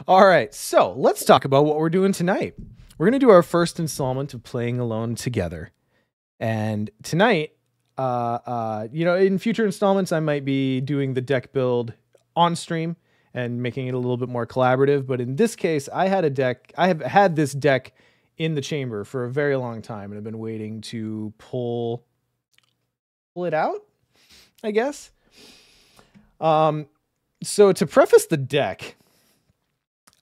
All right, so let's talk about what we're doing tonight. We're going to do our first installment of Playing Alone Together. And tonight, in future installments, I might be doing the deck build on stream and making it a little bit more collaborative. But in this case, I have had this deck in the chamber for a very long time and have been waiting to pull it out, I guess. So to preface the deck,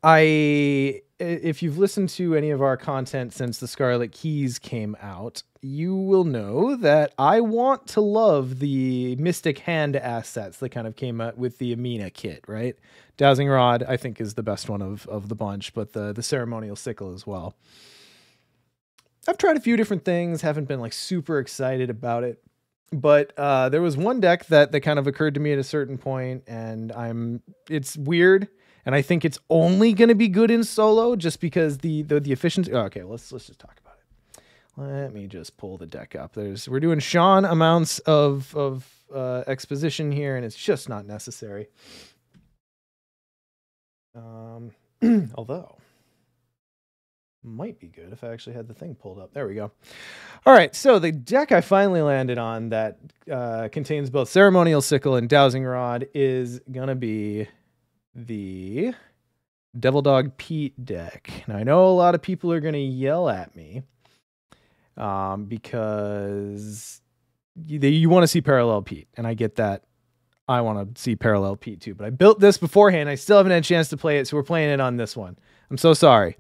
if you've listened to any of our content since the Scarlet Keys came out, you will know that I want to love the Mystic Hand assets that kind of came out with the Amina kit, right? Dowsing Rod, I think, is the best one of the bunch, but the Ceremonial Sickle as well. I've tried a few different things, haven't been like super excited about it, but there was one deck that kind of occurred to me at a certain point, and it's weird. And I think it's only going to be good in solo just because the efficiency. Oh, okay, let's just talk about it. Let me just pull the deck up. We're doing Sean amounts of exposition here, and it's just not necessary. Although might be good if I actually had the thing pulled up. There we go. All right, so the deck I finally landed on that contains both Ceremonial Sickle and Dowsing Rod is gonna be the Devil Dog Pete deck. Now I know a lot of people are going to yell at me because you want to see Parallel Pete, and I get that. I want to see Parallel Pete too, but I built this beforehand. I still haven't had a chance to play it, so we're playing it on this one. I'm so sorry.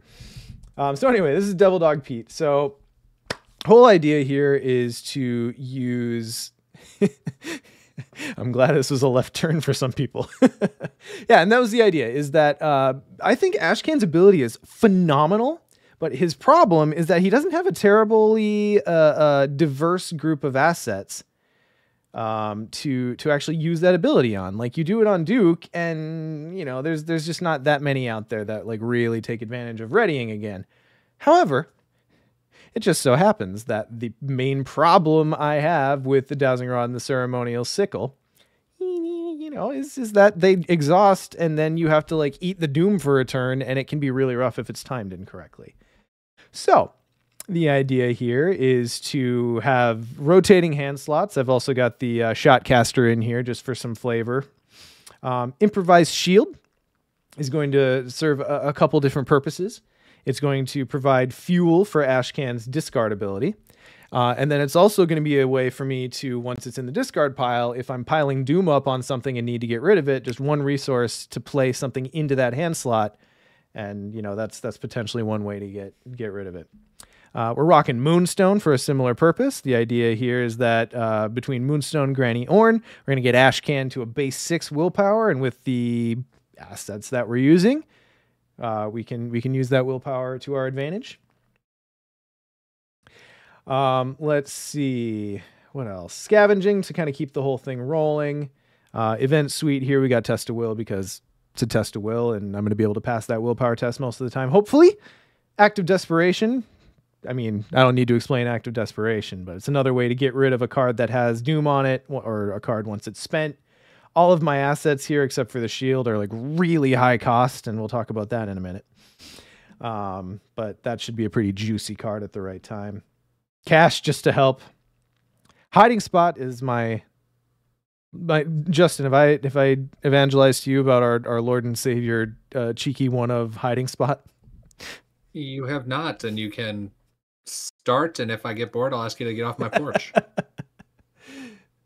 So anyway, this is Devil Dog Pete. So whole idea here is to use I'm glad this was a left turn for some people. Yeah, and that was the idea, is that I think Ashcan's ability is phenomenal, but his problem is that he doesn't have a terribly diverse group of assets to actually use that ability on. Like, you do it on Duke, and there's just not that many out there that like really take advantage of readying again. However, it just so happens that the main problem I have with the Dowsing Rod and the Ceremonial Sickle, is that they exhaust, and then you have to like eat the doom for a turn, and it can be really rough if it's timed incorrectly. So the idea here is to have rotating hand slots. I've also got the Shotcaster in here just for some flavor. Improvised Shield is going to serve a couple different purposes. It's going to provide fuel for Ashcan's discard ability. And then it's also going to be a way for me to, once it's in the discard pile, if I'm piling Doom up on something and need to get rid of it, just one resource to play something into that hand slot. And, that's potentially one way to get rid of it. We're rocking Moonstone for a similar purpose. The idea here is that between Moonstone, Granny Orn, we're going to get Ashcan to a base 6 willpower, and with the assets that we're using, we can use that willpower to our advantage. Let's see what else. Scavenging to kind of keep the whole thing rolling. Event Suite here, we got Test of Will because it's a Test of Will, and I'm going to be able to pass that willpower test most of the time. Hopefully. Act of Desperation. I mean, I don't need to explain Act of Desperation, but it's another way to get rid of a card that has Doom on it, or a card once it's spent. All of my assets here, except for the shield, are like really high cost, and we'll talk about that in a minute. But that should be a pretty juicy card at the right time. Cash just to help. Hiding Spot is my Justin. If I evangelize to you about our Lord and Savior, cheeky one of Hiding Spot, you have not, and you can start. And if I get bored, I'll ask you to get off my porch.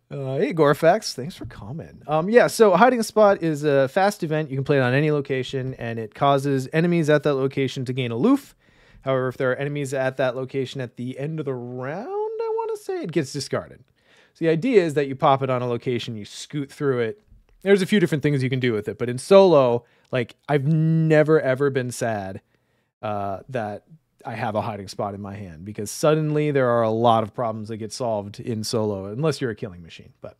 Hey, Gorfax, thanks for comment. Yeah, so Hiding Spot is a fast event. You can play it on any location, and it causes enemies at that location to gain aloof. However, if there are enemies at that location at the end of the round, I want to say, it gets discarded. So the idea is that you pop it on a location, you scoot through it. There's a few different things you can do with it, but in solo, like, I've never, ever been sad that I have a Hiding Spot in my hand, because suddenly there are a lot of problems that get solved in solo, unless you're a killing machine. But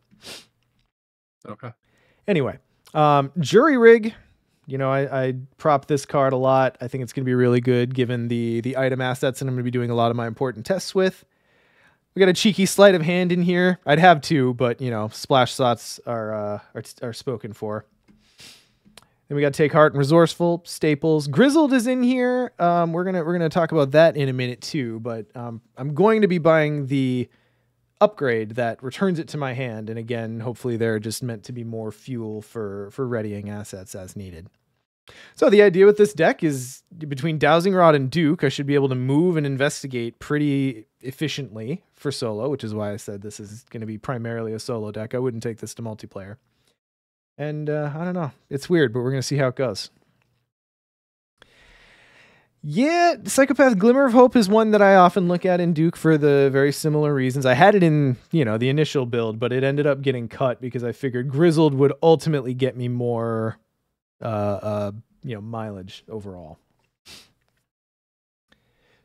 okay. Anyway, Jury Rig. I prop this card a lot. I think it's going to be really good given the item assets that I'm going to be doing a lot of my important tests with. We got a cheeky sleight of hand in here. I'd have two, but splash slots are spoken for. Then we got Take Heart and Resourceful, Staples. Grizzled is in here. We're gonna talk about that in a minute too. But I'm going to be buying the upgrade that returns it to my hand. And again, hopefully they're just meant to be more fuel for readying assets as needed. So the idea with this deck is between Dowsing Rod and Duke, I should be able to move and investigate pretty efficiently for solo, which is why I said this is going to be primarily a solo deck. I wouldn't take this to multiplayer. And I don't know. It's weird, but we're going to see how it goes. Yeah, Psychopath Glimmer of Hope is one that I often look at in Duke for the very similar reasons. I had it in, the initial build, but it ended up getting cut because I figured Grizzled would ultimately get me more, mileage overall.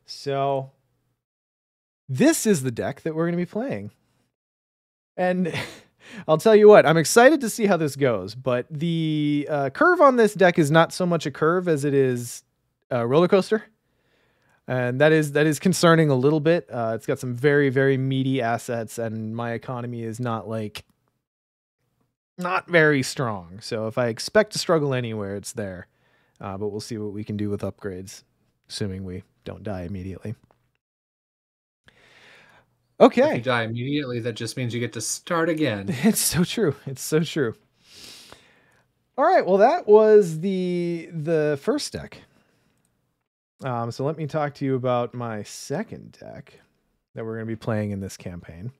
So this is the deck that we're going to be playing. And I'll tell you what, I'm excited to see how this goes, but the curve on this deck is not so much a curve as it is a roller coaster. And that is concerning a little bit. It's got some very, very meaty assets, and my economy is not very strong. So if I expect to struggle anywhere, it's there. But we'll see what we can do with upgrades, assuming we don't die immediately. Okay. If you die immediately, that just means you get to start again. It's so true. It's so true. All right. Well, that was the first deck. So let me talk to you about my second deck that we're going to be playing in this campaign,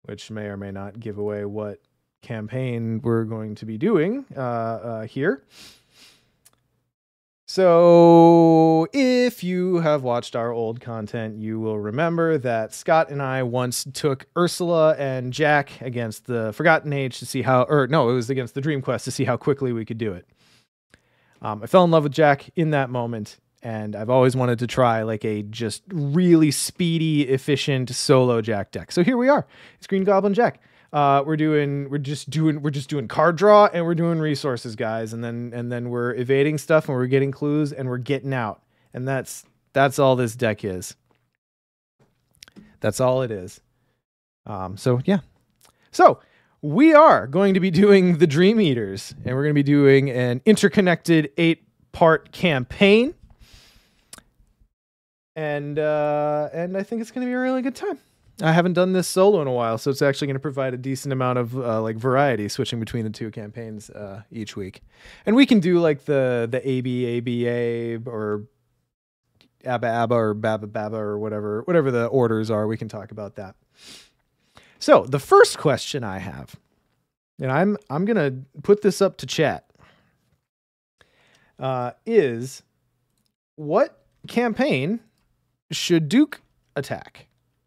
which may or may not give away what campaign we're going to be doing here. So if you have watched our old content, you will remember that Scott and I once took Ursula and Jack against the Forgotten Age to see how, it was against the Dream Quest to see how quickly we could do it. I fell in love with Jack in that moment, and I've always wanted to try like a just really speedy, efficient solo Jack deck. So here we are. It's Green Goblin Jack. We're just doing card draw, and we're doing resources, guys, and then we're evading stuff, and we're getting clues, and we're getting out. And that's all this deck is. That's all it is. So yeah. So we are going to be doing the Dream Eaters, and we're going to be doing an interconnected 8-part campaign. And I think it's going to be a really good time. I haven't done this solo in a while, so it's actually going to provide a decent amount of variety, switching between the two campaigns each week. And we can do like the ABA or ABBA or BABA or whatever the orders are. We can talk about that. So the first question I have, and I'm going to put this up to chat, is what campaign should Duke attack?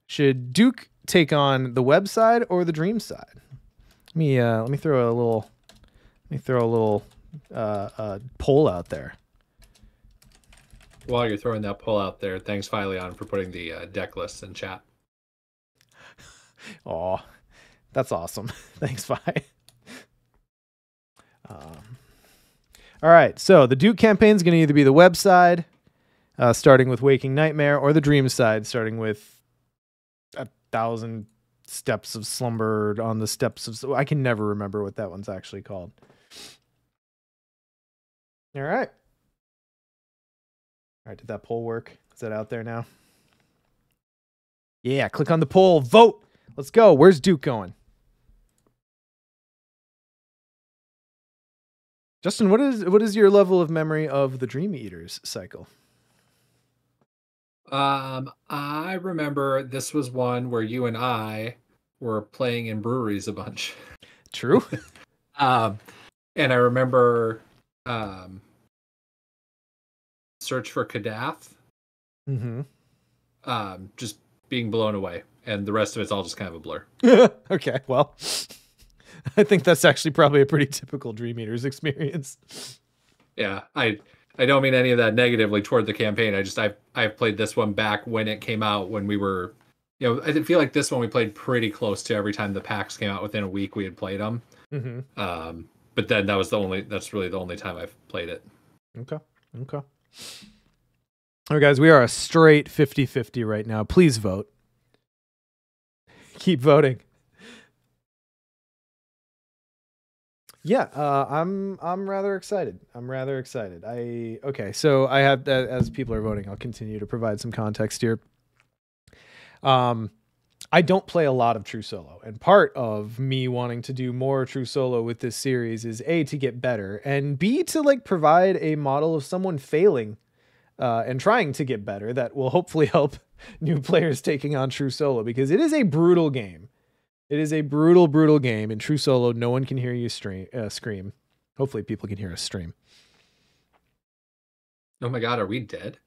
Should Duke take on the web side or the dream side? Let me throw a little poll out there. While you're throwing that poll out there, thanks Phileon for putting the deck lists in chat. Oh, that's awesome. Thanks, Phi. All right, so the Duke campaign is going to either be the web side, starting with Waking Nightmare, or the dream side, starting with 1,000 Steps of Slumber on the Steps of... I can never remember what that one's actually called. All right. All right, did that poll work? Is that out there now? Yeah, click on the poll. Vote. Let's go. Where's Duke going? Justin, what is your level of memory of the Dream Eaters cycle? I remember this was one where you and I were playing in breweries a bunch. True. And I remember Search for Kadath. Mm-hmm. Just being blown away, and the rest of it's all just kind of a blur. Okay, well, I think that's actually probably a pretty typical Dream Eaters experience. Yeah, I don't mean any of that negatively toward the campaign. I've played this one back when it came out, when we were, I feel like this one we played pretty close to every time the packs came out. Within a week we had played them. Mm-hmm. But then that's really the only time I've played it. Okay. All right, guys, we are a straight 50-50 right now. Please vote. Keep voting. Yeah, I'm rather excited. I'm rather excited. Okay, so I have as people are voting, I'll continue to provide some context here. Um, I don't play a lot of True Solo, and part of me wanting to do more True Solo with this series is A, to get better, and B, to like provide a model of someone failing and trying to get better that will hopefully help new players taking on True Solo, because it is a brutal game. It is a brutal, brutal game. In True Solo, no one can hear you scream. Hopefully, people can hear us stream. Oh my God, are we dead?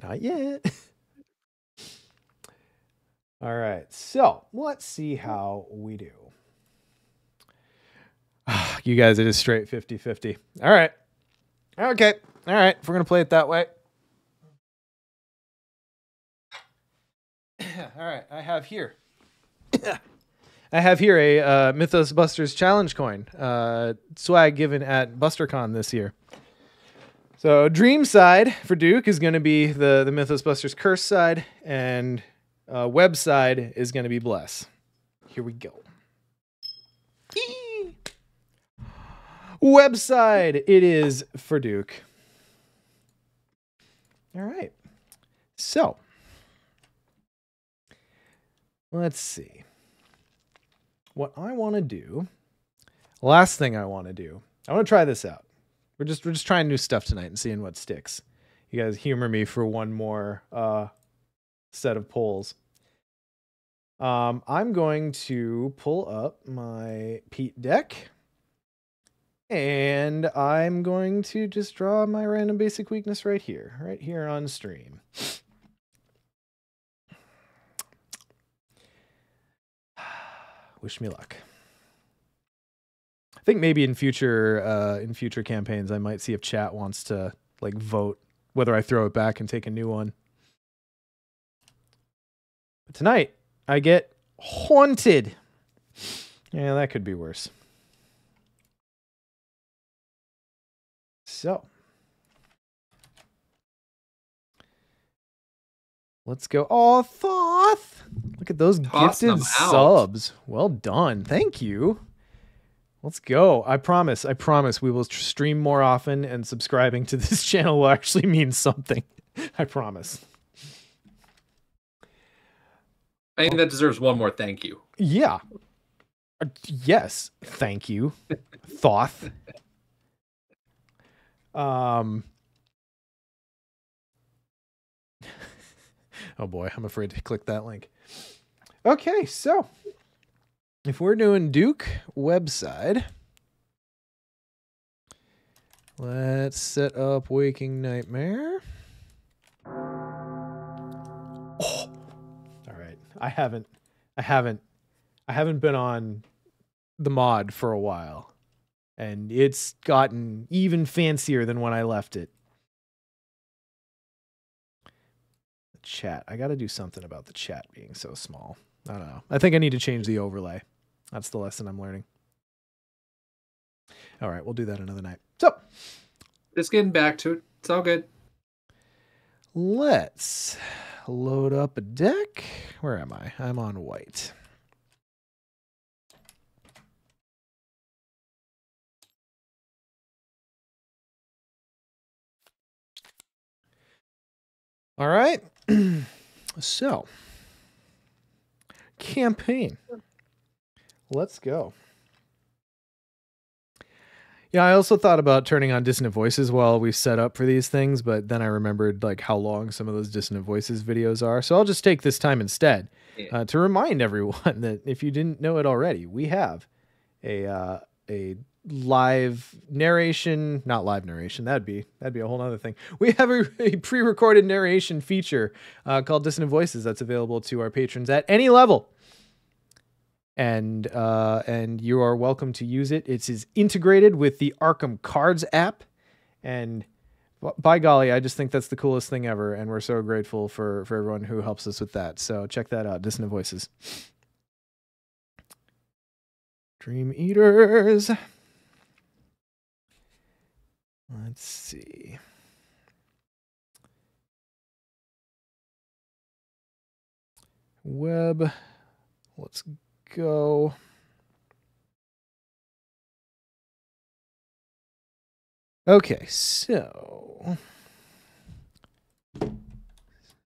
Not yet. All right, so let's see how we do. You guys, it is straight 50-50. All right. Okay. All right. If we're going to play it that way. All right. I have here a Mythos Busters challenge coin. Swag given at BusterCon this year. So Dream side for Duke is going to be the Mythos Busters curse side, and web side is going to be Bless. Here we go. Webside, it is for Duke. All right. So let's see. What I want to do, last thing I want to do, I want to try this out. We're just trying new stuff tonight and seeing what sticks. You guys humor me for one more set of polls. I'm going to pull up my Pete deck, and I'm going to just draw my random basic weakness right here on stream. Wish me luck. I think maybe in future campaigns, I might see if chat wants to like vote whether I throw it back and take a new one. But tonight, I get haunted. Yeah, that could be worse. So let's go. Oh, Thoth! Look at those gifted subs. Well done. Thank you. Let's go. I promise we will stream more often, and subscribing to this channel will actually mean something. I promise. I think that deserves one more thank you. Yeah. Yes. Thank you, Thoth. Oh boy, I'm afraid to click that link. Okay, so if we're doing Duke website, let's set up Waking Nightmare. Oh, all right. I haven't been on the mod for a while, and it's gotten even fancier than when I left it. The chat. I got to do something about the chat being so small. I don't know. I think I need to change the overlay. That's the lesson I'm learning. All right, we'll do that another night. So, just getting back to it. It's all good. Let's load up a deck. Where am I? I'm on white. All right. So, campaign. Let's go. Yeah, I also thought about turning on dissonant voices while we set up for these things, but then I remembered like how long some of those dissonant voices videos are. So I'll just take this time instead to remind everyone that if you didn't know it already, we have a live narration, not live narration. That'd be a whole other thing. We have a pre-recorded narration feature called Dissonant Voices that's available to our patrons at any level. And you are welcome to use it. It is integrated with the Arkham Cards app, and by golly, I just think that's the coolest thing ever, and we're so grateful for everyone who helps us with that. So check that out, Dissonant Voices. Dream Eaters. Let's see. Web. Let's go. Okay, so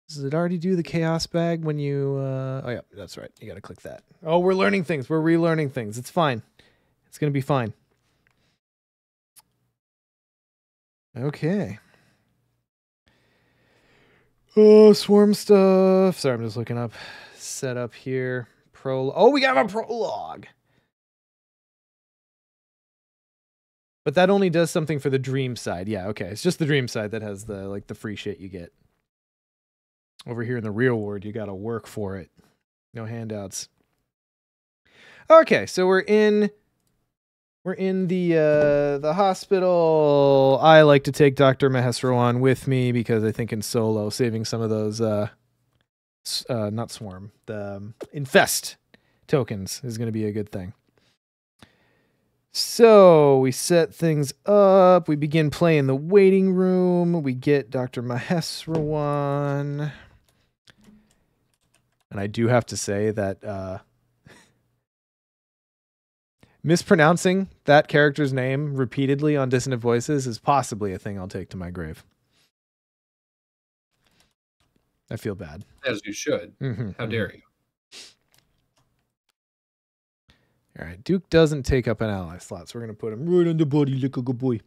does it already do the chaos bag when you oh yeah, that's right. You got to click that. Oh, we're learning things. We're relearning things. It's fine. It's going to be fine. Okay. Oh, swarm stuff. Sorry, I'm just looking up setup here. Oh, we got a prologue. But that only does something for the dream side. Yeah, okay. It's just the dream side that has the the free shit you get. Over here in the real world, you got to work for it. No handouts. Okay, so we're in the hospital. I like to take Dr. Mahesrawan with me because I think in solo saving some of those not swarm, the infest tokens is going to be a good thing. So we set things up. We begin play in the waiting room. We get Dr. Mahesrawan. And I do have to say that mispronouncing that character's name repeatedly on Dissonant Voices is possibly a thing I'll take to my grave. I feel bad. As you should. How dare you? All right, Duke doesn't take up an ally slot, so we're going to put him right on the body like a good boy.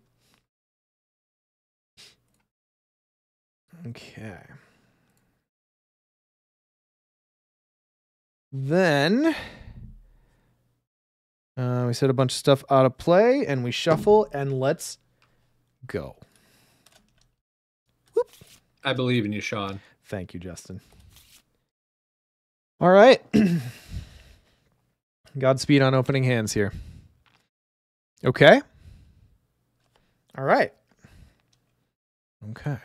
Okay. Then we set a bunch of stuff out of play, and we shuffle, and let's go. Whoop. I believe in you, Sean. Thank you, Justin. All right. Godspeed on opening hands here. Okay. All right. Okay.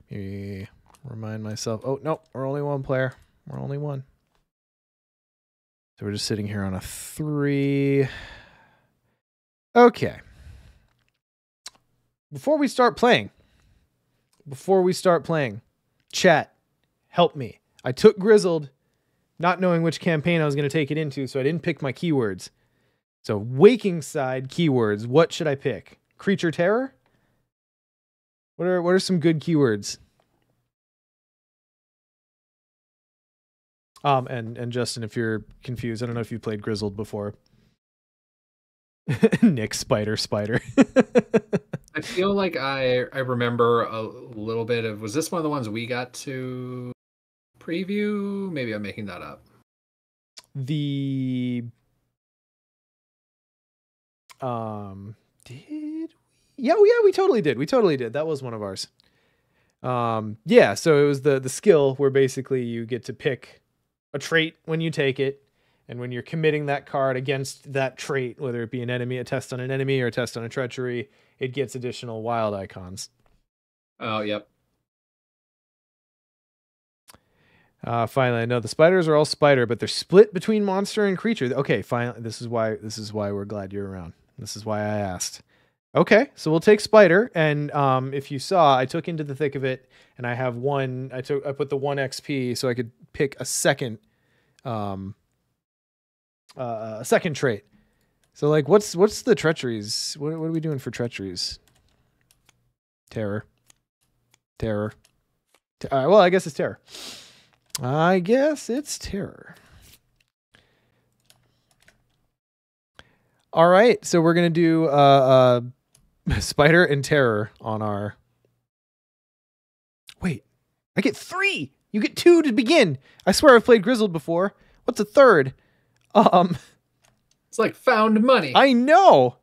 Maybe remind myself. Oh, no, we're only one player. We're only one. So we're just sitting here on a 3. Okay. Before we start playing, chat, help me. I took Grizzled, not knowing which campaign I was going to take it into, so I didn't pick my keywords. So waking side keywords, what should I pick? Creature terror? What are some good keywords? And Justin, if you're confused, I don't know if you played Grizzled before. Nick Spider. I feel like I remember a little bit of, was this one of the ones we got to preview? Maybe I'm making that up. Did we? Yeah, we totally did. That was one of ours. Yeah, so it was the skill where basically you get to pick a trait when you take it, and when you're committing that card against that trait, whether it be an enemy, a test on an enemy, or a test on a treachery, it gets additional wild icons. Oh, yep. Finally, I know the spiders are all spider, but they're split between monster and creature. Okay, finally, this is why we're glad you're around. This is why I asked. Okay, so we'll take spider, and if you saw, I took Into the Thick of It, and I have one. I put the 1 XP so I could pick a second trait. So like, what's the treacheries? What are we doing for treacheries? Terror. Well, I guess it's terror. All right, so we're gonna do spider and terror on our. Wait, I get 3. You get 2 to begin. I swear I've played Grizzled before. What's a third? It's like found money. I know.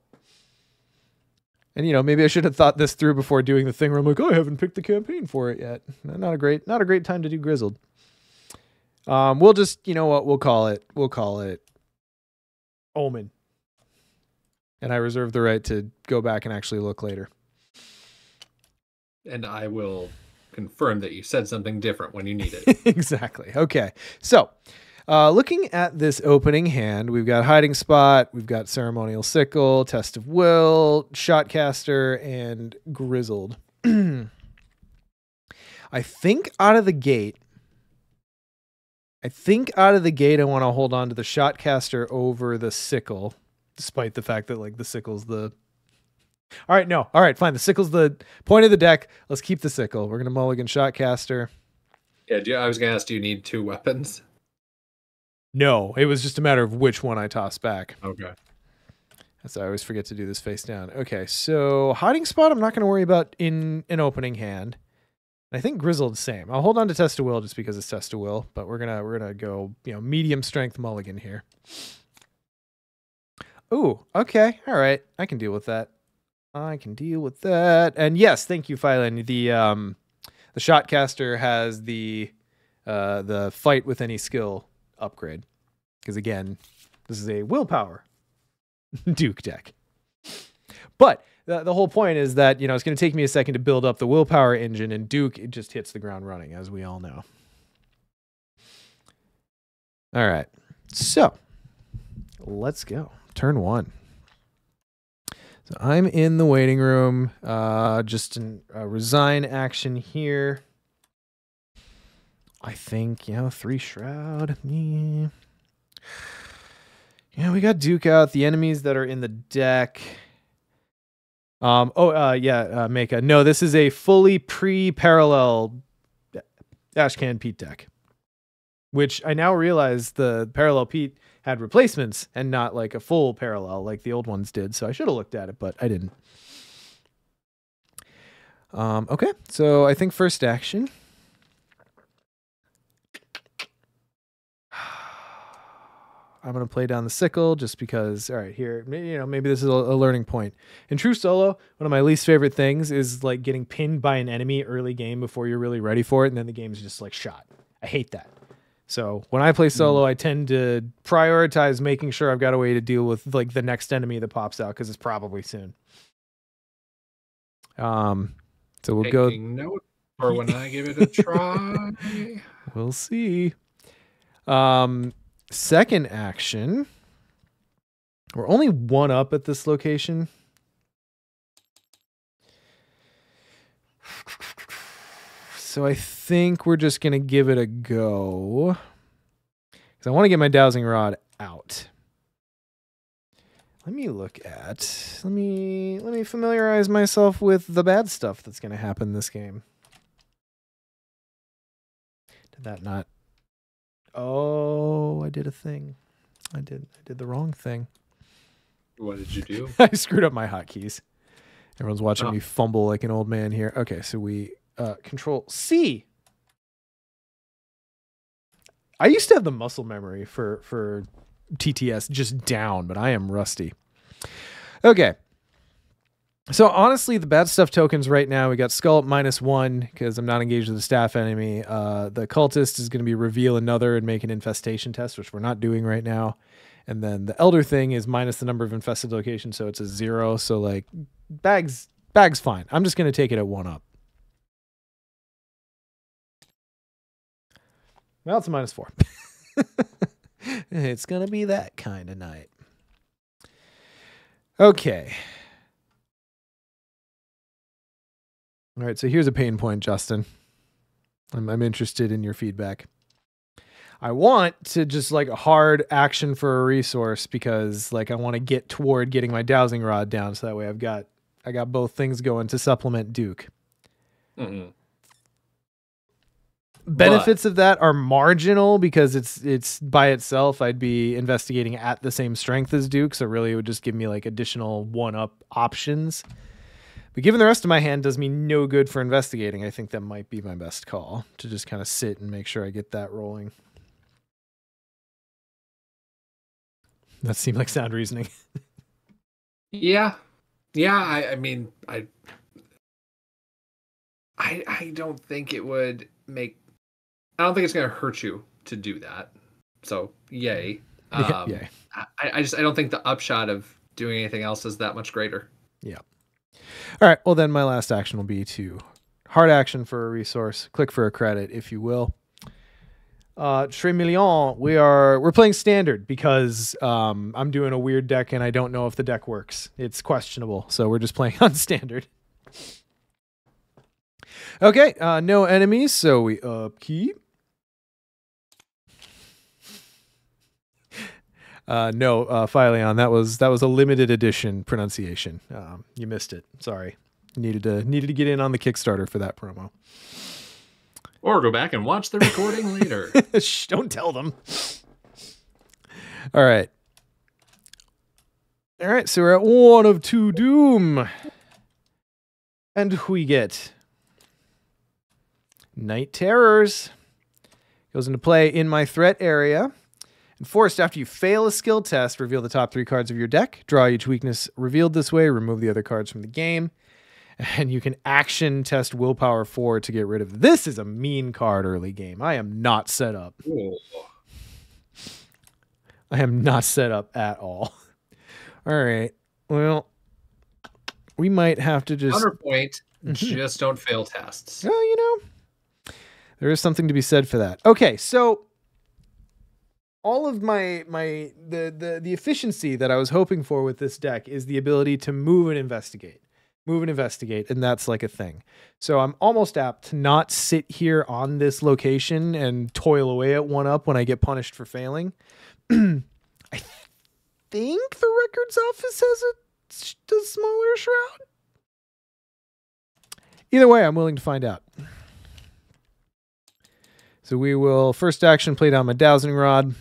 And maybe I should have thought this through before doing the thing where I'm like, oh, I haven't picked the campaign for it yet. Not a great time to do Grizzled. We'll just, we'll call it Omen. And I reserve the right to go back and actually look later. And I will confirm that you said something different when you need it. Exactly. Okay. So, looking at this opening hand, we've got Hiding Spot, we've got Ceremonial Sickle, Test of Will, Shotcaster, and Grizzled. I think out of the gate, I want to hold on to the Shotcaster over the Sickle. despite the fact that like the sickle's the. All right, no. All right, fine. The sickle's the point of the deck. Let's keep the sickle. We're gonna mulligan Shotcaster. Yeah, I was gonna ask, do you need 2 weapons? No, it was just a matter of which one I toss back. Okay. So I always forget to do this face down. Okay, so hiding spot I'm not going to worry about in an opening hand. I think Grizzled's same. I'll hold on to Test of Will just because it's Test of Will, but we're gonna go medium strength mulligan here. Ooh, okay, all right, I can deal with that. And yes, thank you, Phylan. The Shotcaster has the fight with any skill upgrade because again, this is a willpower Duke deck. But the whole point is that, it's going to take me a second to build up the willpower engine, and Duke, it just hits the ground running, as we all know. All right. So, let's go. Turn 1. So, I'm in the waiting room. Just a resign action here. I think, 3 Shroud. Yeah, we got Duke out. The enemies that are in the deck. Maka. No, this is a fully pre-parallel Ashcan Pete deck, which I now realize the parallel Pete had replacements and not like a full parallel like the old ones did. So I should have looked at it, but I didn't. Okay, so I think first action. I'm going to play down the sickle just because, all right, here, maybe this is a learning point. In true solo, one of my least favorite things is like getting pinned by an enemy early game before you're really ready for it, and then the game's just like shot. I hate that. So when I play solo, I tend to prioritize making sure I've got a way to deal with like the next enemy that pops out because it's probably soon. So we'll Taking note for when I give it a try. We'll see. Second action. We're only 1 up at this location. So I think we're just going to give it a go. Because I want to get my dowsing rod out. Let me let me familiarize myself with the bad stuff that's going to happen this game. Did that not? Oh, I did a thing. I did the wrong thing. What did you do? I screwed up my hotkeys. Everyone's watching me fumble like an old man here. Okay, so we Control C. I used to have the muscle memory for TTS just down, but I am rusty. Okay. So honestly, the bad stuff tokens right now, we got Skull at -1 because I'm not engaged with the staff enemy. The cultist is going to be reveal another and make an infestation test, which we're not doing right now. And then the elder thing is minus the number of infested locations, so it's a 0. So like bag's fine. I'm just going to take it at 1 up. Well, it's a -4. It's going to be that kind of night. Okay. All right, so here's a pain point, Justin. I'm interested in your feedback. I want to just like a hard action for a resource because like I want to get toward getting my dowsing rod down so that way I got both things going to supplement Duke. Mm-hmm. Benefits of that are marginal because it's by itself. I'd be investigating at the same strength as Duke, so really it would just give me like additional 1-up options. But given the rest of my hand does me no good for investigating, I think that might be my best call to just kind of sit and make sure I get that rolling. That seemed like sound reasoning. Yeah. I mean, I don't think it would make. I don't think it's going to hurt you to do that. So, yay. Yay. I don't think the upshot of doing anything else is that much greater. Yeah. All right. Well, then my last action will be to hard action for a resource, click for a credit, if you will. Très Million, we're playing standard because I'm doing a weird deck and I don't know if the deck works. It's questionable, so we're just playing on standard. Okay, no enemies, so we upkeep. No, Phileon, that was a limited edition pronunciation. You missed it. Sorry. Needed to get in on the Kickstarter for that promo. Or go back and watch the recording later. Shh, don't tell them. All right. All right, so we're at 1 of 2 Doom. And we get Night Terrors. Goes into play in my threat area. Enforced after you fail a skill test, reveal the top 3 cards of your deck. Draw each weakness revealed this way. Remove the other cards from the game. And you can action test Willpower 4 to get rid of it. This is a mean card early game. I am not set up. Ooh. I am not set up at all. All right. Well, we might have to just... Counterpoint, just don't fail tests. Well, you know, there is something to be said for that. Okay, so all of the efficiency that I was hoping for with this deck is the ability to move and investigate. And that's like a thing. So I'm almost apt to not sit here on this location and toil away at 1-up when I get punished for failing. I think the records office has a smaller shroud. Either way, I'm willing to find out. So we will, first action, play down my dowsing rod.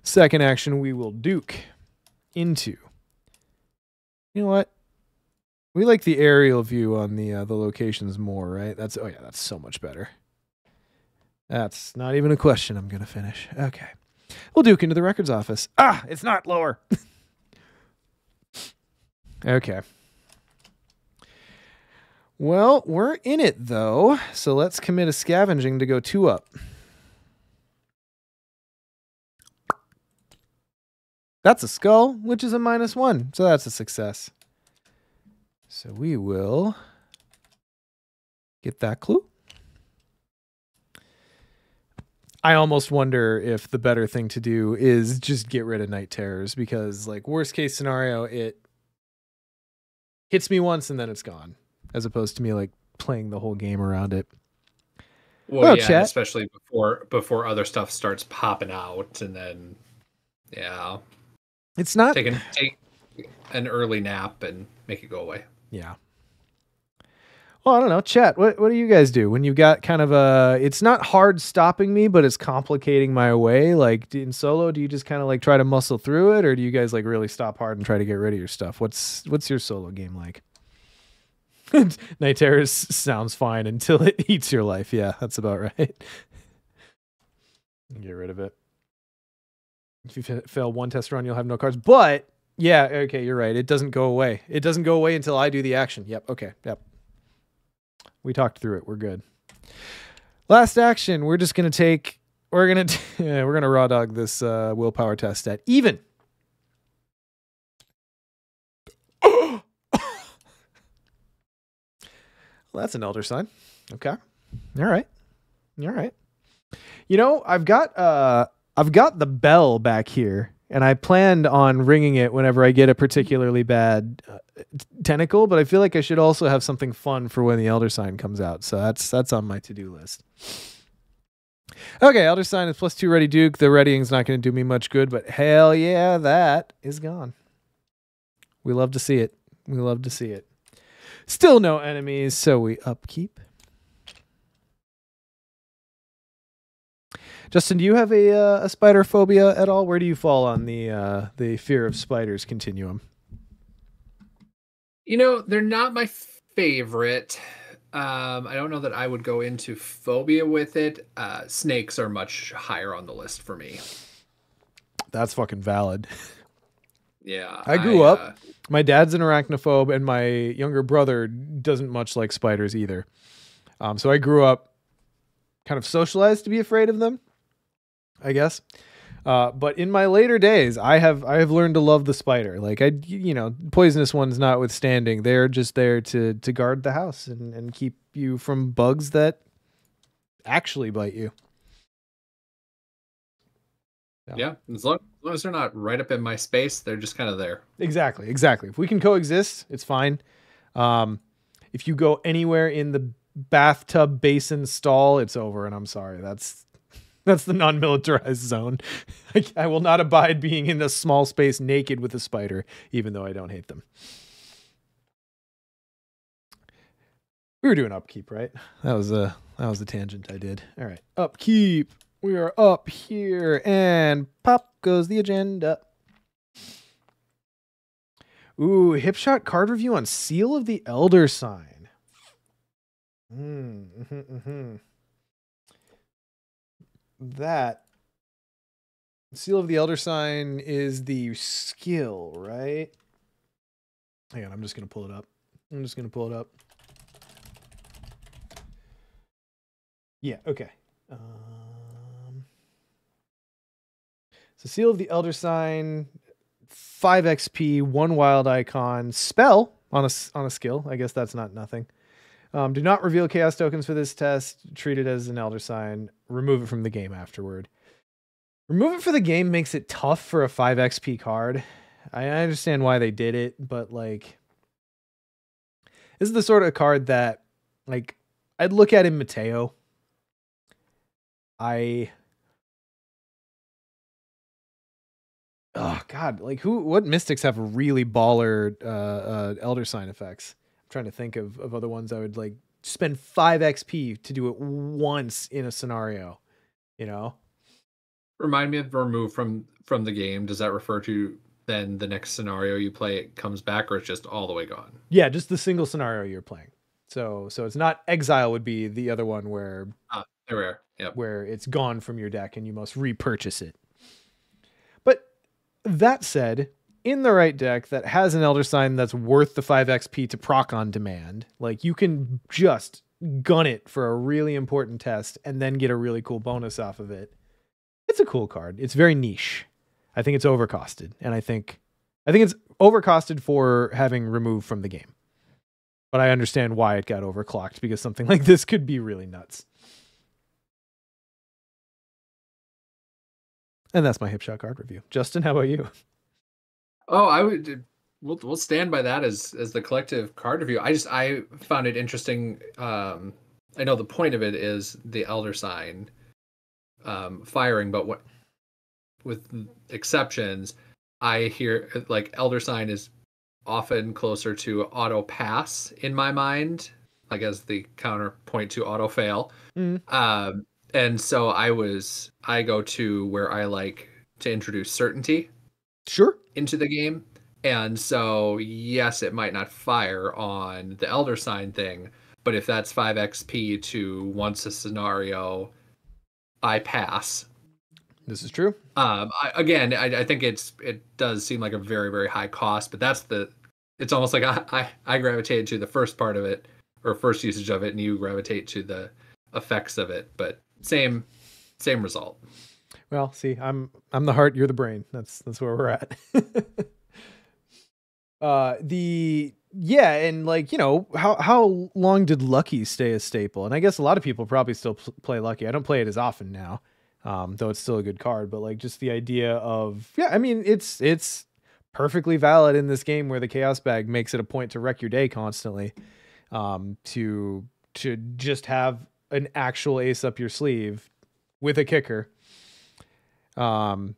Second action, we will Duke into. You know what? We like the aerial view on the locations more, right? That's so much better. That's not even a question. I'm gonna finish. Okay, we'll Duke into the records office. Ah, it's not lower. Okay. Well, we're in it though, so let's commit a scavenging to go 2-up. That's a skull, which is a -1, so that's a success. So we will get that clue. I almost wonder if the better thing to do is just get rid of Night Terrors, because like worst case scenario, it hits me once and then it's gone, as opposed to me like playing the whole game around it. Well, yeah, especially before other stuff starts popping out, and then yeah, it's not take an early nap and make it go away. Yeah. Well, I don't know. Chat, what do you guys do when you've got kind of it's not hard stopping me, but it's complicating my way? Like in solo, do you just kind of like try to muscle through it, or do you guys like really stop hard and try to get rid of your stuff? What's your solo game like? Night Terrors sounds fine until it eats your life. Yeah, that's about right. Get rid of it. If you fail 1 test run, you'll have no cards. But yeah, okay, you're right. It doesn't go away. It doesn't go away until I do the action. Yep, okay, yep. We talked through it. We're good. Last action, we're just going to take... We're going to raw dog this willpower test at even. Well, that's an elder sign. Okay. All right. All right. You know, I've got the bell back here. And I planned on ringing it whenever I get a particularly bad tentacle, but I feel like I should also have something fun for when the Elder Sign comes out. So that's on my to-do list. Okay, Elder Sign is +2 Ready Duke. The readying's not going to do me much good, but hell yeah, that is gone. We love to see it. We love to see it. Still no enemies, so we upkeep. Justin, do you have a spider phobia at all? Where do you fall on the fear of spiders continuum? You know, they're not my favorite. I don't know that I would go into phobia with it. Snakes are much higher on the list for me. That's fucking valid. Yeah. I grew up. My dad's an arachnophobe, and my younger brother doesn't much like spiders either. So I grew up kind of socialized to be afraid of them, I guess. But in my later days, I have learned to love the spider. Like poisonous ones notwithstanding, they're just there to guard the house and keep you from bugs that actually bite you. Yeah, as long as they're not right up in my space, they're just kind of there. Exactly. If we can coexist, it's fine. If you go anywhere in the bathtub, basin, stall, it's over, and I'm sorry. That's the non-militarized zone. I will not abide being in a small space naked with a spider, even though I don't hate them. We were doing upkeep, right? That was the tangent I did. All right, upkeep. We are up here, and pop goes the agenda. Ooh, hipshot card review on Seal of the Elder Sign. That Seal of the Elder Sign is the skill, right? Hang on, I'm just gonna pull it up. Yeah, okay. So Seal of the Elder Sign, 5 XP, 1 wild icon, spell on a skill. I guess that's not nothing. Do not reveal chaos tokens for this test. Treat it as an Elder Sign. Remove it from the game afterward. Remove it for the game makes it tough for a 5 XP card. I understand why they did it, but like, this is the sort of card that, like, I'd look at in Mateo. Oh God, like what mystics have really baller Elder Sign effects? I'm trying to think of other ones I would like spend 5 XP to do it once in a scenario, you know? Remind me of remove from the game. Does that refer to then the next scenario you play it comes back, or it's just all the way gone? Yeah, just the single scenario you're playing. So it's not exile would be the other one where there we are. Yep. Where it's gone from your deck and you must repurchase it. But that said, in the right deck that has an Elder Sign that's worth the 5 XP to proc on demand, like you can just gun it for a really important test and then get a really cool bonus off of it. It's a cool card. It's very niche. I think it's overcosted, and I think it's overcosted for having removed from the game. But I understand why it got overclocked, because something like this could be really nuts. And that's my hipshot card review. Justin, how about you? Oh, we'll stand by that as the collective card review. I found it interesting. I know the point of it is the Elder Sign firing, but what with exceptions, I hear like Elder Sign is often closer to auto pass in my mind, like as the counterpoint to auto fail. And so I go to where I like to introduce certainty into the game. And so, yes, it might not fire on the Elder Sign thing, but if that's 5 XP to once a scenario, I pass. This is true. I think it does seem like a very, very high cost, but it's almost like I gravitated to the first part of it, or first usage of it, and you gravitate to the effects of it, but same result. Well, see, I'm the heart, you're the brain. That's where we're at. And like, you know, how long did Lucky stay a staple? And I guess a lot of people probably still play Lucky. I don't play it as often now, though it's still a good card. But like, just the idea of, I mean, it's perfectly valid in this game where the Chaos Bag makes it a point to wreck your day constantly, to just have an actual ace up your sleeve with a kicker. And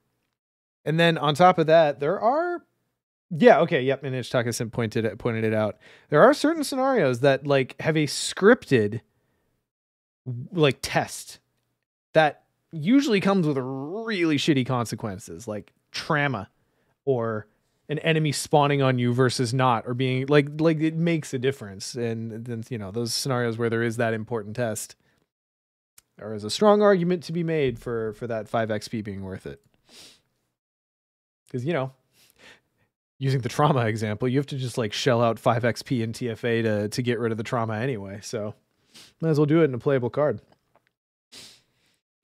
then on top of that, there are, and Ichitaka pointed it out. There are certain scenarios that like have a scripted like test that usually comes with really shitty consequences, like trauma or an enemy spawning on you versus not, or being like it makes a difference. And then, you know, those scenarios where there is that important test, there is a strong argument to be made for that 5 XP being worth it. Because, you know, using the trauma example, you have to just like shell out 5 XP in TFA to get rid of the trauma anyway. So might as well do it in a playable card.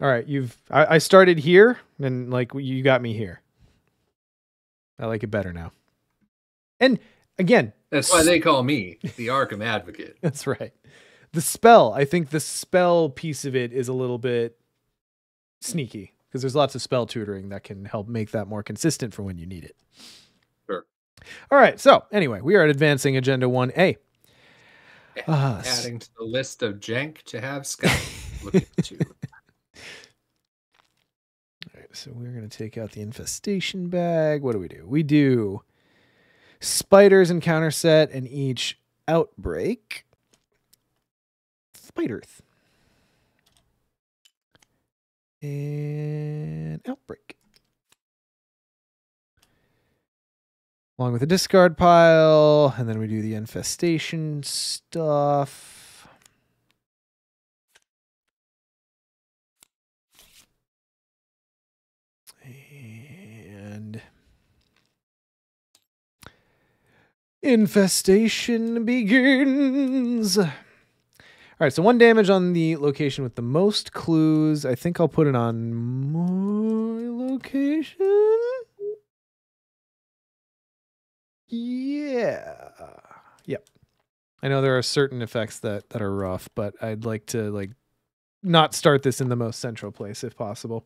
All right, I started here, and like you got me here. I like it better now. And again, that's why they call me the Arkham Advocate. That's right. The spell, I think the spell piece of it is a little bit sneaky, because there's lots of spell tutoring that can help make that more consistent for when you need it. Sure. All right. So anyway, we are advancing Agenda 1A. Adding to the list of jank to have Scott look into. so we're going to take out the infestation bag. What do? We do spiders and counter set, and each outbreak. Spiders. And outbreak. Along with the discard pile, and then we do the infestation stuff. And infestation begins. All right, so 1 damage on the location with the most clues. I think I'll put it on my location. Yeah. Yep. I know there are certain effects that are rough, but I'd like to not start this in the most central place if possible.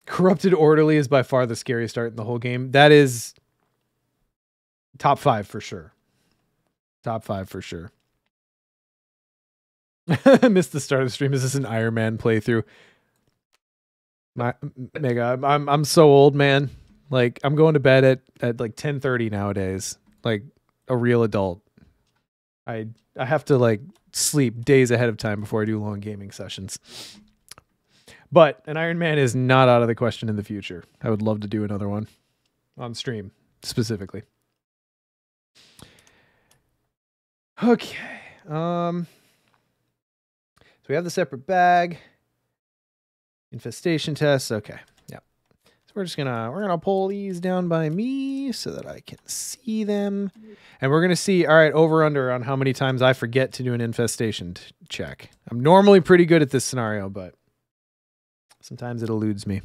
Corrupted Orderly is by far the scariest art in the whole game. That is top 5 for sure. Top 5 for sure. I missed the start of the stream. Is this an Iron Man playthrough? Mega, I'm so old, man. Like, I'm going to bed at like 10:30 nowadays. Like a real adult. I have to like sleep days ahead of time before I do long gaming sessions. But an Iron Man is not out of the question in the future. I would love to do another one on stream specifically. Okay. So we have the separate bag. Infestation tests. Okay. Yeah. So we're gonna pull these down by me so that I can see them. And we're gonna see, all right, over under on how many times I forget to do an infestation check. I'm normally pretty good at this scenario, but sometimes it eludes me.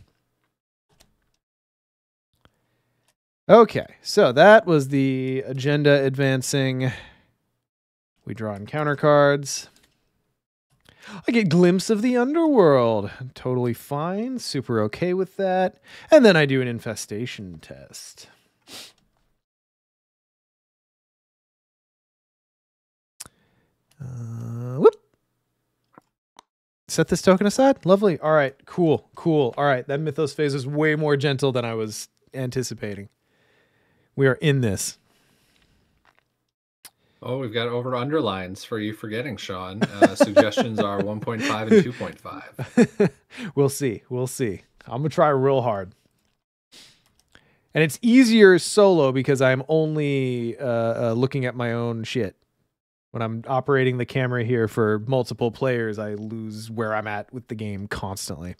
Okay, so that was the agenda advancing. We draw encounter cards. I get a glimpse of the underworld. Totally fine. Super okay with that. And then I do an infestation test. Whoop. Set this token aside. Lovely. All right. Cool. All right. That Mythos phase is way more gentle than I was anticipating. We are in this. Oh, we've got over underlines for you forgetting, Sean. Suggestions are 1.5 and 2.5. We'll see. I'm going to try real hard. And it's easier solo because I'm only looking at my own shit. When I'm operating the camera here for multiple players, I lose where I'm at with the game constantly.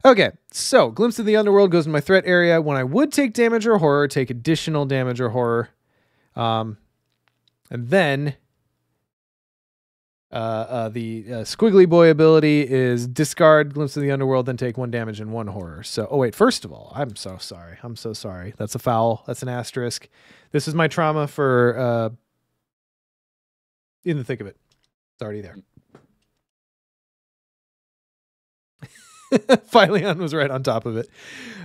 Okay, so Glimpse of the Underworld goes in my threat area. When I would take damage or horror, take additional damage or horror. And then the Squiggly Boy ability is discard Glimpse of the Underworld, then take 1 damage and 1 horror. So, oh wait, first of all, I'm so sorry. That's a foul. That's an asterisk. This is my trauma for in the thick of it. It's already there. Phileon was right on top of it.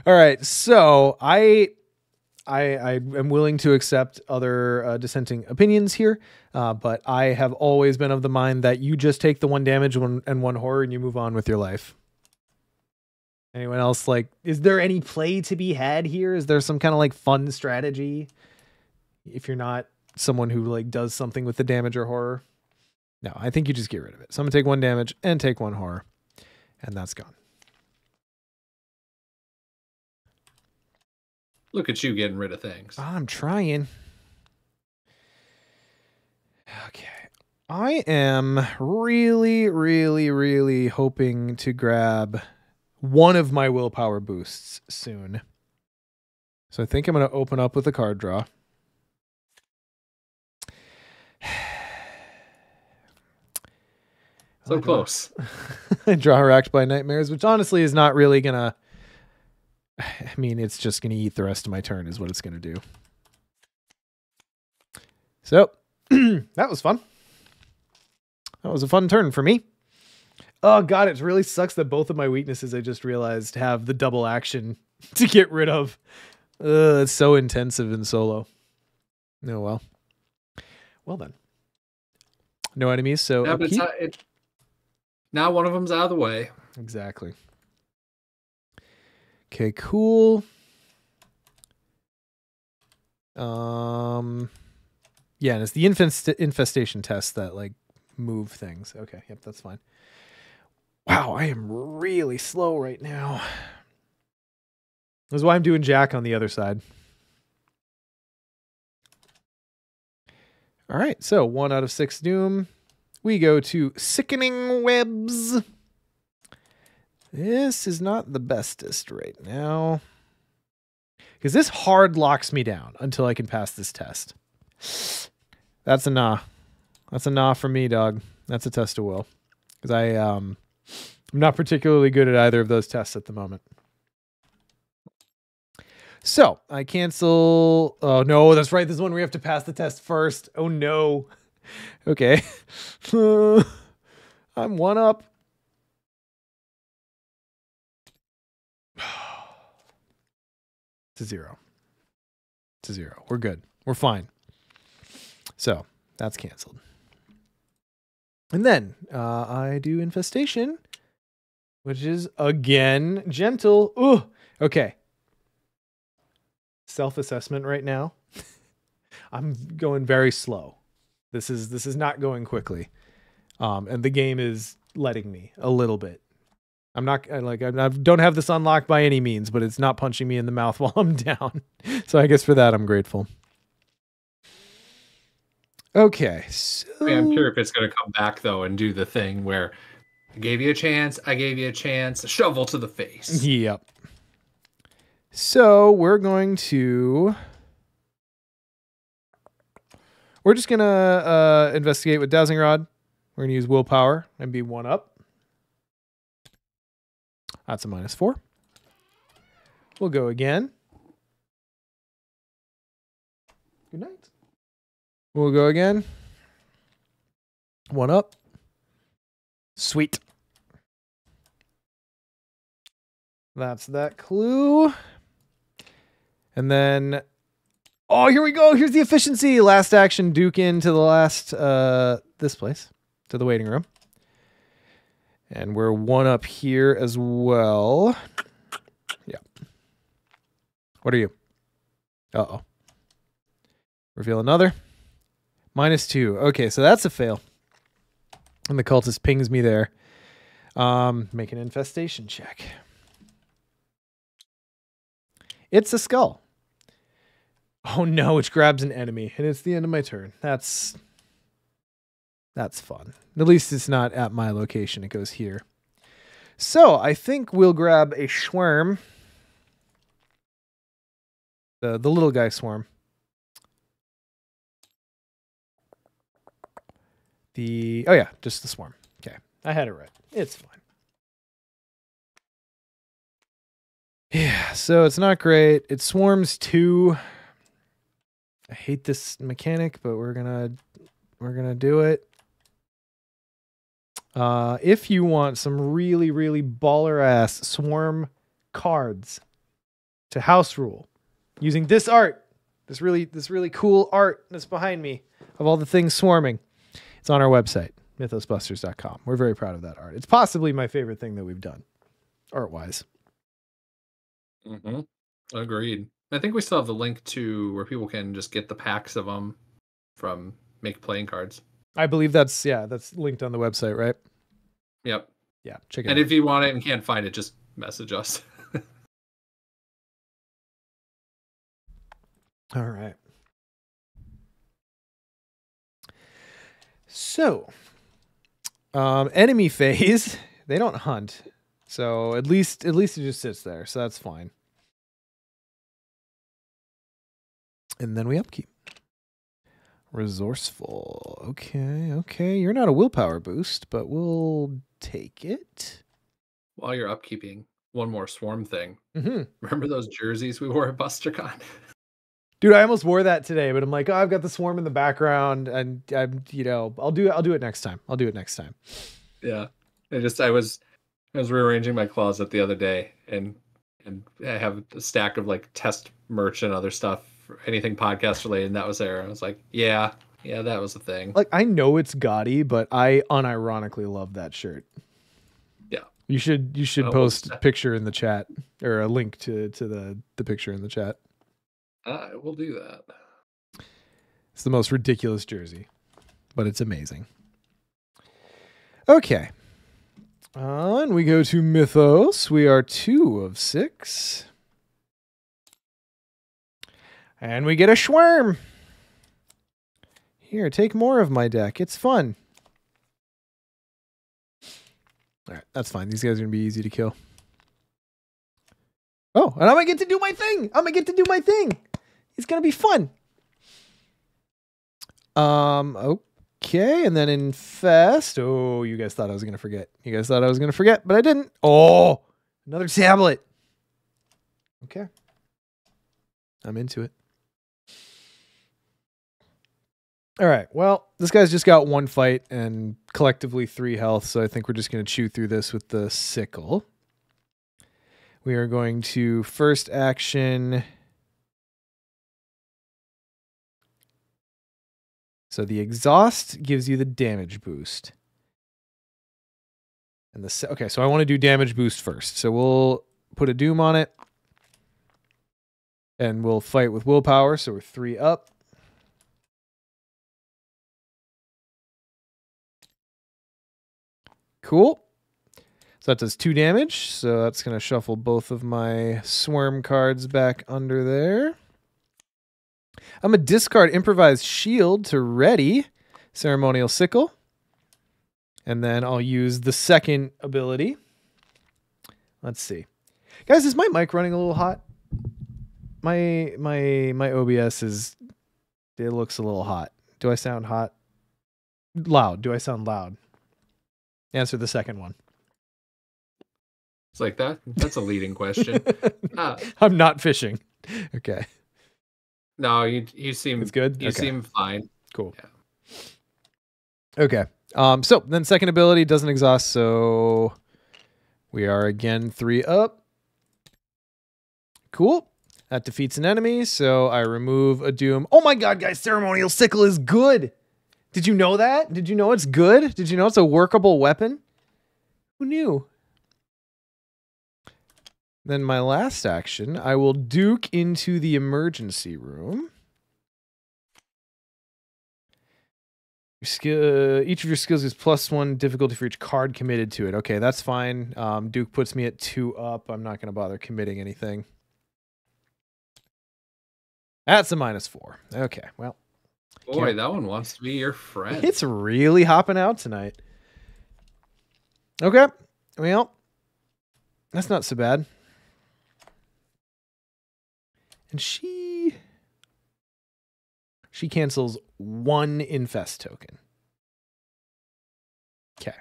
All right, so I am willing to accept other dissenting opinions here, but I have always been of the mind that you just take the 1 damage and 1 horror and you move on with your life. Anyone else, like, is there any play to be had here? Is there some kind of like fun strategy if you're not someone who like does something with the damage or horror? No, I think you just get rid of it. So I'm gonna take 1 damage and take 1 horror, and that's gone. Look at you getting rid of things. I'm trying. Okay. I am really hoping to grab one of my willpower boosts soon. So I think I'm going to open up with a card draw. So close. I draw Racked by Nightmares, which honestly is not really going to... I mean, it's just going to eat the rest of my turn is what it's going to do. So, that was fun. That was a fun turn for me. Oh, God, it really sucks that both of my weaknesses, I just realized, have the double action to get rid of. It's so intensive in solo. Oh, well. Well, then. No enemies, so Yeah, but upkeep. Now one of them's out of the way. Exactly. Okay, cool. Yeah, and it's the infestation tests that like move things. Okay, yep, that's fine. Wow, I am really slow right now. That's why I'm doing Jack on the other side. All right, so 1 out of 6 Doom. We go to Sickening Webs. This is not the bestest right now. Because this hard locks me down until I can pass this test. That's a nah. That's a nah for me, dog. That's a test of will. Because I'm not particularly good at either of those tests at the moment. So I cancel. Oh no, that's right. This is one where we have to pass the test first. Oh no. Okay. I'm 1 up. To 0. To 0. We're good. We're fine. So that's canceled. And then I do Infestation, which is again gentle. Ooh. Okay. Self-assessment right now. I'm going very slow. This is not going quickly. And the game is letting me a little bit. I don't have this unlocked by any means, but it's not punching me in the mouth while I'm down. So I guess for that I'm grateful. Okay. So I'm sure if it's going to come back though and do the thing where I gave you a chance, a shovel to the face. Yep. So we're just gonna investigate with Dowsing Rod. We're gonna use willpower and be 1 up. That's a -4. We'll go again. Good night. We'll go again. 1 up. Sweet. That's that clue. And then, oh, here we go. Here's the efficiency. Last action, Duke into the last, this place, to the waiting room. And we're 1 up here as well. Yeah. What are you? Uh-oh. Reveal another. -2. Okay, so that's a fail. And the cultist pings me there. Make an infestation check. It's a skull. Oh no, it grabs an enemy, and it's the end of my turn. That's fun. At least it's not at my location. It goes here. So I think we'll grab a swarm. The little guy swarm. Oh yeah, just the swarm. Okay, I had it right. It's fine. Yeah, so it's not great. It swarms 2. I hate this mechanic, but we're gonna do it. If you want some really, really baller ass swarm cards to house rule using this art, this really cool art that's behind me of all the things swarming, it's on our website, mythosbusters.com. We're very proud of that art. It's possibly my favorite thing that we've done, art-wise. Mm-hmm. Agreed. I think we still have the link to where people can just get the packs of them from Make Playing Cards. I believe that's linked on the website, right? Yep. Yeah, check it out. And if you want it and can't find it, just message us. All right. So, enemy phase, they don't hunt. So at least it just sits there. So that's fine. And then we upkeep. Resourceful. Okay. You're not a willpower boost, but we'll take it. While you're upkeeping, one more swarm thing. Mm-hmm. Remember those jerseys we wore at BusterCon? Dude, I almost wore that today, but I'm like, oh, I've got the swarm in the background, and I'll do it next time. I'll do it next time. Yeah. I was rearranging my closet the other day, and I have a stack of like test merch and other stuff, anything podcast related, and that was there. I was like, yeah, Yeah, that was the thing. Like, I know it's gaudy, but I unironically love that shirt. Yeah. You should post a was picture in the chat, or a link to the picture in the chat. I will do that. It's the most ridiculous jersey, but it's amazing. Okay. And we go to Mythos. We are 2 of 6. And we get a Schwarm. Here, take more of my deck. It's fun. All right, that's fine. These guys are going to be easy to kill. Oh, and I'm going to get to do my thing. It's going to be fun. Okay, and then Infest. Oh, you guys thought I was going to forget. But I didn't. Oh, another tablet. Okay. I'm into it. All right. Well, this guy's just got 1 fight and collectively 3 health, so I think we're just going to chew through this with the sickle. We are going to first action. So the exhaust gives you the damage boost. And okay, so I want to do damage boost first. So we'll put a doom on it. And we'll fight with willpower, so we're 3 up. Cool. So that does 2 damage. So that's going to shuffle both of my Swarm cards back under there. I'm going to discard Improvised Shield to ready Ceremonial Sickle. And then I'll use the second ability. Let's see. Guys, is my mic running a little hot? My OBS it looks a little hot. Do I sound hot? Loud. Do I sound loud? Answer the second one. It's like that. That's a leading question. I'm not fishing. Okay. No, you seem it's good. You seem fine. Cool. Yeah. Okay. So then second ability doesn't exhaust, so we are again 3 up. Cool. That defeats an enemy, so I remove a doom. Oh my god, guys, Ceremonial Sickle is good. Did you know that? Did you know it's good? Did you know it's a workable weapon? Who knew? Then my last action, I will Duke into the emergency room. Each of your skills is +1 difficulty for each card committed to it. Okay, that's fine. Duke puts me at 2 up. I'm not going to bother committing anything. That's a -4. Okay, well. Boy, that one wants to be your friend. It's really hopping out tonight. Okay, well, that's not so bad. And she cancels 1 Infest token. Okay.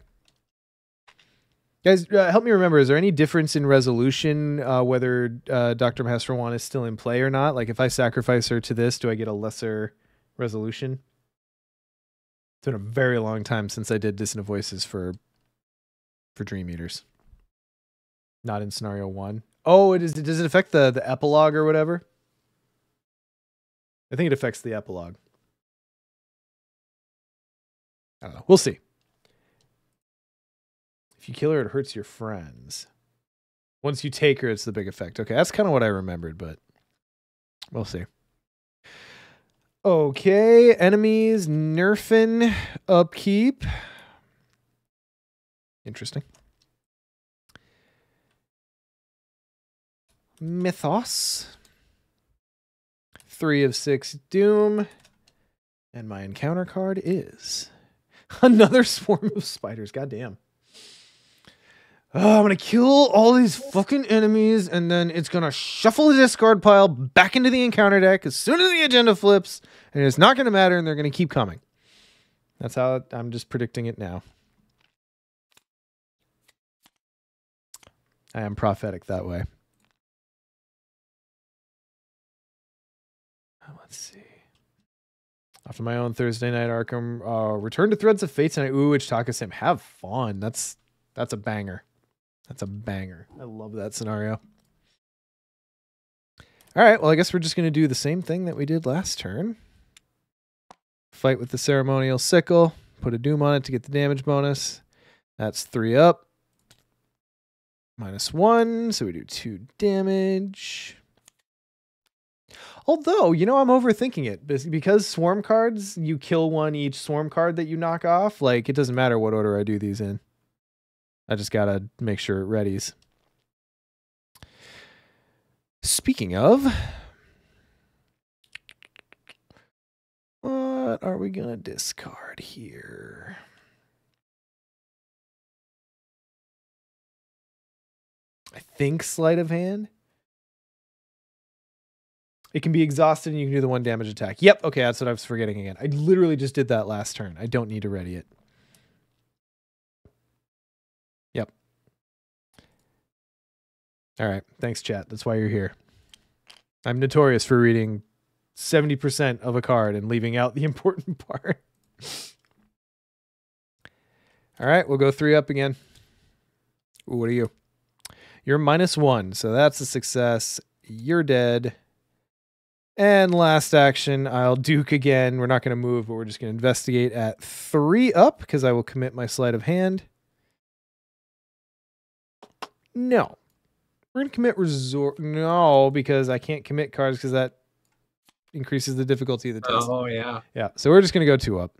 Guys, help me remember, is there any difference in resolution whether Dr. Master 1 is still in play or not? Like, if I sacrifice her to this, do I get a lesser resolution? It's been a very long time since I did Dissonant Voices for Dream Eaters. Not in scenario 1. Oh, it is. Does it affect the epilogue or whatever? I think it affects the epilogue. I don't know. We'll see. If you kill her, it hurts your friends. Once you take her, it's the big effect. Okay, that's kind of what I remembered, but we'll see. Okay, enemies, nerfing, upkeep. Interesting. Mythos. 3 of 6 doom. And my encounter card is another swarm of spiders. Goddamn. Oh, I'm going to kill all these fucking enemies, and then it's going to shuffle the discard pile back into the encounter deck as soon as the agenda flips, and it's not going to matter, and they're going to keep coming. That's how I'm just predicting it now. I am prophetic that way. Let's see. After my own Thursday night Arkham, return to Threads of Fate tonight. Ooh, Ichitaka Sim. Have fun. That's a banger. That's a banger. I love that scenario. All right, well, I guess we're just going to do the same thing that we did last turn. Fight with the ceremonial sickle. Put a doom on it to get the damage bonus. That's 3 up. -1, so we do 2 damage. Although, you know, I'm overthinking it. Because swarm cards, you kill one each swarm card that you knock off. Like, it doesn't matter what order I do these in. I just gotta make sure it readies. Speaking of, what are we gonna discard here? I think sleight of hand. It can be exhausted and you can do the 1 damage attack. Yep, okay, that's what I was forgetting again. I literally just did that last turn. I don't need to ready it. Yep. All right, thanks, chat. That's why you're here. I'm notorious for reading 70% of a card and leaving out the important part. All right, we'll go 3 up again. Ooh, what are you? You're -1, so that's a success. You're dead. And last action, I'll Duke again. We're not going to move, but we're just going to investigate at 3 up because I will commit my sleight of hand. No. We're going to commit resort. No, because I can't commit cards because that increases the difficulty of the test. Oh, yeah. Yeah, so we're just going to go 2 up.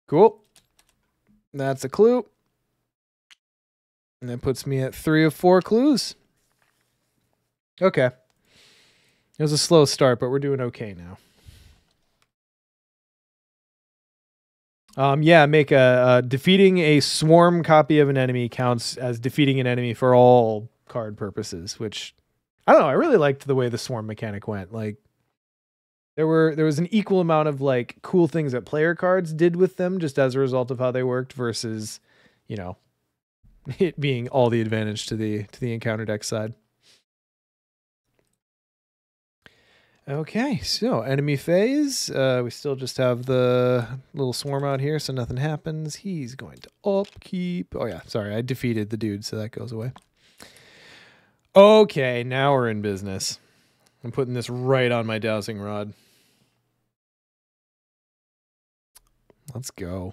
Cool. That's a clue. And that puts me at 3 of 4 clues. Okay. It was a slow start, but we're doing okay now. Yeah, make defeating a swarm copy of an enemy counts as defeating an enemy for all card purposes, which I don't know. I really liked the way the swarm mechanic went. Like there was an equal amount of like cool things that player cards did with them just as a result of how they worked versus, you know, it being all the advantage to the encounter deck side. Okay, so enemy phase. We still just have the little swarm out here, so nothing happens. He's going to upkeep. Oh yeah, sorry, I defeated the dude, so that goes away. Okay, now we're in business. I'm putting this right on my dowsing rod. Let's go.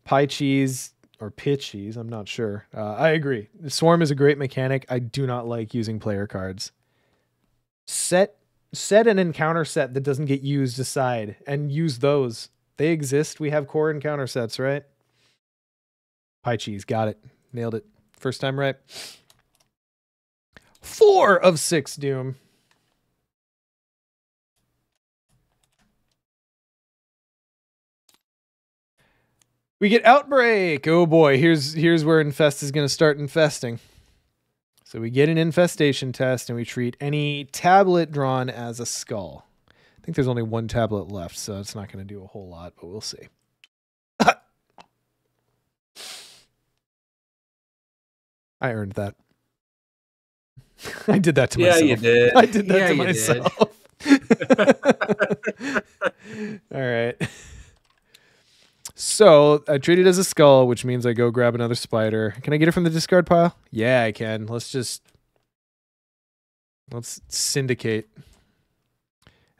Pie cheese or pit cheese, I'm not sure. I agree. The swarm is a great mechanic. I do not like using player cards. Set an encounter set that doesn't get used aside and use those. They exist. We have core encounter sets, right? Pie cheese, got it. Nailed it. First time right. 4 of 6 doom. We get Outbreak. Oh boy, here's where Infest is going to start infesting. So we get an infestation test and we treat any tablet drawn as a skull. I think there's only 1 tablet left, so it's not going to do a whole lot, but we'll see. I earned that. I did that to myself. Yeah, you did. I did that to myself. All right. So I treat it as a skull, which means I go grab another spider. Can I get it from the discard pile? Yeah, I can. Let's syndicate.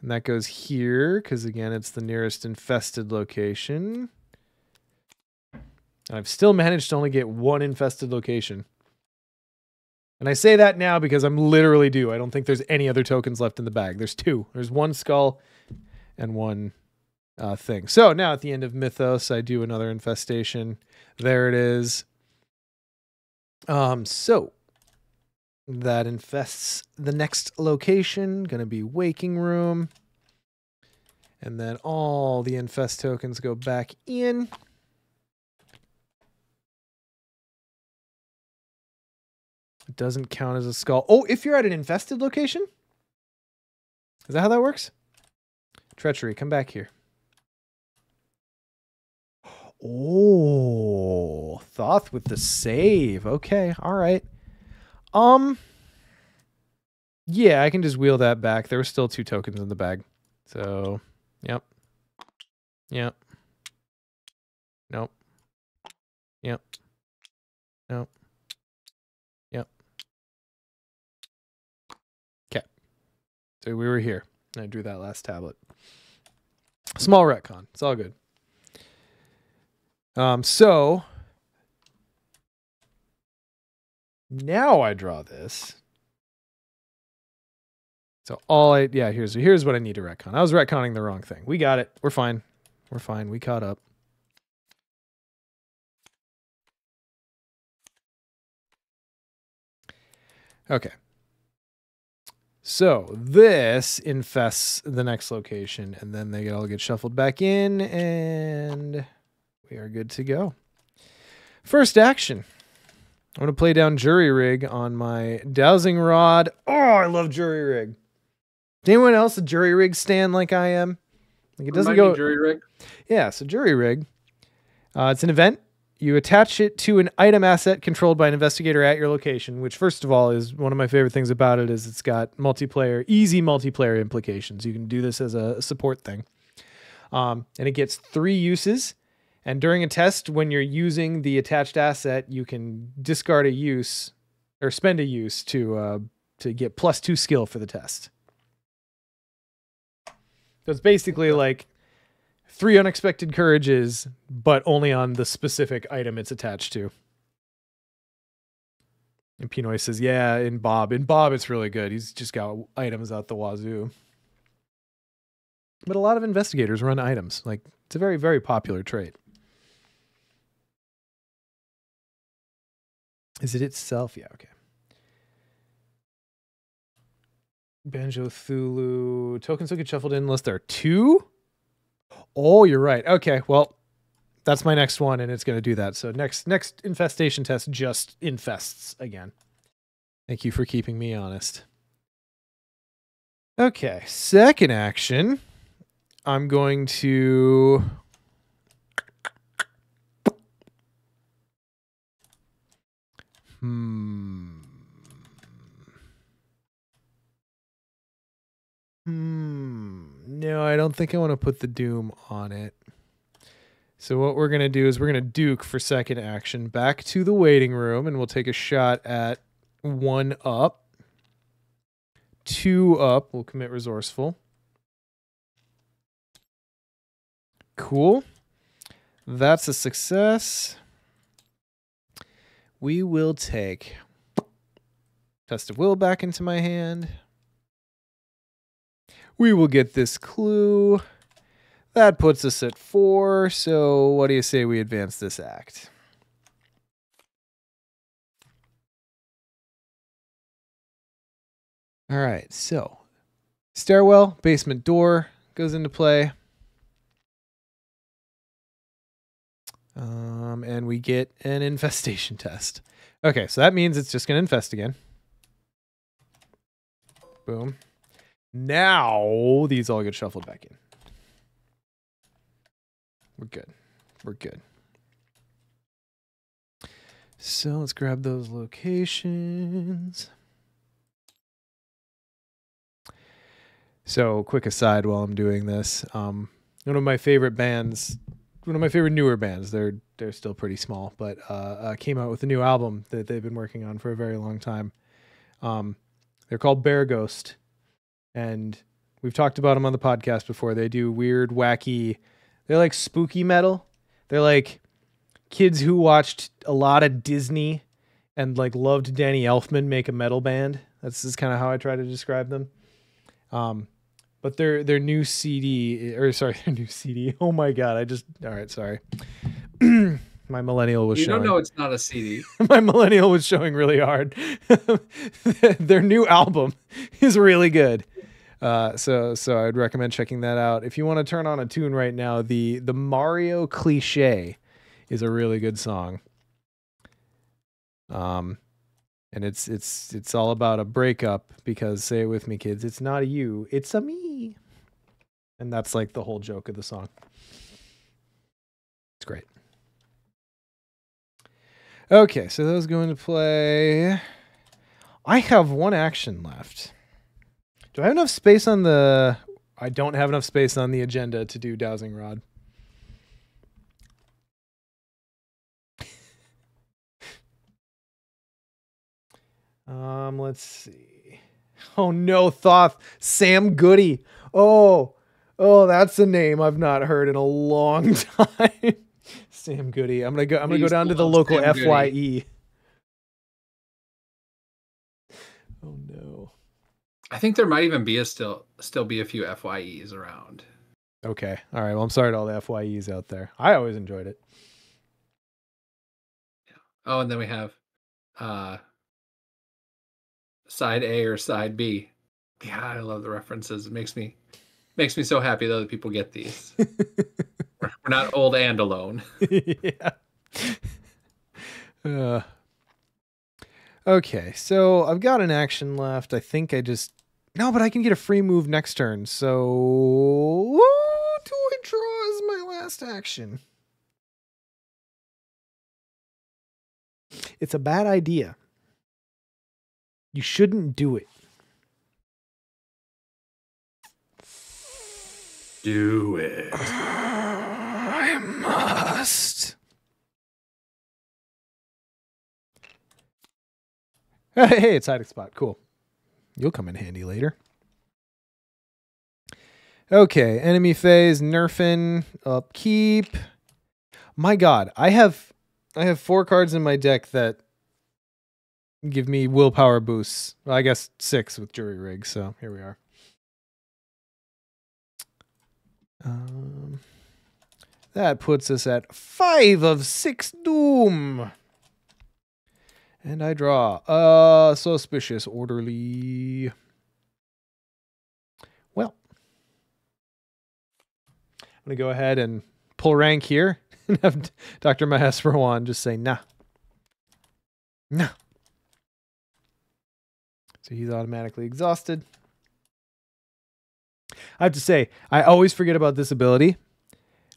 And that goes here, because again, it's the nearest infested location. And I've still managed to only get 1 infested location. And I say that now because I'm literally due. I don't think there's any other tokens left in the bag. There's 2. There's 1 skull and 1 thing. So now at the end of Mythos, I do another infestation. There it is. So that infests the next location. Going to be Waking Room. And then all the infest tokens go back in. It doesn't count as a skull. Oh, if you're at an infested location? Is that how that works? Treachery, come back here. Oh, Thoth with the save. Okay, all right. Yeah, I can just wheel that back. There were still 2 tokens in the bag. So, yep. Yep. Nope. Yep. Nope. Yep. We were here. I drew that last tablet. Small retcon. It's all good. So now I draw this. So here's what I need to retcon. I was retconning the wrong thing. We got it. We're fine. We're fine. We caught up. Okay. So this infests the next location, and then they all get shuffled back in, and we are good to go. First action. I'm going to play down Jury Rig on my Dowsing Rod. Oh, I love Jury Rig. Is anyone else a Jury Rig stan like I am? Like it doesn't go... Jury Rig? Yeah, so Jury Rig. It's an event. You attach it to an item asset controlled by an investigator at your location, which first of all is one of my favorite things about it is it's got easy multiplayer implications. You can do this as a support thing. And it gets 3 uses. And during a test, when you're using the attached asset, you can discard a use or spend a use to get +2 skill for the test. So it's basically like 3 unexpected courages, but only on the specific item it's attached to. And Pinoy says, yeah, in Bob, it's really good. He's just got items out the wazoo. But a lot of investigators run items. Like, it's a very, very popular trait. Is it itself? Yeah, okay. Banjo Thulu. Tokens will get shuffled in unless there are 2? Oh, you're right. Okay, well, that's my next one, and it's going to do that. So next infestation test just infests again. Thank you for keeping me honest. Okay, second action. I'm going to... No, I don't think I want to put the Doom on it. So what we're going to do is we're going to Duke for second action back to the waiting room, and we'll take a shot at 1 up. 2 up. We'll commit resourceful. Cool. That's a success. We will take Test of Will back into my hand. We will get this clue. That puts us at 4. So what do you say we advance this act? All right. So stairwell, basement door goes into play. And we get an infestation test. Okay, so that means it's just going to infest again. Boom. Now these all get shuffled back in. We're good. We're good. So let's grab those locations. So quick aside while I'm doing this. One of my favorite bands, one of my favorite newer bands, they're still pretty small, but came out with a new album that they've been working on for a very long time. They're called Bear Ghost, and we've talked about them on the podcast before. They do weird, wacky, they're like spooky metal. They're like kids who watched a lot of Disney and like loved Danny Elfman make a metal band. That's kind of how I try to describe them. But their new CD, or sorry, their new CD. Oh my God. All right, sorry. My millennial was showing. You don't know it's not a CD. My millennial was showing really hard. Their new album is really good. So I'd recommend checking that out. If you want to turn on a tune right now, the Mario Cliche is a really good song. And it's all about a breakup because, say it with me, kids, it's not a you, it's a me. And that's like the whole joke of the song. It's great. Okay, so those go into play. I have 1 action left. Do I have enough space on the... I don't have enough space on the agenda to do Dowsing Rod. Let's see. Oh no, Thoth. Sam Goody. Oh, that's a name I've not heard in a long time. Sam Goody. I'm gonna go down to the local FYE. Oh no. I think there might even be still be a few FYEs around. Okay. All right. Well, I'm sorry to all the FYEs out there. I always enjoyed it. Oh, and then we have side A or side B. Yeah, I love the references. It makes me so happy though that people get these. We're not old and alone. Yeah. Okay, so I've got an action left. I think no, but I can get a free move next turn. So what do I draw as my last action? It's a bad idea. You shouldn't do it. Do it. I must. Hey, it's hiding spot. Cool. You'll come in handy later. Okay, enemy phase, nerfing, upkeep. My God, I have 4 cards in my deck that give me willpower boosts. Well, I guess 6 with jury rig. So here we are. That puts us at 5 of 6 doom. And I draw suspicious orderly. Well, I'm going to go ahead and pull rank here and have Dr. Mahesprawan just say, nah. Nah. So he's automatically exhausted. I have to say, I always forget about this ability.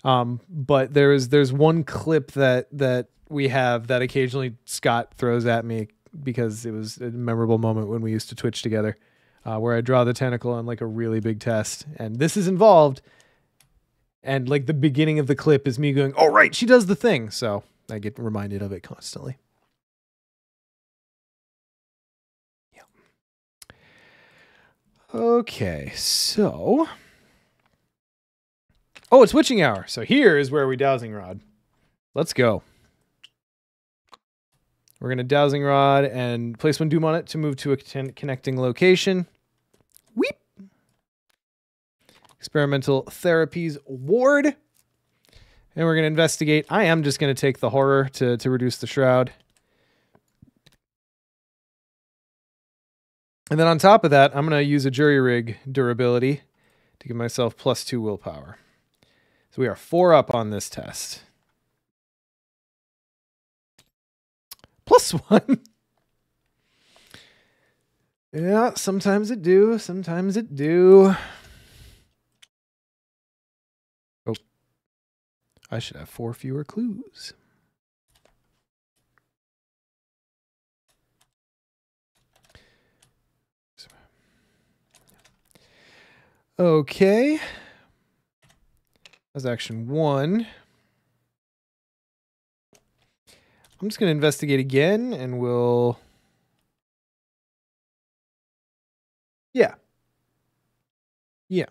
But there's one clip that we have that occasionally Scott throws at me because it was a memorable moment when we used to Twitch together, where I draw the tentacle on like a really big test, and this is involved. And like the beginning of the clip is me going, "Oh right, she does the thing," so I get reminded of it constantly. Yeah. Okay, so. Oh, it's witching hour. So here is where we dowsing rod. Let's go. We're going to dowsing rod and place 1 doom on it to move to a connecting location. Weep. Experimental therapies ward. And we're going to investigate. I am just going to take the horror to reduce the shroud. And then on top of that, I'm going to use a jury rig durability to give myself +2 willpower. So we are 4 up on this test. +1. Yeah, sometimes it do. Sometimes it do. Oh. I should have 4 fewer clues. Okay. That's action 1. I'm just going to investigate again, and we'll... Yeah. Yeah.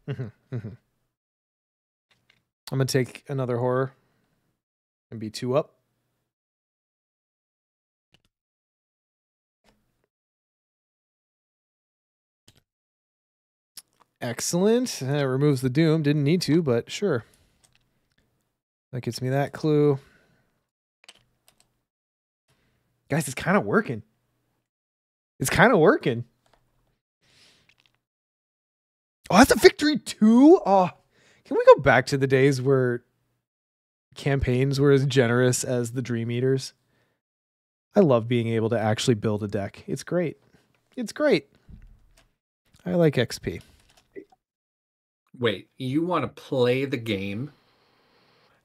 I'm going to take another horror and be 2 up. Excellent. That removes the doom. Didn't need to, but sure. That gets me that clue. Guys, it's kind of working. It's kind of working. Oh, that's a victory too? Oh, can we go back to the days where campaigns were as generous as the Dream Eaters? I love being able to actually build a deck. It's great. It's great. I like XP. Wait, you want to play the game?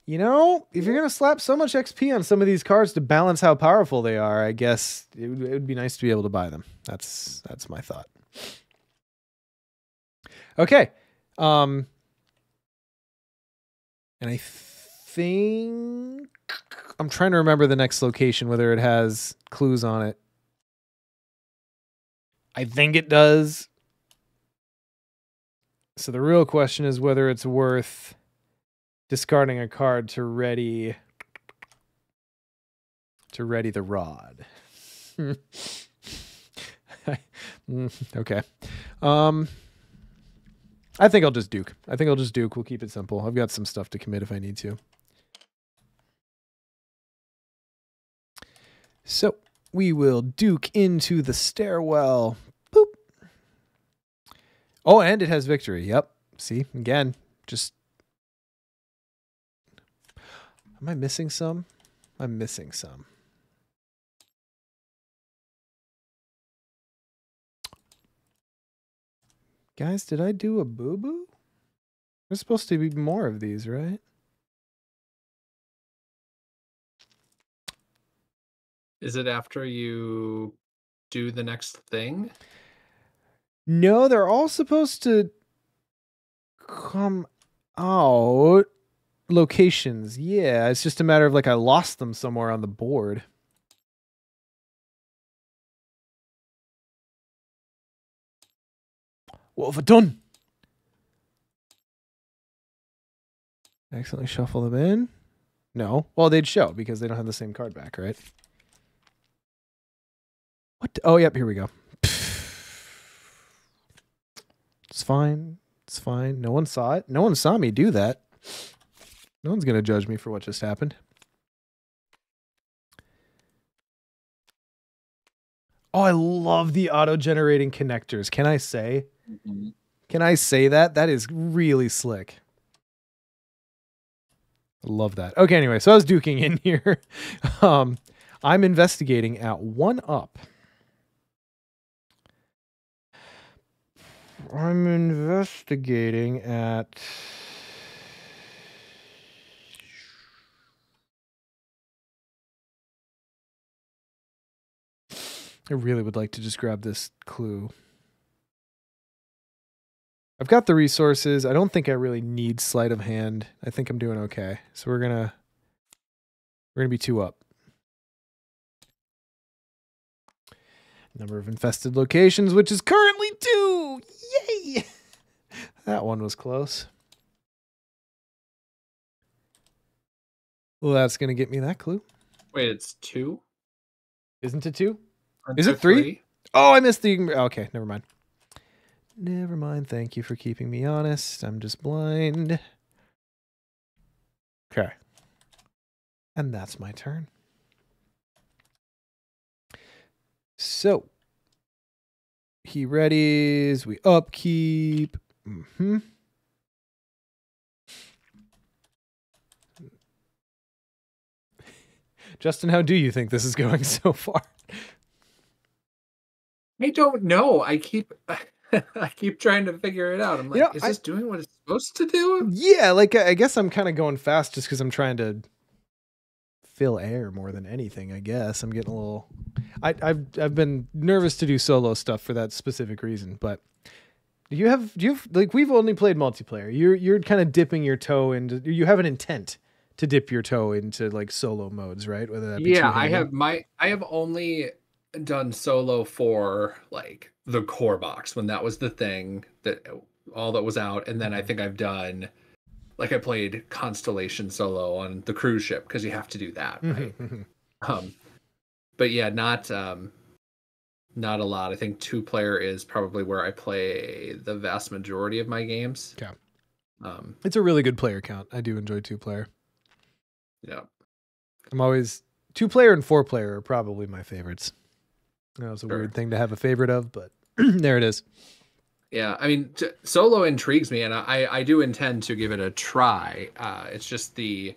You know, if you're going to slap so much XP on some of these cards to balance how powerful they are, I guess it would be nice to be able to buy them. That's my thought. Okay. And I think I'm trying to remember the next location, whether it has clues on it. I think it does. So the real question is whether it's worth discarding a card to ready the rod. Okay. I think I'll just Duke. We'll keep it simple. I've got some stuff to commit if I need to. So we will Duke into the stairwell. Boop. Oh, and it has victory. Yep. See, again, just... Am I missing some? I'm missing some. Guys, did I do a boo-boo? There's supposed to be more of these, right? Is it after you do the next thing? No, they're all supposed to come out. Locations. Yeah, it's just a matter of like I lost them somewhere on the board. What have I done? Accidentally shuffle them in? No. Well, they'd show because they don't have the same card back, right? What? Oh, yep, here we go. It's fine. It's fine. No one saw it. No one saw me do that. No one's going to judge me for what just happened. Oh, I love the auto-generating connectors. Can I say? Mm-hmm. Can I say that? That is really slick. I love that. Okay, anyway, so I was duking in here. I'm investigating at 1 up. I'm investigating at... I really would like to just grab this clue. I've got the resources. I don't think I really need sleight of hand. I think I'm doing okay. So we're gonna be 2 up. Number of infested locations, which is currently 2. Yay! That one was close. Well, that's gonna get me that clue. Wait, it's 2? Isn't it 2? Aren't Is there it 3? 3? Oh, I missed the... Okay, never mind. Never mind. Thank you for keeping me honest. I'm just blind. Okay. And that's my turn. So. He readies. We upkeep. Mm-hmm. Justin, how do you think this is going so far? I don't know. I keep trying to figure it out. I'm like, is this doing what it's supposed to do? Yeah, like I guess I'm kind of going fast just because I'm trying to fill air more than anything. I guess I'm getting a little. I've been nervous to do solo stuff for that specific reason. But do you have like we've only played multiplayer. You're kind of dipping your toe into. You have an intent to dip your toe into like solo modes, right? Whether that be I have only done solo for like the core box when that was the thing that all that was out, and then I think I've done like I played Constellation solo on the cruise ship because you have to do that, right? But yeah, not a lot. I think 2-player is probably where I play the vast majority of my games. Yeah. It's a really good player count. I do enjoy 2-player. Yeah. I'm always 2-player and 4-player are probably my favorites. That was a weird thing to have a favorite of, but there it is. Yeah, I mean, solo intrigues me, and I do intend to give it a try. It's just the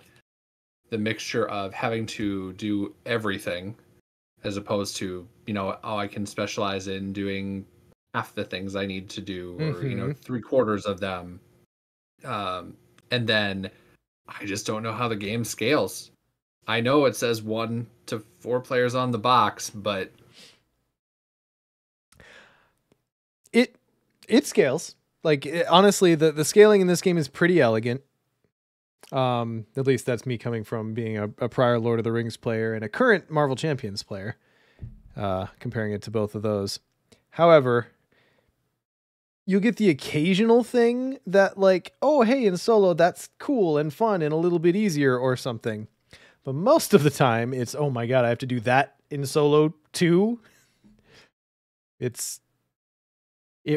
mixture of having to do everything as opposed to, I can specialize in doing half the things I need to do, or, 3/4 of them. And then I just don't know how the game scales. I know it says 1 to 4 players on the box, but it scales. Like honestly, the scaling in this game is pretty elegant. At least that's me coming from being a prior Lord of the Rings player and a current Marvel Champions player. Comparing it to both of those. However, you'll get the occasional thing that like, oh, hey, in solo, that's cool and fun and a little bit easier or something. But most of the time it's, oh my God, I have to do that in solo too. It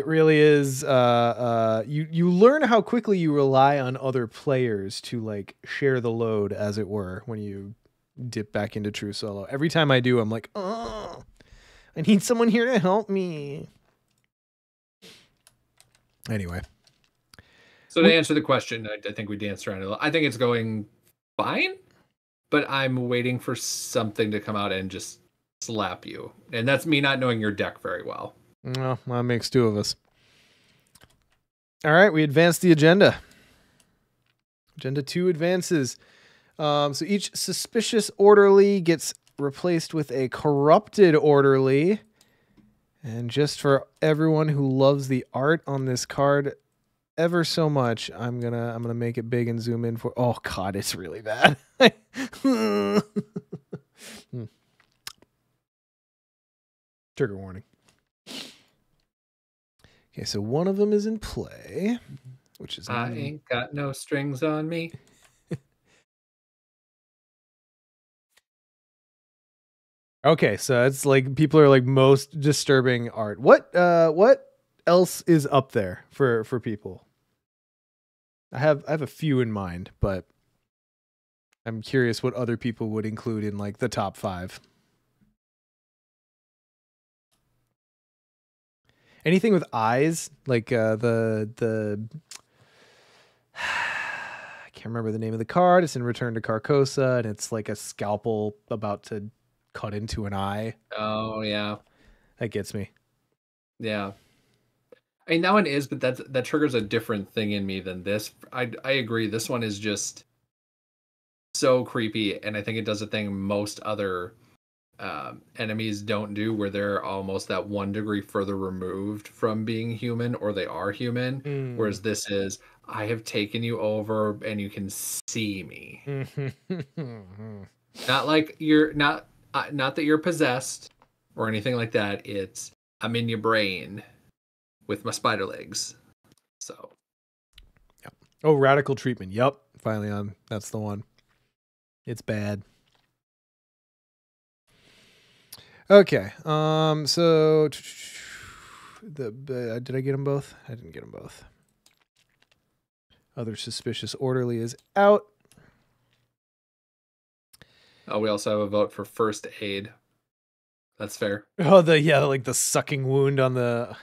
really is, you learn how quickly you rely on other players to like share the load, as it were, when you dip back into true solo. Every time I do, I'm like, oh, I need someone here to help me. Anyway. So to answer the question, I think we danced around it a little. I think it's going fine, but I'm waiting for something to come out and just slap you. And that's me not knowing your deck very well. Well, that makes two of us. All right, we advanced the agenda. Agenda 2 advances. So each suspicious orderly gets replaced with a corrupted orderly. And just for everyone who loves the art on this card ever so much, I'm gonna make it big and zoom in for. Oh God, it's really bad. Trigger warning. Okay, so one of them is in play, which is I ain't got no strings on me. Okay, so it's like people are like most disturbing art. What else is up there for people? I have a few in mind, but I'm curious what other people would include in like the top 5. Anything with eyes, like the I can't remember the name of the card. It's in Return to Carcosa, and it's like a scalpel about to cut into an eye. Oh yeah, That gets me. yeah. I mean that one is, but that triggers a different thing in me than this. I agree. This one is just so creepy, and I think it does a thing most other enemies don't do, where they're almost that 1 degree further removed from being human, or they are human. Whereas this is, I have taken you over and you can see me. Not like you're not that you're possessed or anything like that. It's, I'm in your brain with my spider legs. So yep. Oh, radical treatment. Yep. Finally on. That's the one. It's bad. Okay. So did I get them both? I didn't get them both. Other suspicious orderly is out. Oh, we also have a vote for first aid. That's fair. Oh, like the sucking wound on the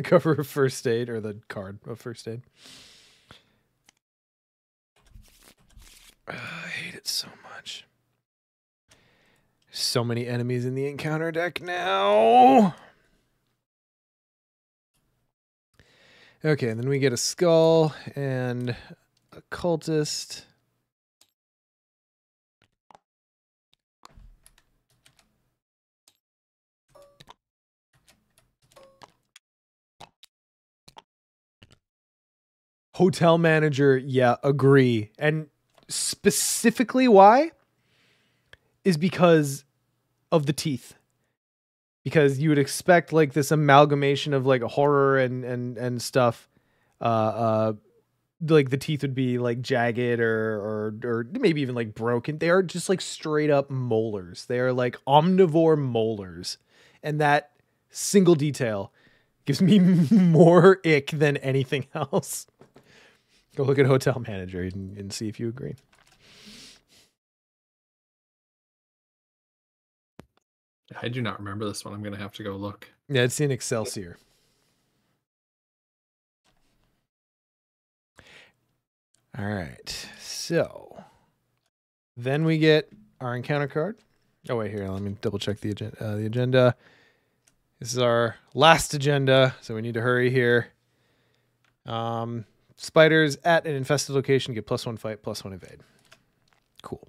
cover of first aid, or the card of first aid. I hate it so much. So many enemies in the encounter deck now. Okay, and then we get a skull and a cultist. Hotel manager, yeah, agree. And specifically why is because of the teeth. Because you would expect like this amalgamation of like horror and stuff. Like the teeth would be like jagged or maybe even like broken. They are just like straight up molars. They are like omnivore molars. And that single detail gives me more ick than anything else. Go look at Hotel Manager and see if you agree. I do not remember this one. I'm going to have to go look. Yeah, it's in Excelsior. All right. So then we get our encounter card. Oh, wait, here. Let me double check the agenda. This is our last agenda, so we need to hurry here. Spiders at an infested location get +1 fight, +1 evade. Cool.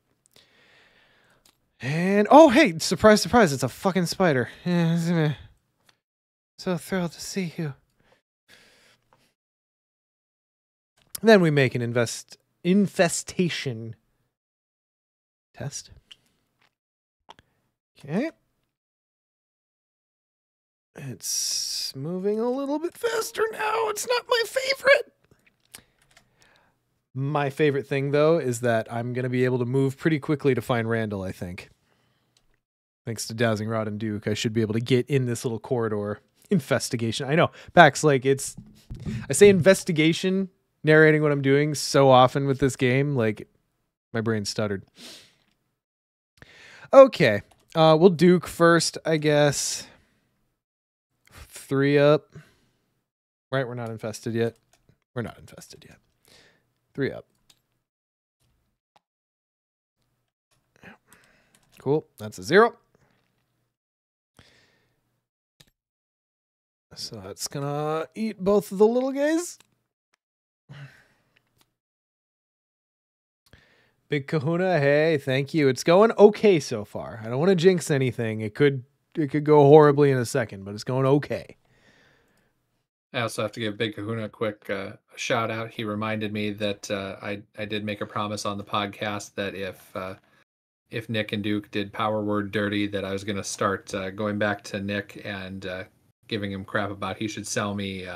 And, oh, hey, surprise, surprise, it's a fucking spider. So thrilled to see you. Then we make an infestation test. Okay. It's moving a little bit faster now. It's not my favorite. My favorite thing, though, is that I'm going to be able to move pretty quickly to find Randall, I think. Thanks to Dowsing Rod and Duke, I should be able to get in this little corridor. Investigation. I know. Pax, like, it's... I say investigation, narrating what I'm doing so often with this game, like, my brain stuttered. Okay. We'll Duke first, I guess. 3 up. Right, we're not infested yet. We're not infested yet. 3 up. Cool. That's a 0. So that's gonna eat both of the little guys. Big Kahuna, hey, thank you. It's going okay so far. I don't want to jinx anything. It could go horribly in a second, but it's going okay. I also have to give Big Kahuna a quick shout out. He reminded me that I did make a promise on the podcast that if Nick and Duke did Power Word Dirty, that I was going to start going back to Nick and giving him crap about he should sell me.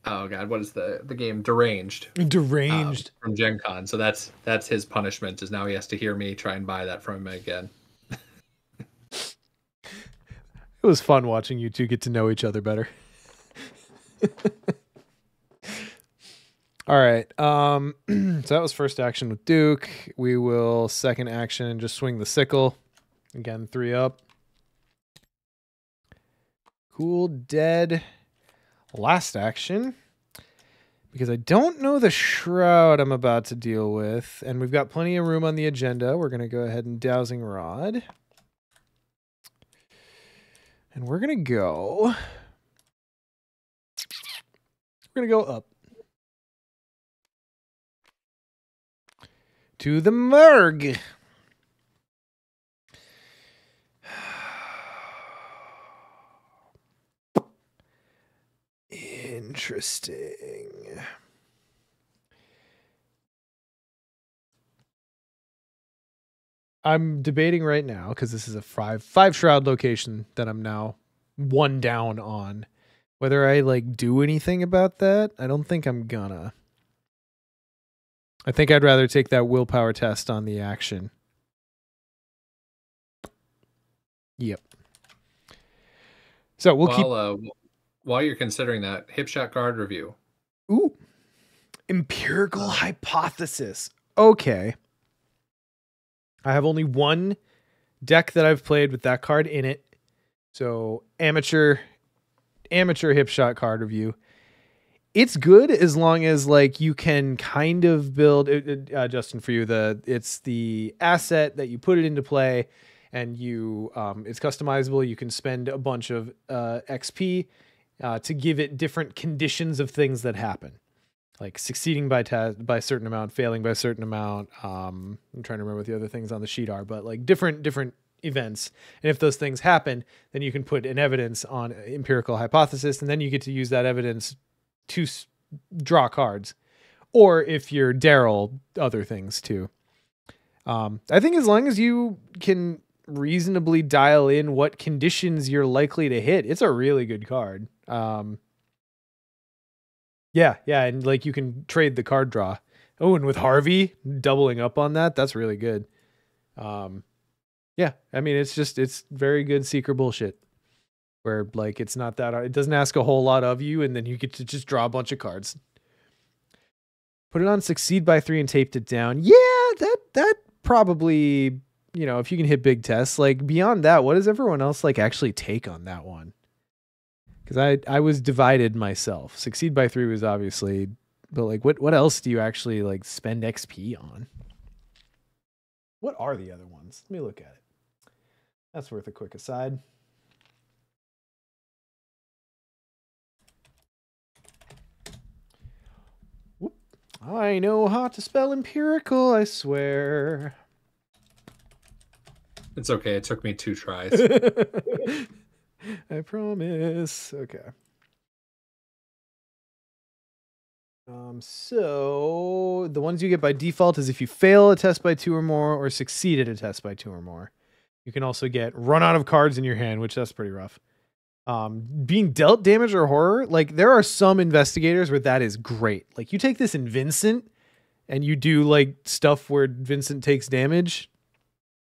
Oh God, what is the game? Deranged. From Gen Con. So that's his punishment. Is now he has to hear me try and buy that from him again. It was fun watching you two get to know each other better. All right. So that was first action with Duke. We will second action just swing the sickle. Again, 3 up. Cool, dead. Last action. Because I don't know the shroud I'm about to deal with. And we've got plenty of room on the agenda. We're going to go ahead and Dowsing Rod. And we're going to go... We're going to go up. To the morgue. Interesting. I'm debating right now because this is a five shroud location that I'm now 1 down on. Whether I like do anything about that, I don't think I'm gonna. I think I'd rather take that willpower test on the action. Yep. So we'll keep. While you're considering that, hip shot card review. Ooh. Empirical hypothesis. Okay. I have only 1 deck that I've played with that card in it. So amateur hip shot card review. It's good as long as like you can kind of build Justin, for you, it's the asset that you put it into play, and you it's customizable. You can spend a bunch of XP to give it different conditions of things that happen, like succeeding by a certain amount, failing by a certain amount. I'm trying to remember what the other things on the sheet are, but like different events. And if those things happen, then you can put an evidence on empirical hypothesis, and then you get to use that evidence to draw cards. Or if you're Daryl, other things too. I think as long as you can reasonably dial in what conditions you're likely to hit, it's a really good card. Yeah, and like you can trade the card draw. Oh, and with Harvey doubling up on that, that's really good. Yeah, I mean, it's very good Seeker bullshit. Where like it's not that hard. It doesn't ask a whole lot of you, and then you get to just draw a bunch of cards. Put it on succeed by 3 and taped it down. Yeah, that probably, you know, if you can hit big tests. Like beyond that, what does everyone else like actually take on that one? Because I was divided myself. Succeed by 3 was obviously, but like what else do you actually like spend XP on? What are the other ones? Let me look at it. That's worth a quick aside. I know how to spell empirical, I swear. It's okay. It took me 2 tries. I promise. Okay. So the ones you get by default is if you fail a test by 2 or more, or succeed at a test by 2 or more. You can also get run out of cards in your hand, which that's pretty rough. Being dealt damage or horror, like there are some investigators where that is great. Like you take this in Vincent and you do like stuff where Vincent takes damage.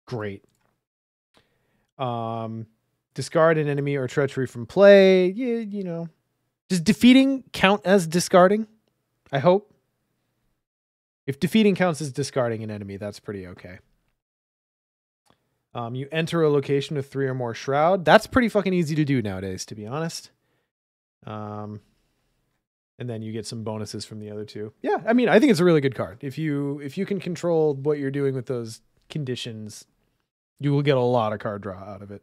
Great. Discard an enemy or treachery from play. Yeah, you know. Does defeating count as discarding? I hope. If defeating counts as discarding an enemy, that's pretty okay. You enter a location with 3 or more shroud. That's pretty fucking easy to do nowadays, to be honest. And then you get some bonuses from the other 2. Yeah, I mean, I think it's a really good card. If you can control what you're doing with those conditions, you will get a lot of card draw out of it.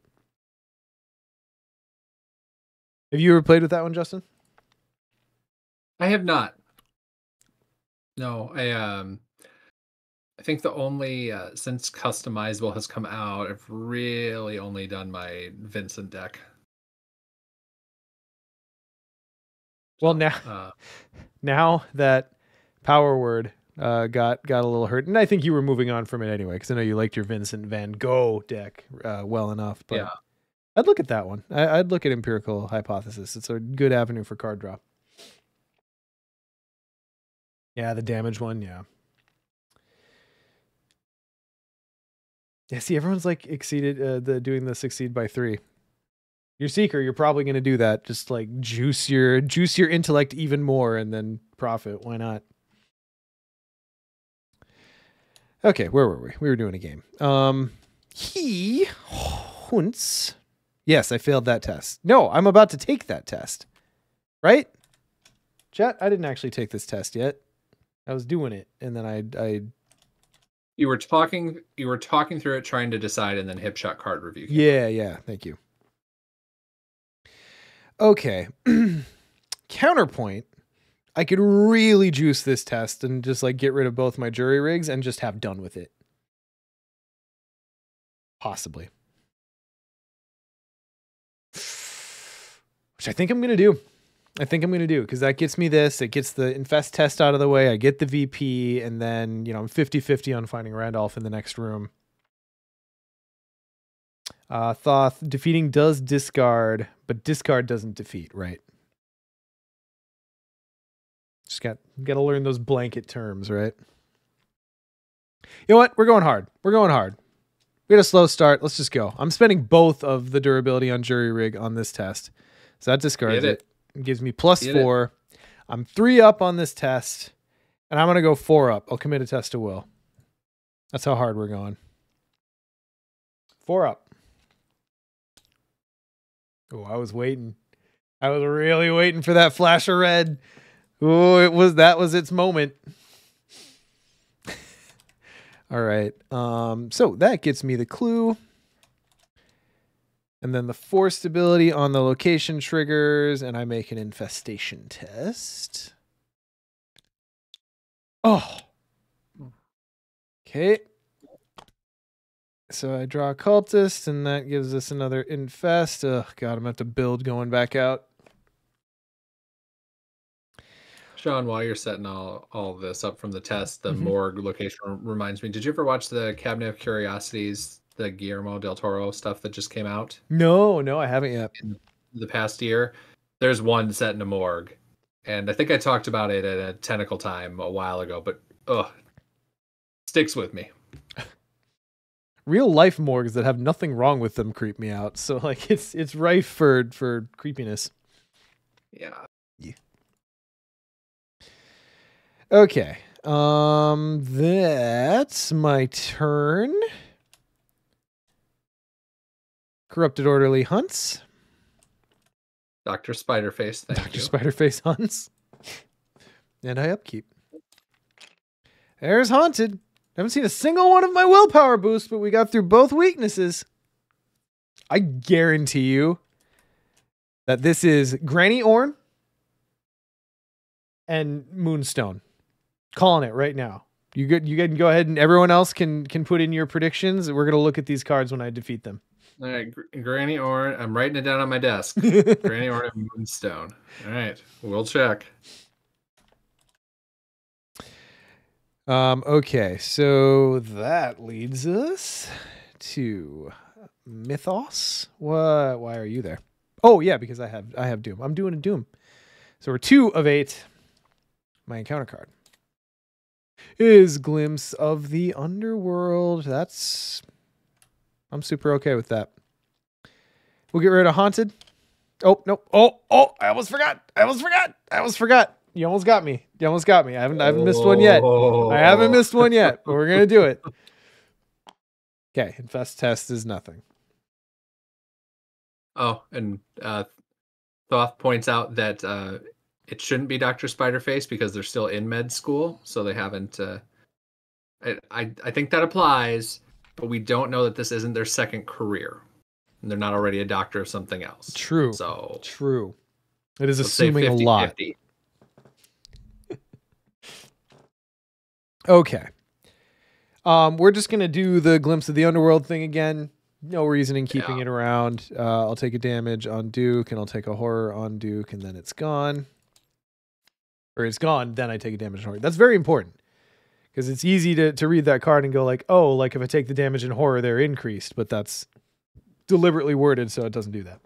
Have you ever played with that one, Justin? I have not. No, I think the only since customizable has come out, I've really only done my Vincent deck. Well, now that Power Word got a little hurt, and I think you were moving on from it anyway, because I know you liked your Vincent Van Gogh deck well enough. But yeah. I'd look at that one. I'd look at Empirical Hypothesis. It's a good avenue for card draw. Yeah, the damage one. Yeah. Yeah. See, everyone's like doing the succeed by 3. Your Seeker, you're probably going to do that. Just like juice your intellect even more and then profit. Why not? Okay, where were we? We were doing a game. He hunts. Yes, I failed that test. No, I'm about to take that test. Right? Chat, I didn't actually take this test yet. I was doing it, and then I You were talking through it, trying to decide, and then Hipshot card review. Yeah. Thank you. Okay. Counterpoint. I could really juice this test and just like get rid of both my jury rigs and just have done with it. Possibly. Which I think I'm going to do. Because that gets me this. It gets the infest test out of the way. I get the VP, and then, I'm 50-50 on finding Randolph in the next room. Thoth, defeating does discard, but discard doesn't defeat, right? Just got to learn those blanket terms, right? You know what? We're going hard. We had a slow start. Let's just go. I'm spending both of the durability on Jury Rig on this test. So that discards it. It gives me +4. I'm 3 up on this test, and I'm going to go 4 up. I'll commit a test to Will. That's how hard we're going. 4 up. Oh, I was waiting. I was really waiting for that flash of red. Oh, that was its moment. All right. So that gets me the clue. And then the force ability on the location triggers, and I make an infestation test. Oh. Okay. So I draw a cultist, and that gives us another infest. Oh, God, I'm going to have to build going back out. Sean, while you're setting all this up from the test, the morgue location reminds me. Did you ever watch the Cabinet of Curiosities, the Guillermo del Toro stuff that just came out? No, I haven't yet. In the past year, there's one set in a morgue, and I think I talked about it at a Tentacle Time a while ago, but sticks with me. Real life morgues that have nothing wrong with them creep me out. So like it's rife for creepiness. Yeah. Okay. That's my turn. Corrupted Orderly hunts. Dr. Spiderface, thank you. Dr. Spiderface hunts. And I upkeep. There's Haunted. I haven't seen a single one of my willpower boosts, but we got through both weaknesses. I guarantee you that this is Granny Orn and Moonstone. Calling it right now. You can go ahead, and everyone else can put in your predictions. We're gonna look at these cards when I defeat them. All right, Granny Orn. I'm writing it down on my desk. Granny Orn and Moonstone. All right, we'll check. Okay, so that leads us to Mythos. Why are you there? Oh yeah, because I have Doom. I'm doing a Doom. So we're 2 of 8. My encounter card is Glimpse of the Underworld. I'm super okay with that. We'll get rid of Haunted. Oh, no. Oh, I almost forgot. You almost got me. I haven't missed one yet. But we're going to do it. Okay. Infest test is nothing. Oh, and Thoth points out that it shouldn't be Dr. Spiderface because they're still in med school. So they haven't. I think that applies, but we don't know that this isn't their second career. And they're not already a doctor of something else. True. So true. It is let's assuming say 50, a lot. 50. Okay. We're just gonna do the Glimpse of the Underworld thing again. No reason in keeping it around. I'll take a damage on Duke, and I'll take a horror on Duke, and then it's gone. Or it's gone, then I take a damage on horror. That's very important. Because it's easy to read that card and go like, oh, like if I take the damage in horror, they're increased. But that's deliberately worded so it doesn't do that.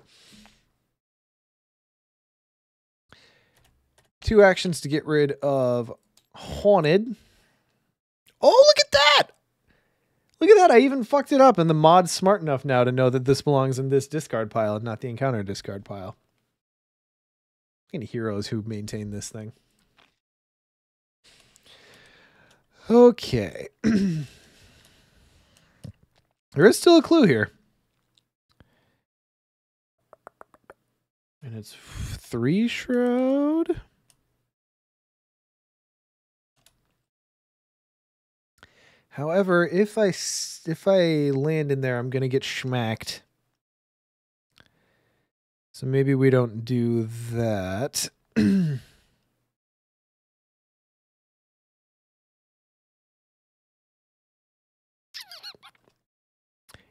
2 actions to get rid of Haunted. Oh, look at that! Look at that. I even fucked it up, and the mod's smart enough now to know that this belongs in this discard pile and not the encounter discard pile. Any heroes who maintain this thing. Okay. There is still a clue here. And it's 3 Shroud. However, if I land in there, I'm going to get schmacked. So maybe we don't do that.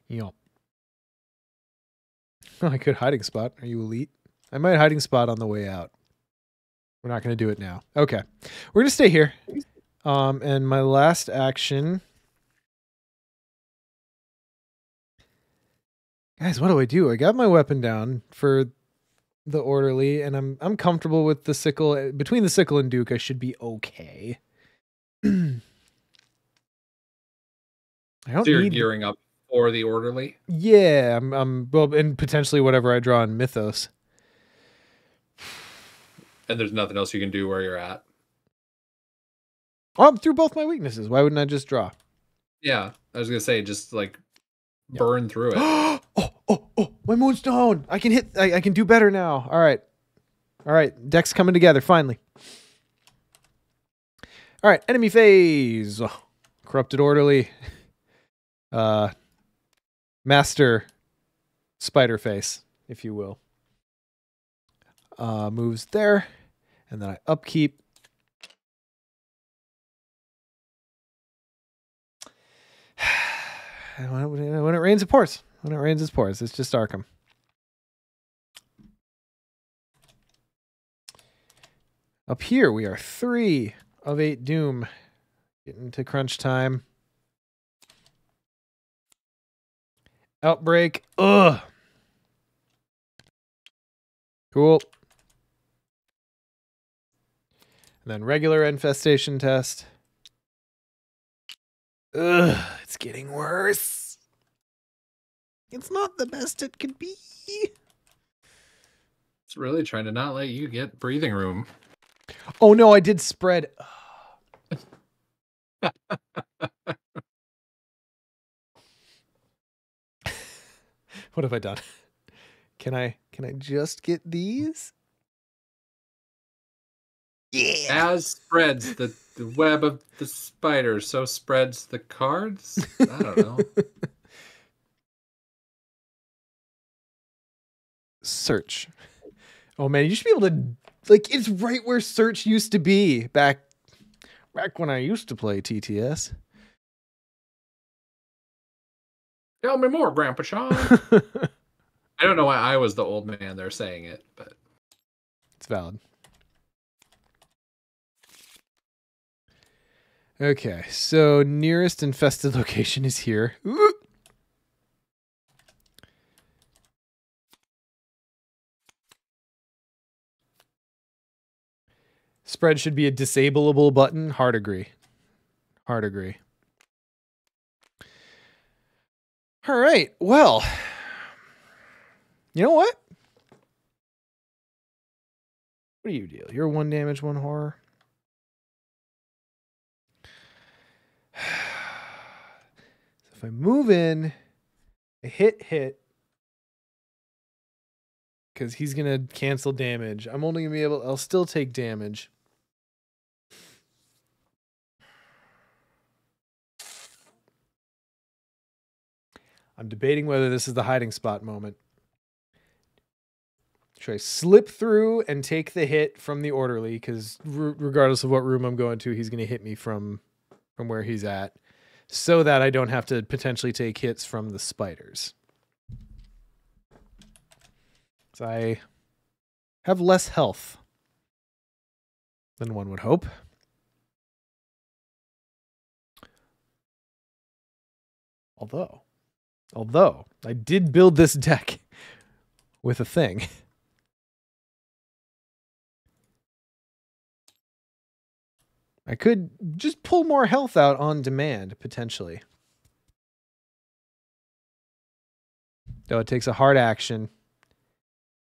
Yep. I could hiding spot. Are you elite? I might hiding spot on the way out. We're not going to do it now. Okay. We're going to stay here. And my last action. Guys, what do? I got my weapon down for the orderly, and I'm comfortable with the sickle. Between the sickle and Duke, I should be okay. I don't So you're need gearing up for the orderly? Yeah, I'm well, and potentially whatever I draw in Mythos. And there's nothing else you can do where you're at. Oh, I'm through both my weaknesses. Why wouldn't I just draw? Yeah, I was gonna say just like burn through it. oh! My Moonstone! I can hit. I can do better now. All right. Deck's coming together finally. All right, enemy phase. Oh, corrupted orderly. Master spider face, if you will. Moves there, and then I upkeep. When it rains, it pours. It's just Arkham. Up here, we are 3 of 8 Doom. Getting to crunch time. Outbreak. Ugh. Cool. And then regular infestation test. Ugh, it's getting worse. It's not the best it could be. It's really trying to not let you get breathing room. Oh no, I did spread. What have I done? Can I just get these? Yeah. As spreads the web of the spider, so spreads the cards? I don't know. Search. Oh man, you should be able to, like, it's right where search used to be back when I used to play TTS. Tell me more, Grandpa Sean. I don't know why I was the old man there saying it, but it's valid. Okay, so nearest infested location is here. Ooh. Spread should be a disableable button. Hard agree. Hard agree. All right. Well, you know what? What do you deal? You're 1 damage, 1 horror. So if I move in, I hit, because he's going to cancel damage. I'm only going to be able, I'll still take damage. I'm debating whether this is the hiding spot moment. Should I slip through and take the hit from the orderly? Because regardless of what room I'm going to, he's going to hit me from where he's at, so that I don't have to potentially take hits from the spiders. So I have less health than one would hope. Although I did build this deck with a thing. I could just pull more health out on demand, potentially. Though it takes a hard action.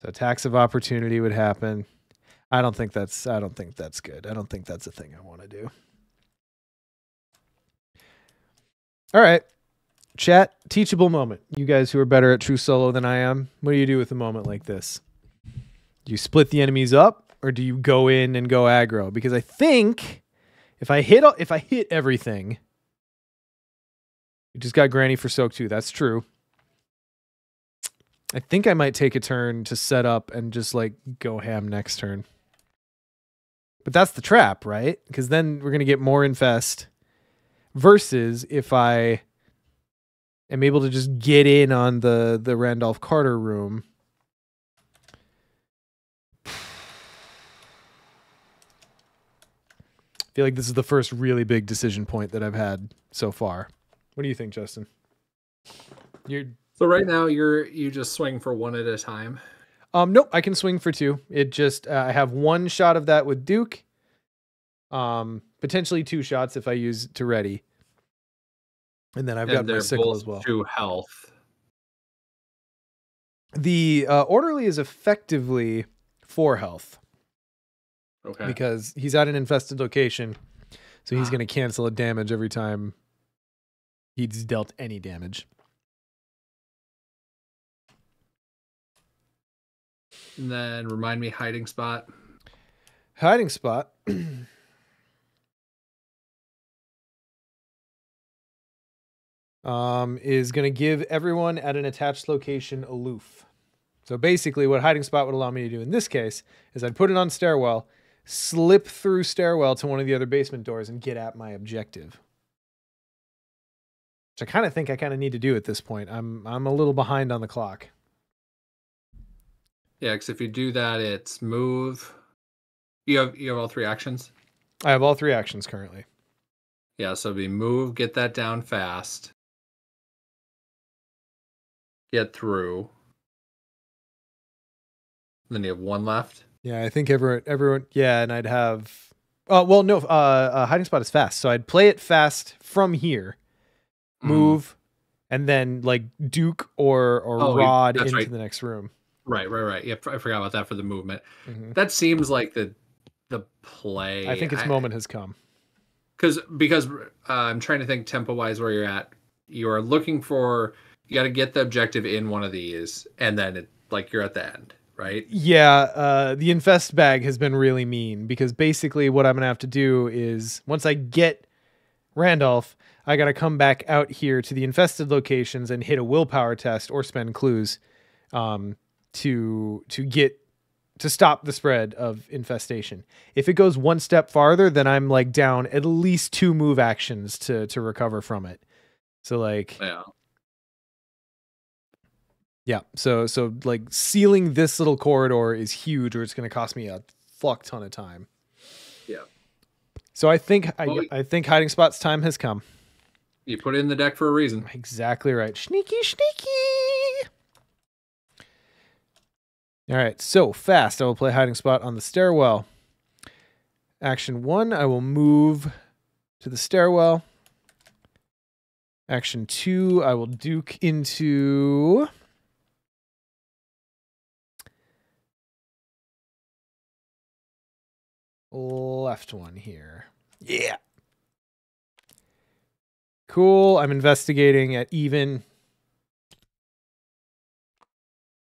So attacks of opportunity would happen. I don't think that's good. I don't think that's a thing I want to do. All right. Chat, teachable moment. You guys who are better at true solo than I am, what do you do with a moment like this? Do you split the enemies up, or do you go in and go aggro? Because I think if I hit everything, you just got Granny for soak too. That's true. I think I might take a turn to set up and just like go ham next turn. But that's the trap, right? Because then we're going to get more infest versus if I am able to just get in on the Randolph Carter room. I feel like this is the first really big decision point that I've had so far. What do you think, Justin? So right now you just swing for 1 at a time. Nope, I can swing for 2. It just I have 1 shot of that with Duke. Potentially 2 shots if I use to ready. And then I've got my sickle as well. 2 health. The orderly is effectively 4 health. Okay. Because he's at an infested location, so he's going to cancel a damage every time he's dealt any damage. And then remind me, hiding spot. Hiding spot. Is going to give everyone at an attached location aloof. So basically what hiding spot would allow me to do in this case is I'd put it on stairwell, slip through stairwell to one of the other basement doors and get at my objective. Which I kind of think I kind of need to do at this point. I'm a little behind on the clock. Yeah, because if you do that, it's move. You have all 3 actions? I have all 3 actions currently. Yeah, so it'd be move, get that down fast. Get through. Then you have 1 left. Yeah, I think everyone. Yeah, and I'd have. Oh well, no. Hiding spot is fast, so I'd play it fast from here, move, and then like Duke or Rod into the next room. Right. Yeah, I forgot about that for the movement. Mm-hmm. That seems like the play. I think its moment has come. Because I'm trying to think tempo wise where you're at. You are looking for. You got to get the objective in one of these, and then you're at the end, right? Yeah, the infest bag has been really mean because basically what I'm going to have to do is once I get Randolph, I got to come back out here to the infested locations and hit a willpower test or spend clues to stop the spread of infestation. If it goes one step farther, then I'm like down at least 2 move actions to recover from it. So yeah, so like sealing this little corridor is huge, or it's going to cost me a fuck ton of time. Yeah. So I think hiding spot's time has come. You put it in the deck for a reason. Exactly right. Sneaky. All right, so fast. I will play hiding spot on the stairwell. Action 1, I will move to the stairwell. Action 2, I will duke into left one here. Yeah. Cool. I'm investigating at even.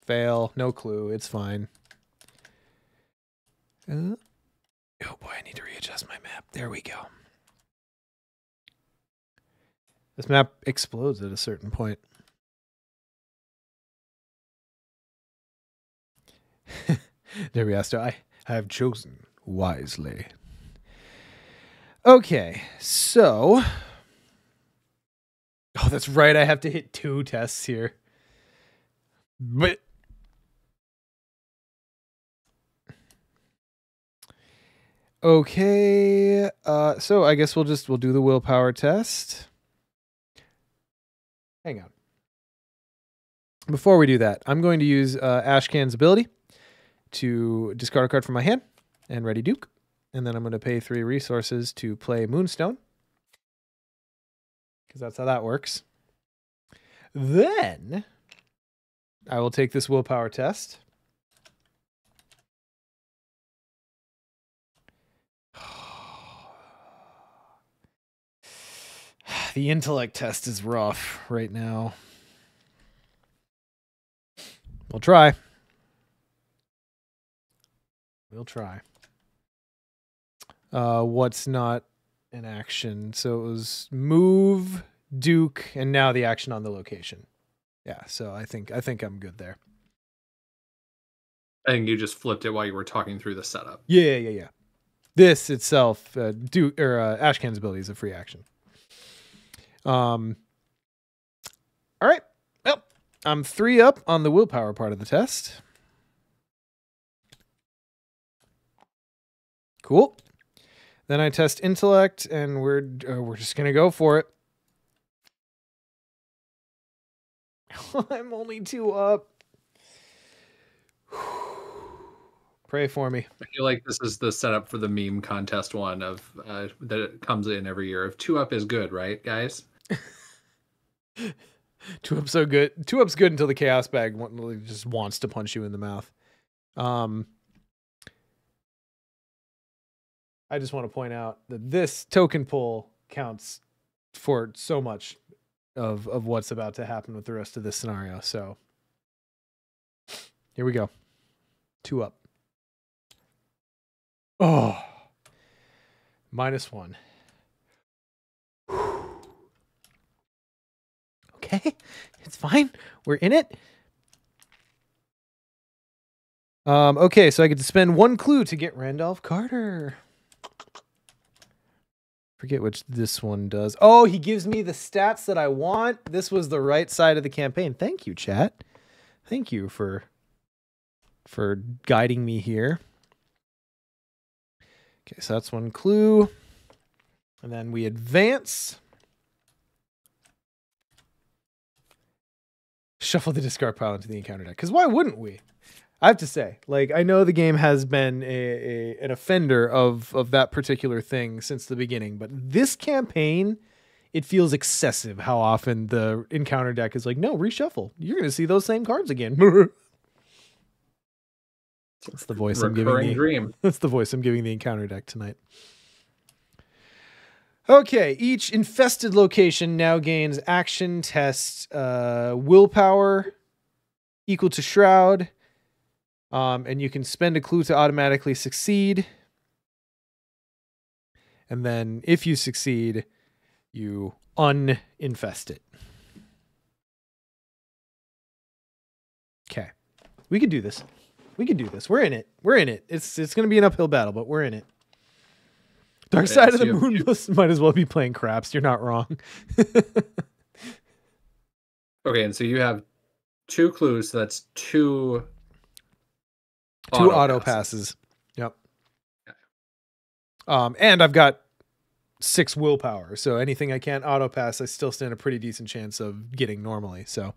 Fail. No clue. It's fine. Oh boy, I need to readjust my map. There we go. This map explodes at a certain point. There we are. So I have chosen wisely. Okay, so. Oh, that's right. I have to hit 2 tests here. But. Okay, so I guess we'll do the willpower test. Hang on. Before we do that, I'm going to use Ashcan's ability to discard a card from my hand and ready Duke. And then I'm going to pay 3 resources to play Moonstone. Because that's how that works. Then I will take this willpower test. The intellect test is rough right now. We'll try. We'll try. What's not an action? So it was move, Duke, and now the action on the location. Yeah, so I think I'm good there. I think you just flipped it while you were talking through the setup. Yeah. This itself, Duke or Ashcan's ability is a free action. All right. Well, I'm 3 up on the willpower part of the test. Cool. Then I test intellect, and we're just gonna go for it. I'm only 2 up. Pray for me. I feel like this is the setup for the meme contest one of that it comes in every year. If 2 up is good, right, guys? 2 up's so good. 2 up's good until the chaos bag just wants to punch you in the mouth. I just want to point out that this token pull counts for so much of what's about to happen with the rest of this scenario. So here we go. 2 up. Oh, -1. Okay, it's fine. We're in it. Okay, so I get to spend 1 clue to get Randolph Carter. Forget which this one does. Oh, he gives me the stats that I want. This was the right side of the campaign. Thank you, chat. Thank you for guiding me here. Okay, so that's 1 clue. And then we advance. Shuffle the discard pile into the encounter deck. Because why wouldn't we? I have to say, like, I know the game has been an offender of that particular thing since the beginning, but this campaign, it feels excessive how often the encounter deck is like, no, reshuffle. You're going to see those same cards again. That's the voice I'm giving the dream. That's the voice I'm giving the encounter deck tonight. Okay, each infested location now gains action test willpower equal to Shroud. And you can spend a clue to automatically succeed. And then if you succeed, you uninfest it. Okay. We can do this. We can do this. We're in it. We're in it. It's going to be an uphill battle, but we're in it. Dark Side of the Moon might as well be playing craps. You're not wrong. Okay, and so you have 2 clues. So that's 2 auto passes. Yep. And I've got 6 willpower, so anything I can't auto pass, I still stand a pretty decent chance of getting normally. So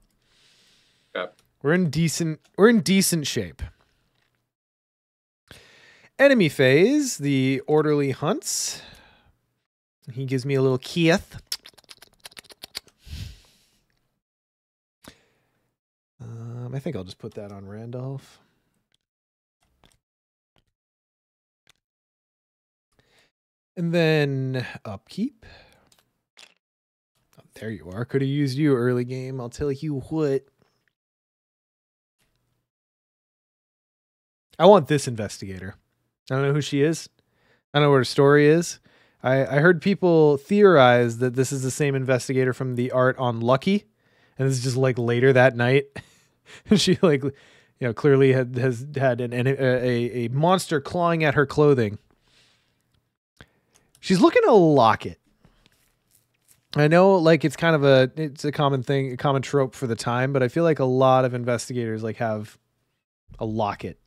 yep. We're in decent shape. Enemy phase, the orderly hunts. He gives me a little Keith. I think I'll just put that on Randolph. And then upkeep. Oh, there you are. Could have used you early game. I'll tell you what. I want this investigator. I don't know who she is. I don't know what her story is. I heard people theorize that this is the same investigator from the art on Lucky. And this is just like later that night. She like, clearly has had a monster clawing at her clothing. She's looking to lock it. I know like it's kind of it's a common thing, a common trope for the time, but I feel like a lot of investigators like have a locket.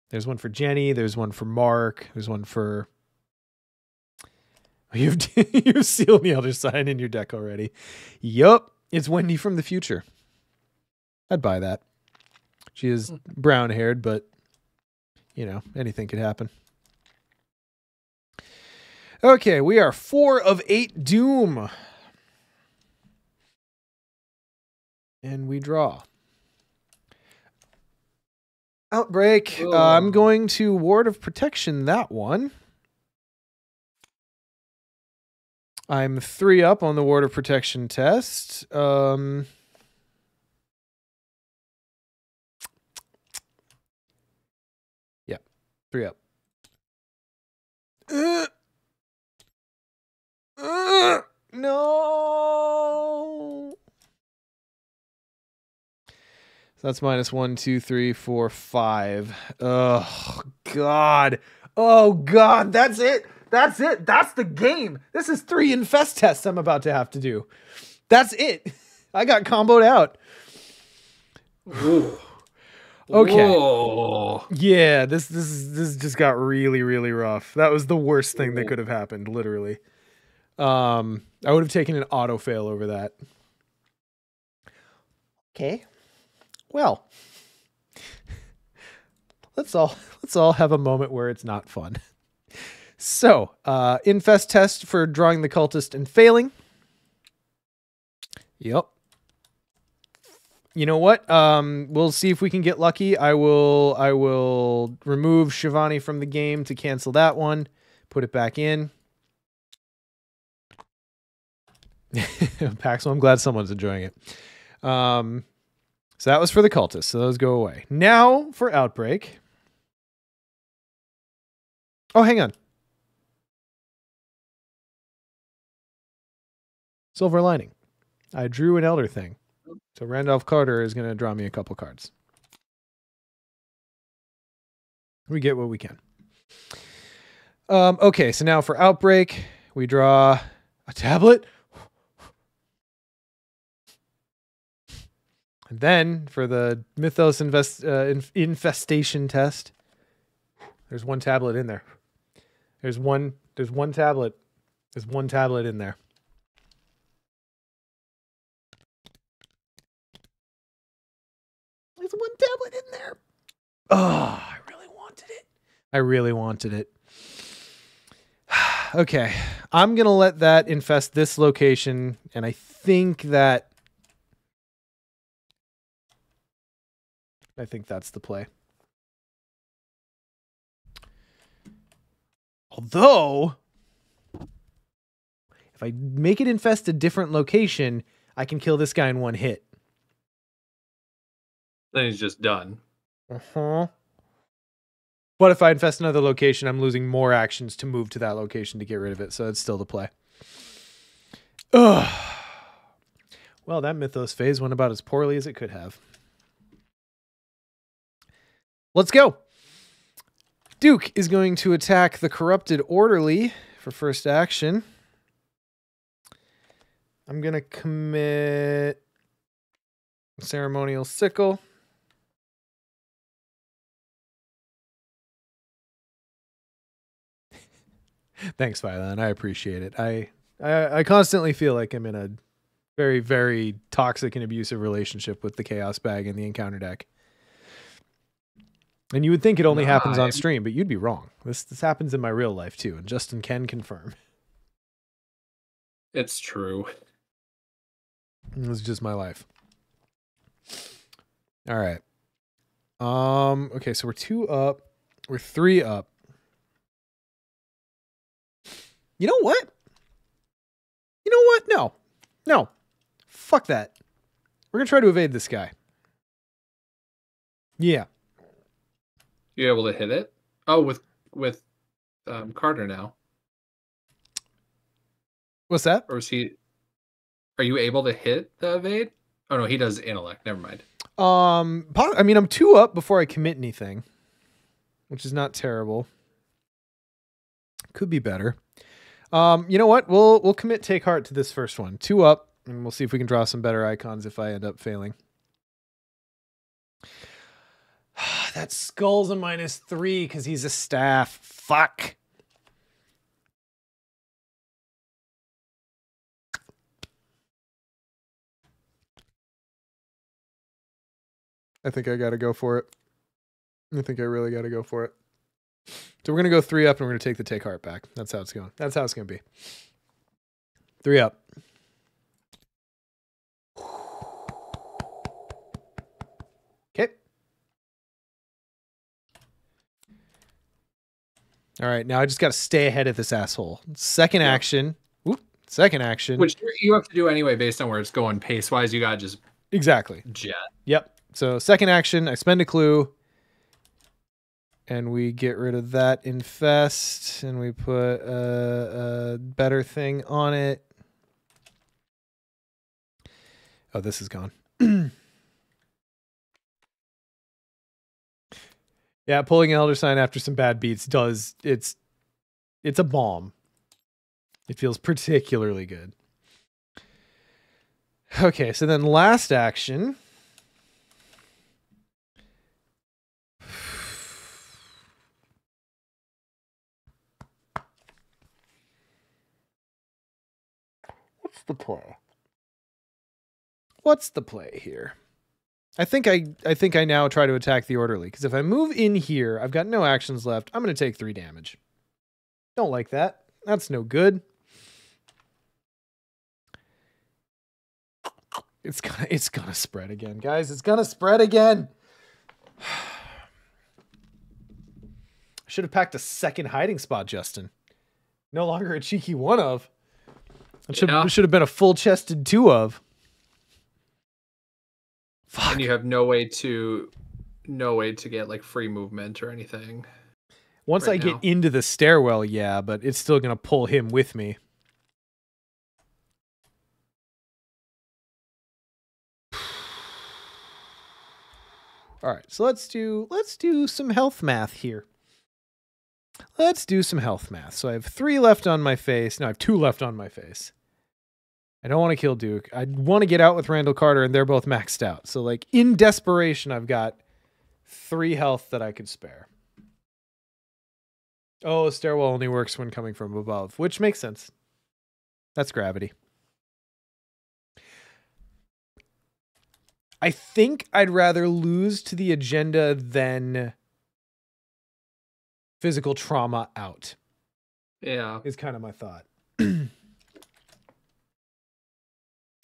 There's one for Jenny. There's one for Mark. There's one for... You've sealed the Elder Sign in your deck already. Yup. It's Wendy from the future. I'd buy that. She is brown haired, but anything could happen. Okay, we are 4 of 8 Doom. And we draw. Outbreak. I'm going to Ward of Protection that one. I'm 3 up on the Ward of Protection test. Yeah, 3 up. No. So that's -1, 2, 3, 4, 5. Oh, God. Oh, God. That's it. That's it. That's the game. This is 3 infest tests I'm about to have to do. That's it. I got comboed out. Ooh. Okay. Whoa. Yeah, this just got really, really rough. That was the worst thing that could have happened, literally. I would have taken an auto fail over that. Okay. Well, let's all have a moment where it's not fun. So, infest test for drawing the cultist and failing. Yep. You know what? We'll see if we can get lucky. I will remove Shivani from the game to cancel that one. Put it back in. Paxel, I'm glad someone's enjoying it. So that was for the cultists. So those go away. Now for Outbreak. Oh, hang on. Silver Lining. I drew an Elder thing. So Randolph Carter is going to draw me a couple cards. We get what we can. Okay, so now for Outbreak, we draw a tablet. And then for the Mythos infestation test, there's one tablet in there. There's one tablet. There's one tablet in there. There's one tablet in there. Oh, I really wanted it. I really wanted it. Okay. I'm going to let that infest this location. And I think that's the play. Although, if I make it infest a different location, I can kill this guy in one hit. Then he's just done. Uh-huh. But if I infest another location, I'm losing more actions to move to that location to get rid of it. So it's still the play. Ugh. Well, that Mythos phase went about as poorly as it could have. Let's go. Duke is going to attack the Corrupted Orderly for first action. I'm going to commit Ceremonial Sickle. Thanks, Violan. I appreciate it. I constantly feel like I'm in a very, very toxic and abusive relationship with the Chaos Bag and the Encounter deck. And you would think it only Nah, happens on stream, but you'd be wrong. This happens in my real life too, and Justin can confirm. It's true. This is just my life. All right. Okay, so we're 2 up. We're 3 up. You know what? No. Fuck that. We're gonna try to evade this guy. Yeah. You able to hit it? Oh, with Carter now. What's that? Or is he? Are you able to hit the evade? Oh no, he does intellect. Never mind. I mean, I'm 2 up before I commit anything, which is not terrible. Could be better. You know what? We'll commit take heart to this first one. 2 up, and we'll see if we can draw some better icons if I end up failing. That skull's a -3 because he's a staff. Fuck. I think I gotta go for it. I think I really gotta go for it. So we're gonna go 3 up and we're gonna take the take heart back. That's how it's going. That's how it's gonna be. 3 up. Okay. All right, now I just gotta stay ahead of this asshole. Second action. Whoop. Second action. Which you have to do anyway based on where it's going pace wise. You gotta just exactly jet. Yep. So second action, I spend a clue. And we get rid of that infest, and we put a better thing on it. Oh, this is gone. Yeah, pulling an Elder Sign after some bad beats does it's a bomb. It feels particularly good. Okay, so then last action. What's the play here? I think I now try to attack the orderly, because if I move in here, I've got no actions left. I'm going to take 3 damage. Don't like that. That's no good. It's gonna spread again, guys. It's gonna spread again. I should have packed a second hiding spot, Justin. No longer a cheeky 1 of. It should have been a full chested 2 of. Fuck. And you have no way to get like free movement or anything. Once I get into the stairwell, yeah, but it's still gonna pull him with me. All right, so let's do some health math here. Let's do some health math. So I have 3 left on my face. No, I have 2 left on my face. I don't want to kill Duke. I want to get out with Randall Carter, and they're both maxed out. So, like, in desperation, I've got 3 health that I could spare. Oh, stairwell only works when coming from above, which makes sense. That's gravity. I think I'd rather lose to the agenda than physical trauma out. Yeah. Is kind of my thought.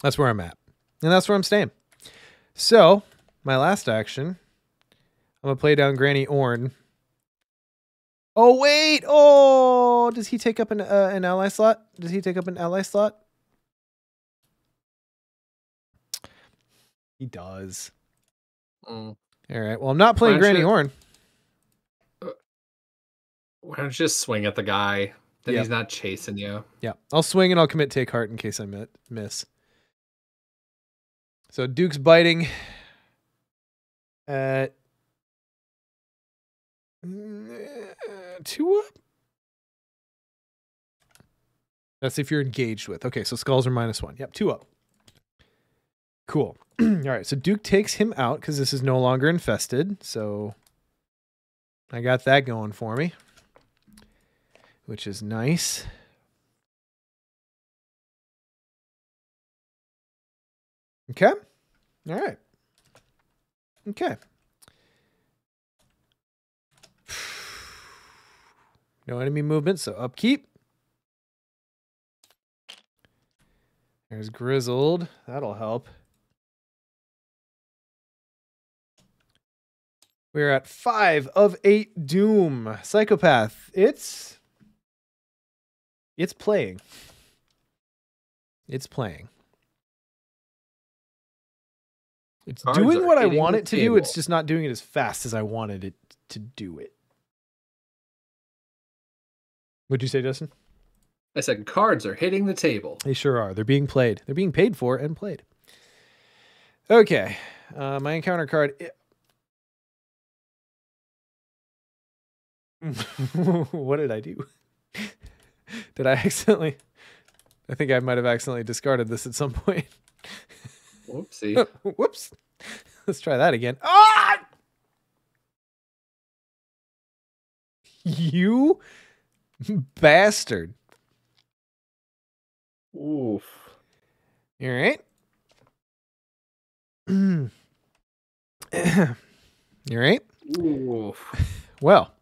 That's where I'm at. And that's where I'm staying. So, my last action, I'm going to play down Granny Orn. Oh, wait! Oh! Does he take up an ally slot? Does he take up an ally slot? He does. All right. Well, I'm not playing Granny Orn. Why don't you just swing at the guy? Then he's not chasing you. Yeah. I'll swing and I'll commit take heart in case I miss. So Duke's biting at 2 up. That's if you're engaged with. Okay, so skulls are -1. Yep, 2 up. Cool. All right, so Duke takes him out because this is no longer infested. So I got that going for me, which is nice. Okay. All right. Okay. No enemy movement, so upkeep. There's Grizzled. That'll help. We're at 5 of 8 Doom. Psychopath. It's playing. It's playing. It's Cards doing are what I hitting want the it to do. table. It's just not doing it as fast as I wanted it to do it. What'd you say, Justin? I said cards are hitting the table. They sure are. They're being played. They're being paid for and played. Okay. My encounter card. What did I do? Did I accidentally? I think I might have accidentally discarded this at some point. Whoopsie. Whoops. Let's try that again. Ah! You bastard. Oof. You all right? You right? Oof. Well.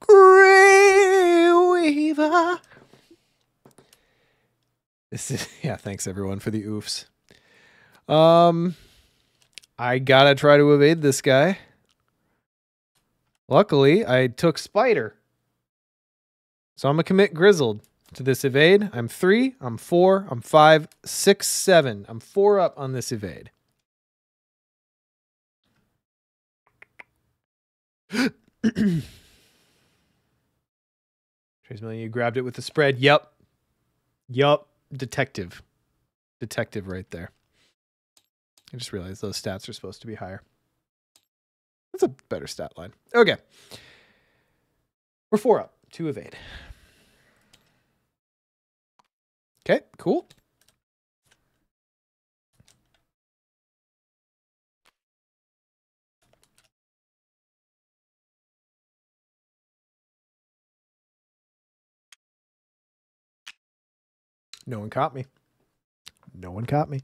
Grey Weaver. This is, yeah, thanks everyone for the oofs. I gotta try to evade this guy. Luckily, I took Spider. So I'm gonna commit Grizzled to this evade. I'm 3, I'm 4, I'm 5, 6, 7. I'm 4 up on this evade. Trace Million, you grabbed it with the spread. Yup. Detective right there. I just realized those stats are supposed to be higher. That's a better stat line. Okay. We're 4 up. 2 evade. Okay, cool. No one caught me. No one caught me.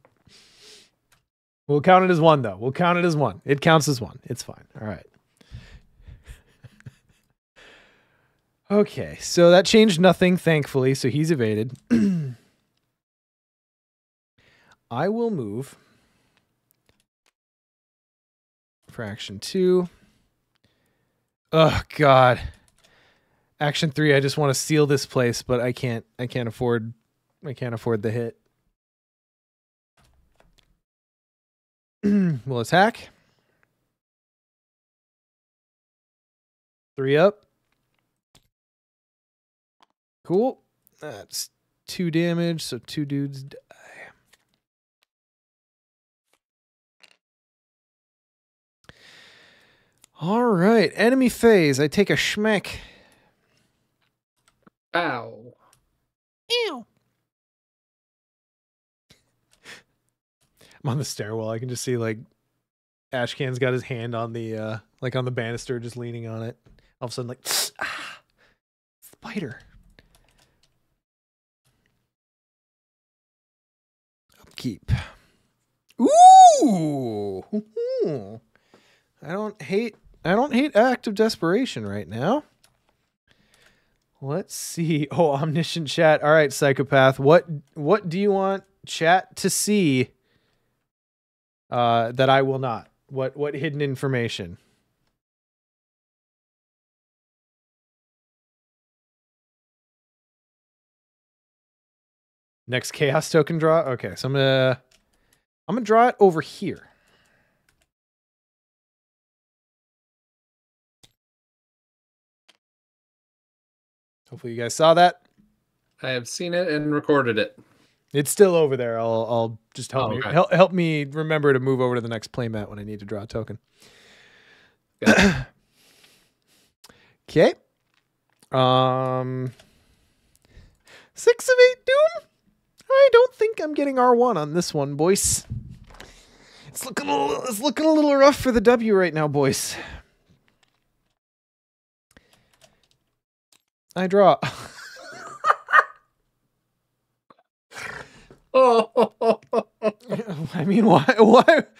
We'll count it as 1, though. We'll count it as 1. It counts as 1. It's fine. All right. Okay, so that changed nothing, thankfully, so he's evaded. I will move for action 2. Oh, God. Action 3, I just want to seal this place, but I can't afford the hit. We'll attack. 3 up. Cool. That's 2 damage, so 2 dudes die. All right. Enemy phase. I take a schmeck. Ow. Ew. I'm on the stairwell. I can just see like Ashcan's got his hand on the like on the banister, just leaning on it. All of a sudden, like spider. Upkeep. Ooh. I don't hate act of desperation right now. Let's see. Oh, omniscient chat. All right, psychopath. What do you want chat to see? That I will not. What hidden information? Next chaos token draw. Okay, so I'm gonna draw it over here. Hopefully you guys saw that. I have seen it and recorded it. It's still over there. I'll just help me okay. help me remember to move over to the next playmat when I need to draw a token. Okay. 6 of 8 Doom. I don't think I'm getting R1 on this one, boys. It's looking a little rough for the W right now, boys. I draw. Oh. I mean, why? What?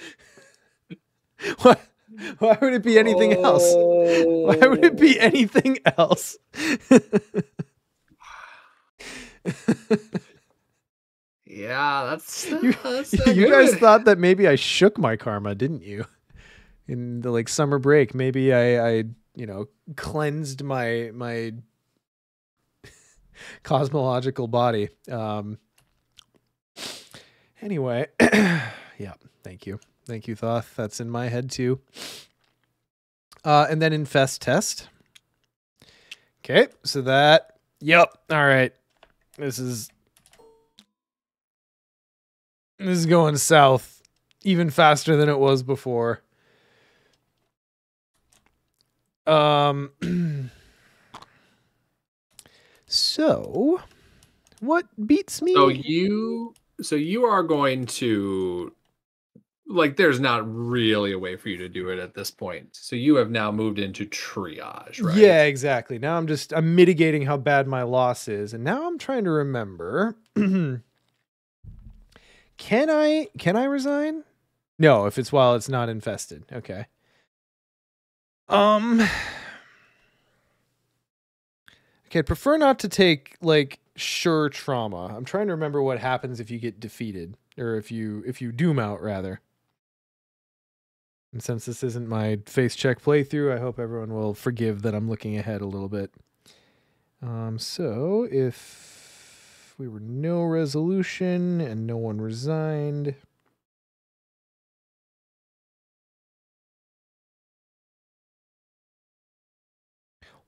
Why would it be anything else? Why would it be anything else? Yeah, that's not You guys good. thought that maybe I shook my karma, didn't you? In the like summer break, maybe I cleansed my cosmological body. Anyway, yeah, thank you, Thoth. That's in my head too. And then infest test. Okay, so that. Yep. All right. This is going south even faster than it was before. So what beats me? So you are going to, like, there's not really a way for you to do it at this point. So you have now moved into triage, right? Yeah, exactly. Now I'm mitigating how bad my loss is, and now I'm trying to remember. Can I resign? No, if it's while it's not infested. Okay. Okay, I'd prefer not to take like sure trauma. I'm trying to remember what happens if you get defeated, or if you doom out rather. And since this isn't my face check playthrough, I hope everyone will forgive that I'm looking ahead a little bit. So if we were no resolution and no one resigned.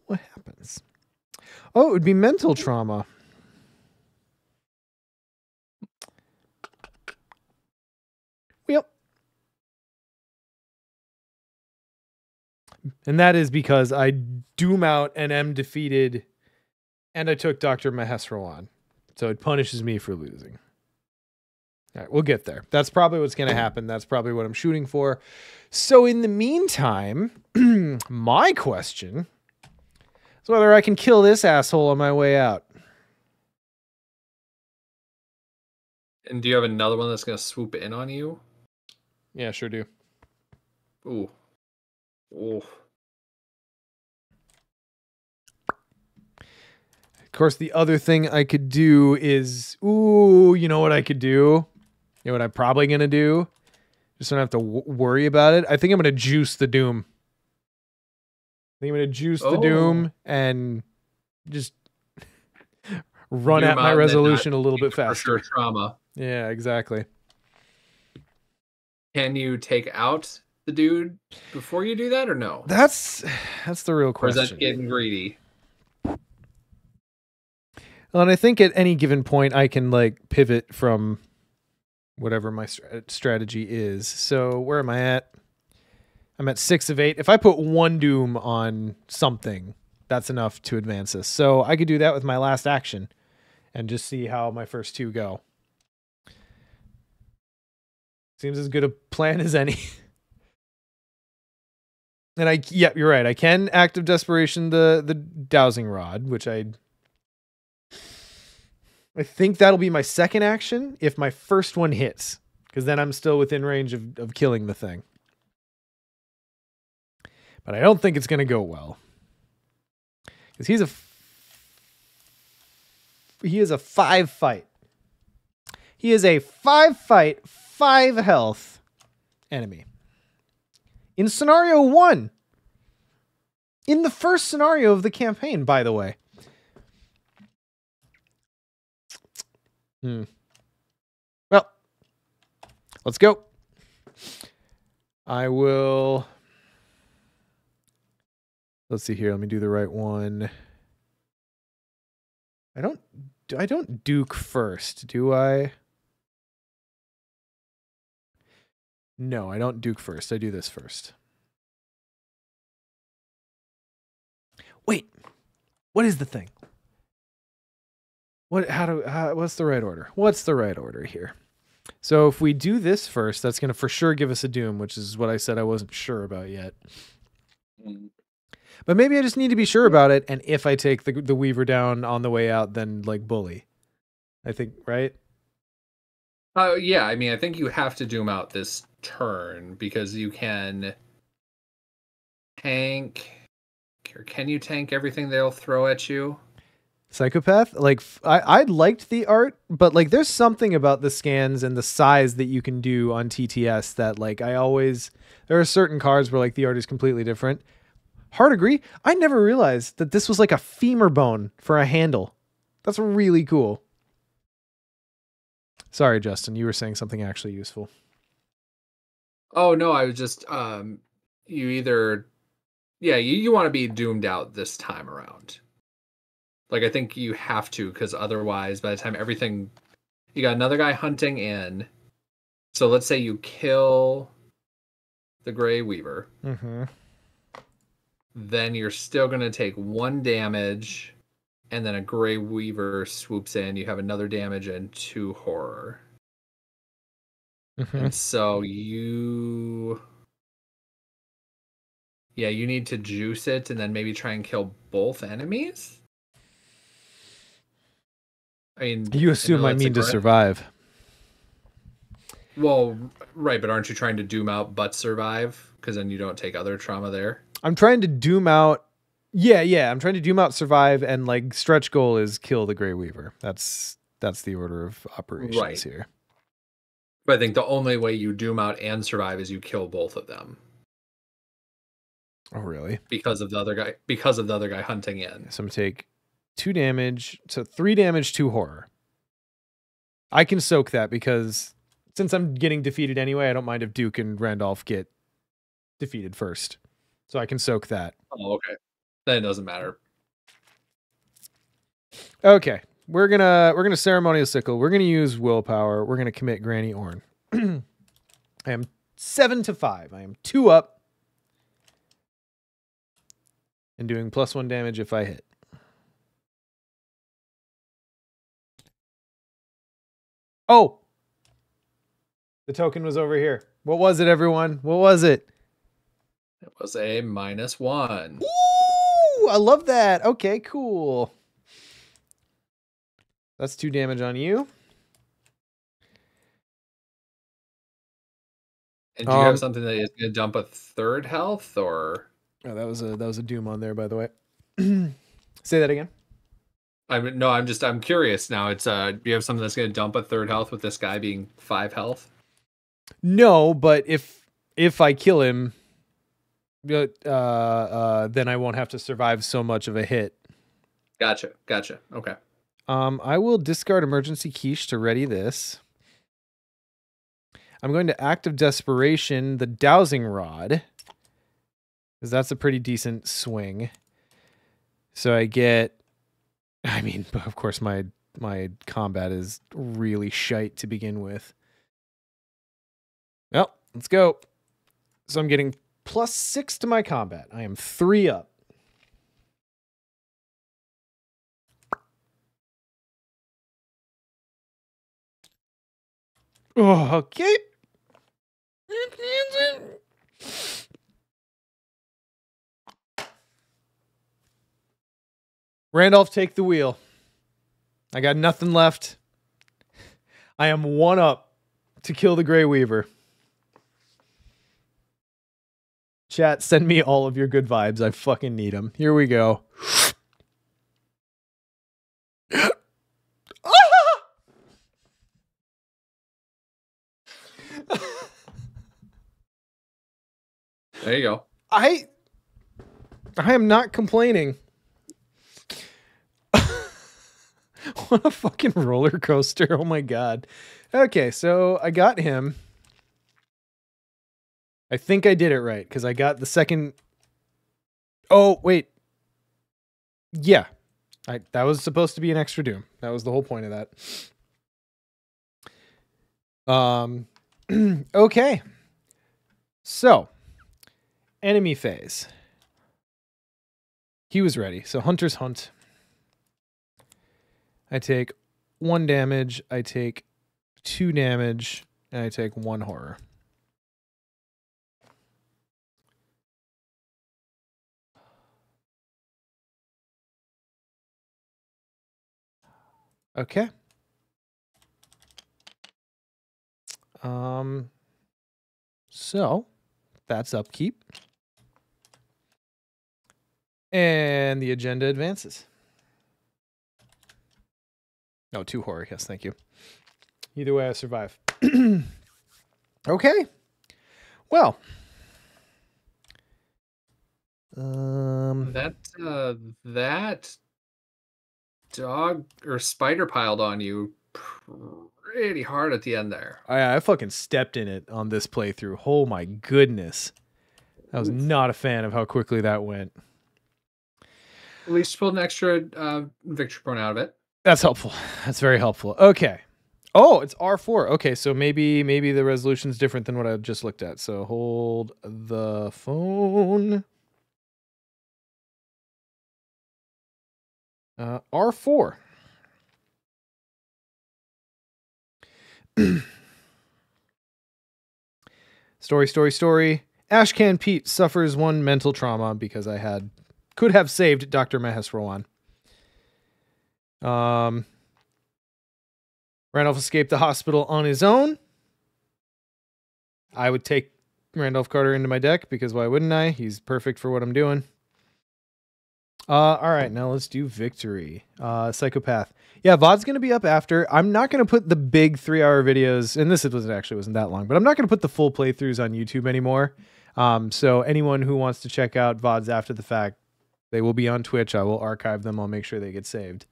What happens? Oh, it would be mental trauma. Yep. And that is because I doom out and am defeated, and I took Dr. Mahesrawan. So it punishes me for losing. All right, we'll get there. That's probably what's going to happen. That's probably what I'm shooting for. So in the meantime, my question is whether I can kill this asshole on my way out. And do you have another one that's going to swoop in on you? Yeah, sure do. Ooh. Ooh. Of course, the other thing I could do is, you know what I could do? You know what I'm probably going to do? Just don't have to worry about it. I think I'm going to juice the Doom. I think I'm going to juice the Doom and just run Doom at my out resolution a little bit faster. For sure trauma. Yeah, exactly. Can you take out the dude before you do that, or no? That's the real question. Or is that getting greedy? Well, and I think at any given point I can like pivot from whatever my strategy is. So where am I at? I'm at 6 of 8. If I put one Doom on something, that's enough to advance us. So I could do that with my last action and just see how my first 2 go. Seems as good a plan as any. And yeah, you're right. I can Act of Desperation the dowsing rod, which I think that'll be my second action if my first one hits, because then I'm still within range of killing the thing. But I don't think it's going to go well, because he is a 5 fight. He is a 5 fight, 5 health enemy. In scenario 1. In the first scenario of the campaign, by the way. Well, let's go. I will. Let's see here. Let me do the right one. I don't Duke first, do I? No, I don't Duke first. I do this first. Wait. What is the thing? What's the right order? What's the right order here? So if we do this first, that's going to for sure give us a Doom, which is what I said I wasn't sure about yet. But maybe I just need to be sure about it, and if I take the Weaver down on the way out, then like bully. I think, right? Yeah, I mean, I think you have to Doom out this turn, because you can tank, or can you tank everything they'll throw at you? Psychopath, like I liked the art, but like there's something about the scans and the size that you can do on TTS that like there are certain cards where like the art is completely different. Hard agree. I never realized that this was like a femur bone for a handle. That's really cool. Sorry, Justin, you were saying something actually useful. Oh no, I was just you either you want to be doomed out this time around. Like I think you have to, because otherwise by the time everything you got another guy hunting in. So let's say you kill the Grey Weaver. Mm-hmm. Then you're still gonna take 1 damage, and then a Grey Weaver swoops in, you have another damage and 2 horror. Mm-hmm. And so you need to juice it and then maybe try and kill both enemies. I mean, You assume I mean to survive. Well, right, but aren't you trying to doom out but survive? Because then you don't take other trauma there. I'm trying to doom out. Yeah. I'm trying to doom out, survive, and like stretch goal is kill the Grey Weaver. That's the order of operations here. But I think the only way you doom out and survive is you kill both of them. Oh, really? Because of the other guy hunting in. So I'm gonna take 2 damage, so 3 damage, 2 horror. I can soak that because since I'm getting defeated anyway, I don't mind if Duke and Randolph get defeated first. So I can soak that. Oh, okay. Then it doesn't matter. Okay. We're gonna ceremonial sickle. We're gonna use willpower. We're gonna commit Granny Orn. I am 7-5. I am 2 up. And doing +1 damage if I hit. Oh! The token was over here. What was it, everyone? What was it? It was a -1. Ooh! I love that. Okay, cool. That's 2 damage on you. And do you have something that is going to dump a 3rd health, or? Oh, that was a doom on there, by the way. Say that again. I'm curious now. It's do you have something that's going to dump a 3rd health with this guy being 5 health? No, but if I kill him, then I won't have to survive so much of a hit. Gotcha. Okay. I will discard emergency quiche to ready this. I'm going to Act of Desperation the dowsing rod, because that's a pretty decent swing. So I get, I mean, of course my combat is really shite to begin with. Well, let's go. So I'm getting +6 to my combat. I am 3 up. Oh, okay. Randolph, take the wheel. I got nothing left. I am 1 up to kill the Grey Weaver. Chat, send me all of your good vibes. I fucking need them. Here we go. There you go. I am not complaining. What a fucking roller coaster. Oh my god. Okay, so I got him. I think I did it right because I got the second. Oh, wait. Yeah. That was supposed to be an extra doom. That was the whole point of that. Okay. So, enemy phase. He was ready. So Hunter's Hunt. I take 1 damage, I take 2 damage, and I take 1 horror. Okay. So that's upkeep. And the agenda advances. Oh, 2 horror. Yes, thank you. Either way, I survive. Okay. Well. That dog or spider piled on you pretty hard at the end there. I fucking stepped in it on this playthrough. Oh my goodness. I was not a fan of how quickly that went. At least you pulled an extra victory point out of it. That's helpful. That's very helpful. Okay. Oh, it's R4. Okay, so maybe the resolution's different than what I just looked at. So hold the phone. R4. Story. Ashcan Pete suffers 1 mental trauma because I could have saved Dr. Mahes Rowan. Randolph escaped the hospital on his own. I would take Randolph Carter into my deck because why wouldn't I? He's perfect for what I'm doing. All right, now let's do victory. Psychopath. Yeah, VOD's going to be up after. I'm not going to put the big 3-hour videos, and this wasn't that long, but I'm not going to put the full playthroughs on YouTube anymore. So anyone who wants to check out VODs after the fact, they will be on Twitch. I will archive them. I'll make sure they get saved.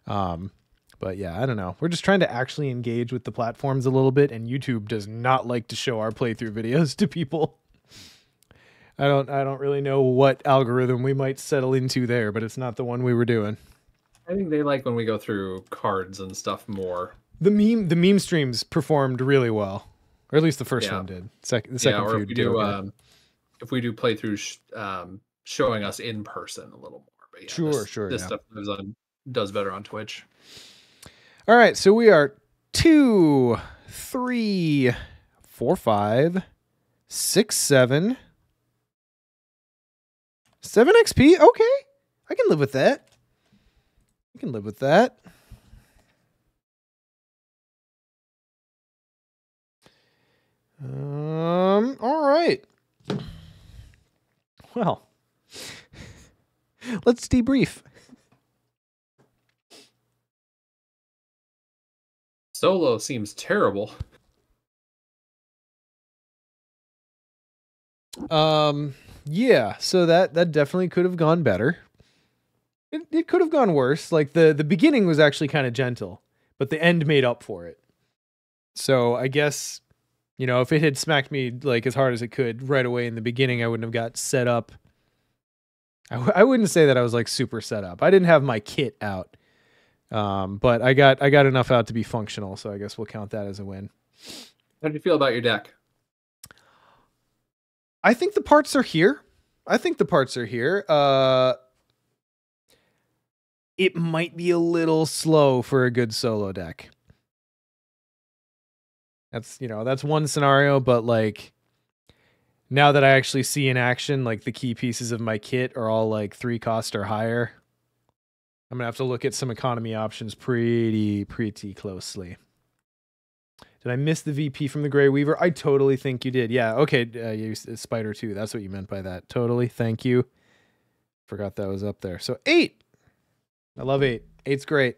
But yeah, I don't know. We're just trying to actually engage with the platforms a little bit, and YouTube does not like to show our playthrough videos to people. I don't really know what algorithm we might settle into there, but it's not the one we were doing. I think they like when we go through cards and stuff more. The meme streams performed really well, or at least the first one did. The second or few did. If we do playthroughs, showing us in person a little more. But yeah, sure. This stuff does better on Twitch. All right, so we are 2, 3, 4, 5, 6, 7. 7 XP? Okay. I can live with that. All right. Well, let's debrief. Solo seems terrible. Yeah, so that definitely could have gone better. It could have gone worse. Like the beginning was actually kind of gentle, but the end made up for it. So I guess, if it had smacked me like as hard as it could right away in the beginning, I wouldn't have got set up. I wouldn't say that I was like super set up. I didn't have my kit out. But I got enough out to be functional, so I guess we'll count that as a win. How do you feel about your deck? I think the parts are here. It might be a little slow for a good solo deck. That's one scenario, but like now that I actually see in action, like the key pieces of my kit are all like 3 cost or higher. I'm gonna have to look at some economy options pretty closely. Did I miss the VP from the Grey Weaver? I totally think you did. Yeah, okay, you Spider 2. That's what you meant by that. Totally, thank you. Forgot that was up there. So 8. I love 8. 8's great.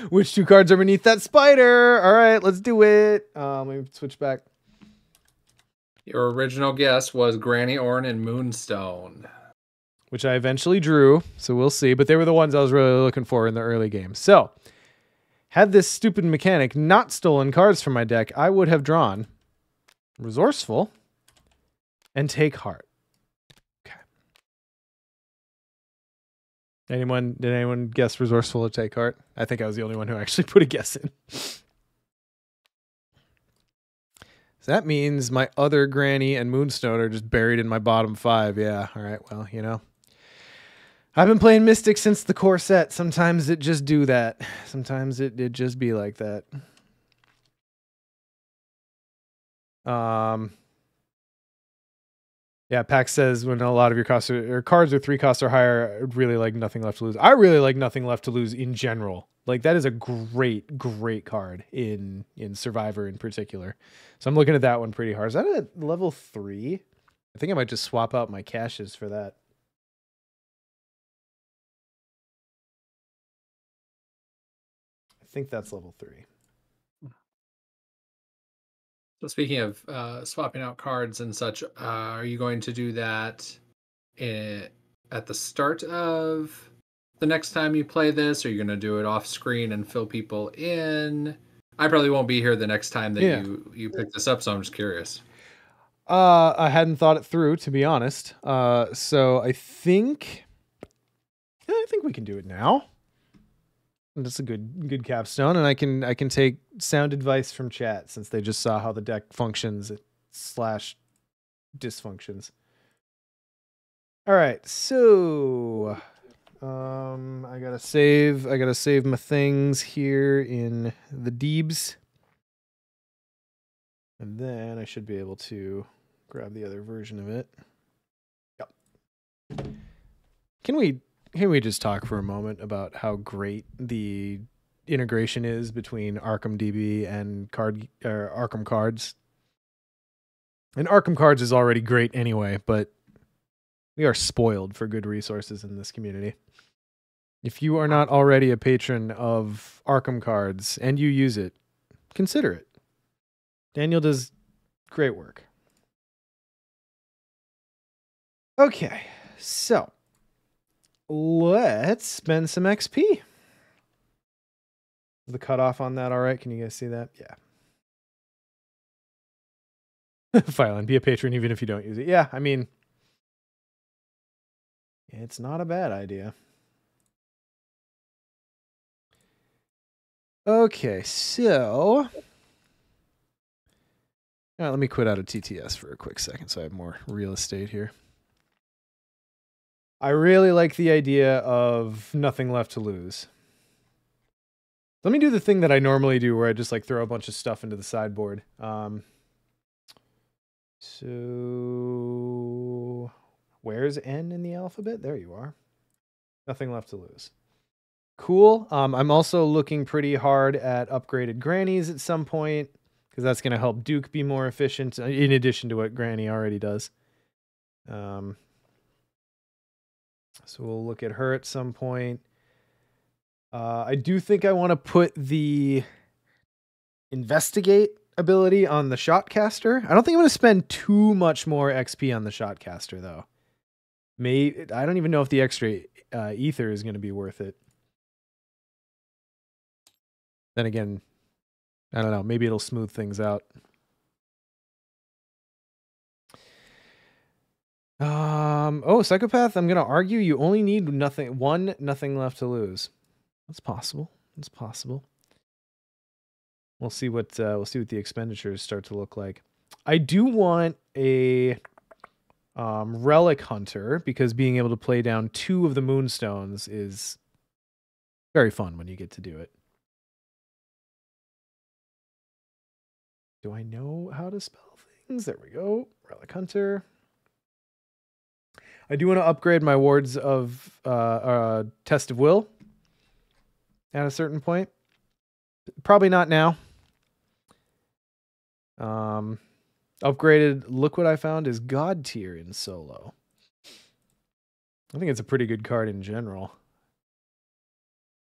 Which 2 cards are beneath that spider? All right, let's do it. Let me switch back. Your original guess was Granny Orn and Moonstone, which I eventually drew, so we'll see. But they were the ones I was really looking for in the early game. So, had this stupid mechanic not stolen cards from my deck, I would have drawn Resourceful and Take Heart. Okay. Did anyone guess Resourceful or Take Heart? I think I was the only one who actually put a guess in. So that means my other Granny and Moonstone are just buried in my bottom 5. Yeah, all right, well, I've been playing Mystic since the core set. Sometimes it just do that. Sometimes it just be like that. Yeah, Pax says when a lot of your cards are 3 costs or higher, I really like Nothing Left to Lose. I really like Nothing Left to Lose in general. Like that is a great card in Survivor in particular. So I'm looking at that one pretty hard. Is that at level 3? I think I might just swap out my caches for that. think that's level 3. So speaking of swapping out cards and such, are you going to do that at the start of the next time you play this? Are you going to do it off screen and fill people in? I probably won't be here the next time that you pick this up, so I'm just curious. I hadn't thought it through, to be honest. So I think we can do it now. That's a good capstone, and I can take sound advice from chat since they just saw how the deck functions / dysfunctions. All right, so I gotta save my things here in the Deebs, and then I should be able to grab the other version of it. Yep. Can we just talk for a moment about how great the integration is between Arkham DB and Arkham Cards? And Arkham Cards is already great anyway, but we are spoiled for good resources in this community. If you are not already a patron of Arkham Cards and you use it, consider it. Daniel does great work. Okay, so let's spend some XP. Is the cutoff on that all right? Can you guys see that? Yeah. Phylon, be a patron even if you don't use it. Yeah, I mean, it's not a bad idea. Okay, so let me quit out of TTS for a quick second so I have more real estate here. I really like the idea of nothing left to lose. Let me do the thing that I normally do where I just like throw a bunch of stuff into the sideboard. So where's N in the alphabet? There you are. Nothing left to lose. Cool. I'm also looking pretty hard at upgraded grannies at some point because that's going to help Duke be more efficient in addition to what Granny already does. So we'll look at her at some point. I do think I want to put the investigate ability on the shotcaster. I don't think I'm going to spend too much more XP on the shotcaster though. I don't even know if the extra ether is going to be worth it. Then again, I don't know. Maybe it'll smooth things out. Oh, psychopath. I'm gonna argue you only need nothing left to lose. That's possible. It's possible. We'll see what the expenditures start to look like. I do want a relic hunter because being able to play down 2 of the moonstones is very fun when you get to do it. Do I know how to spell things? There we go. Relic hunter. I do want to upgrade my wards of Test of Will at a certain point. Probably not now. Upgraded, look what I found, is God tier in solo. I think it's a pretty good card in general.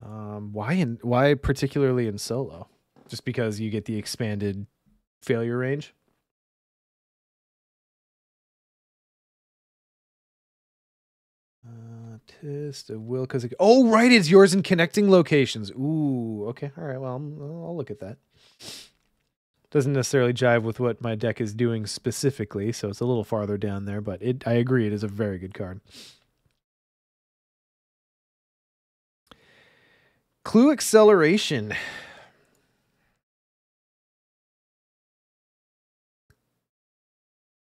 Why particularly in solo? Just because you get the expanded failure range? Test of Will, because oh right, it's yours in connecting locations. Ooh, okay, all right. Well, I'll look at that. Doesn't necessarily jive with what my deck is doing specifically, so it's a little farther down there. But I agree, it is a very good card. Clue acceleration.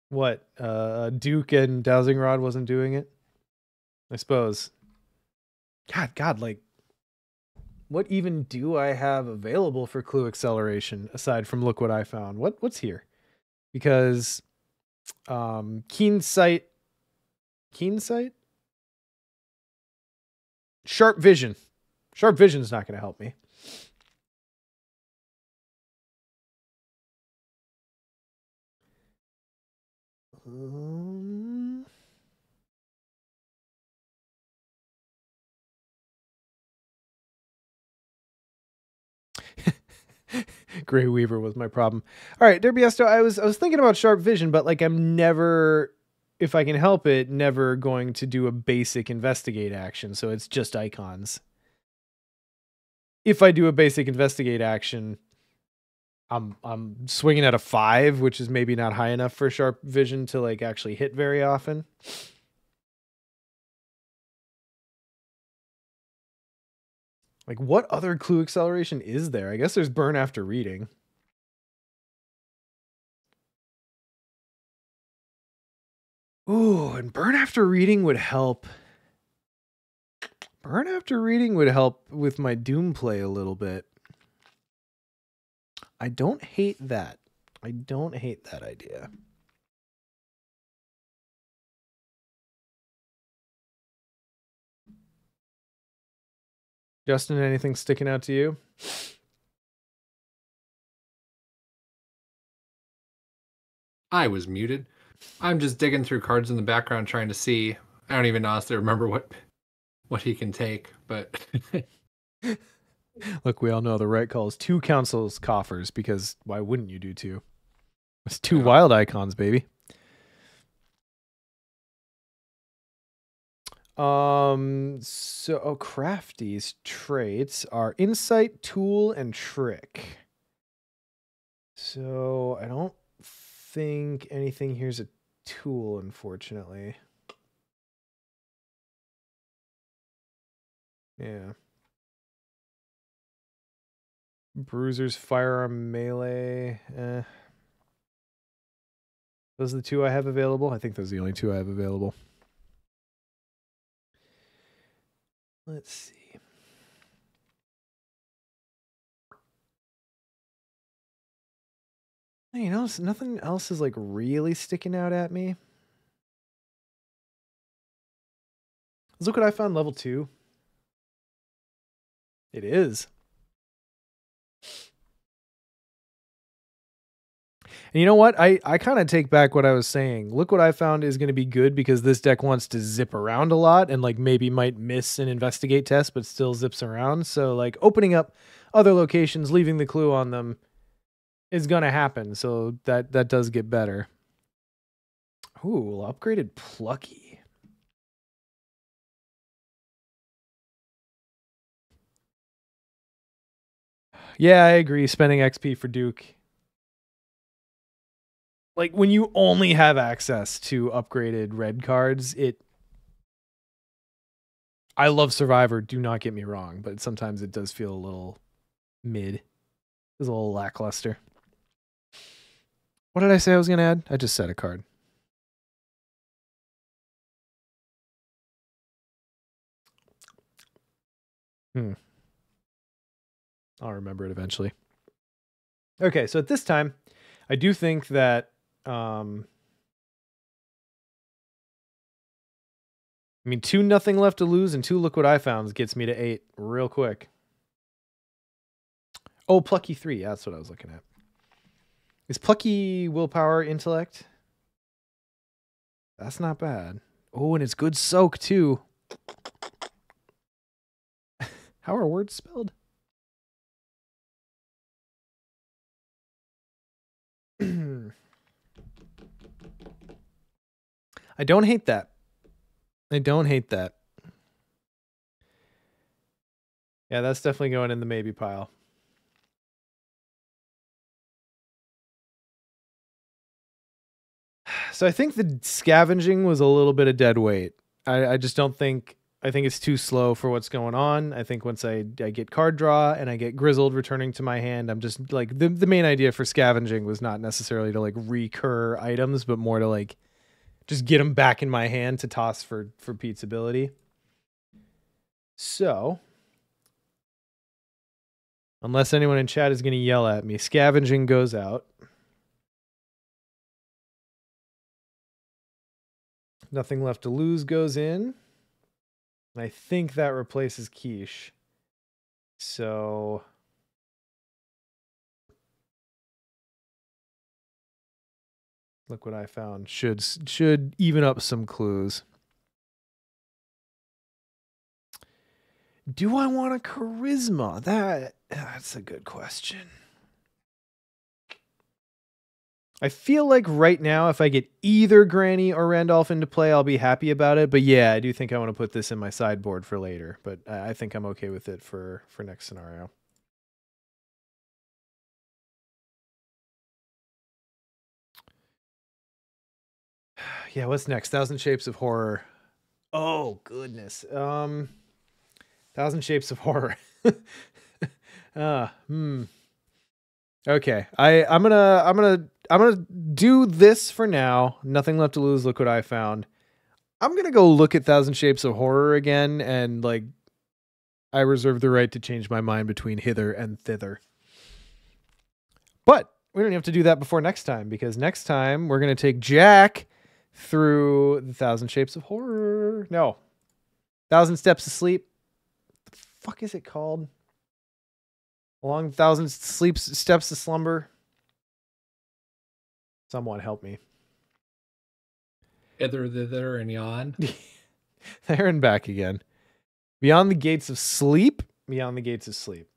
What? Duke and Dowsing Rod wasn't doing it? I suppose. God, like, what even do I have available for clue acceleration aside from look what I found? What's here? Because keen sight, sharp vision. Sharp vision's not going to help me. Grey Weaver was my problem. All right, Derbiesto, I was thinking about Sharp Vision, but like I'm never, if I can help it, never going to do a basic investigate action. So it's just icons. If I do a basic investigate action, I'm swinging at a 5, which is maybe not high enough for Sharp Vision to like actually hit very often. Like, what other clue acceleration is there? I guess there's burn after reading. Ooh, and burn after reading would help. Burn after reading would help with my Doom play a little bit. I don't hate that. I don't hate that idea. Justin, anything sticking out to you? I was muted. I'm just digging through cards in the background trying to see. I don't even honestly remember what he can take, but Look, we all know the right call is 2 council's coffers, because why wouldn't you do 2? It's 2 wild icons, baby. So Crafty's traits are insight, tool, and trick. So I don't think anything here's a tool, unfortunately. Yeah. Bruiser's firearm melee. Those are the 2 I have available. I think those are the only 2 I have available. Let's see. You know, nothing else is like really sticking out at me. Look what I found, level 2. It is. And you know what? I kind of take back what I was saying. Look what I found is going to be good, because this deck wants to zip around a lot and like maybe might miss an investigate test, but still zips around. So like opening up other locations, leaving the clue on them is going to happen. So that does get better. Ooh, upgraded Plucky. Yeah, I agree. Spending XP for Duke. Like when you only have access to upgraded red cards, I love Survivor, do not get me wrong, but sometimes it does feel a little mid. It's a little lackluster. What did I say I was going to add? I just said a card. I'll remember it eventually. Okay, so at this time, I do think that I mean, 2 nothing left to lose and 2 look what I found gets me to 8 real quick. Oh, Plucky 3. Yeah, that's what I was looking at. Is Plucky willpower intellect? That's not bad. Oh, and it's good soak too. How are words spelled? I don't hate that. I don't hate that. Yeah, that's definitely going in the maybe pile. So I think the scavenging was a little bit of dead weight. I just don't think, I think it's too slow for what's going on. I think once I get card draw and I get Grizzled returning to my hand, I'm just like, the main idea for scavenging was not necessarily to like recur items, but more to like just get them back in my hand to toss for Pete's ability. So, unless anyone in chat is going to yell at me, scavenging goes out. Nothing left to lose goes in. And I think that replaces Quiche. So look what I found. Should even up some clues. Do I want a charisma? That's a good question. I feel like right now, if I get either Granny or Randolph into play, I'll be happy about it. But yeah, I do think I want to put this in my sideboard for later. But I think I'm okay with it for next scenario. Yeah, what's next? Thousand Shapes of Horror. Oh goodness. Thousand Shapes of Horror. Hmm. Okay. I'm gonna do this for now. Nothing left to lose. Look what I found. I'm gonna go look at Thousand Shapes of Horror again, and like I reserve the right to change my mind between hither and thither. But we don't have to do that before next time, because next time we're gonna take Jack through the Thousand Shapes of Horror. No, Thousand Steps to Sleep. The fuck is it called? Along Thousand Steps to Slumber. Someone help me. Hither, thither, and yon. There and back again. Beyond the Gates of Sleep. Beyond the Gates of Sleep.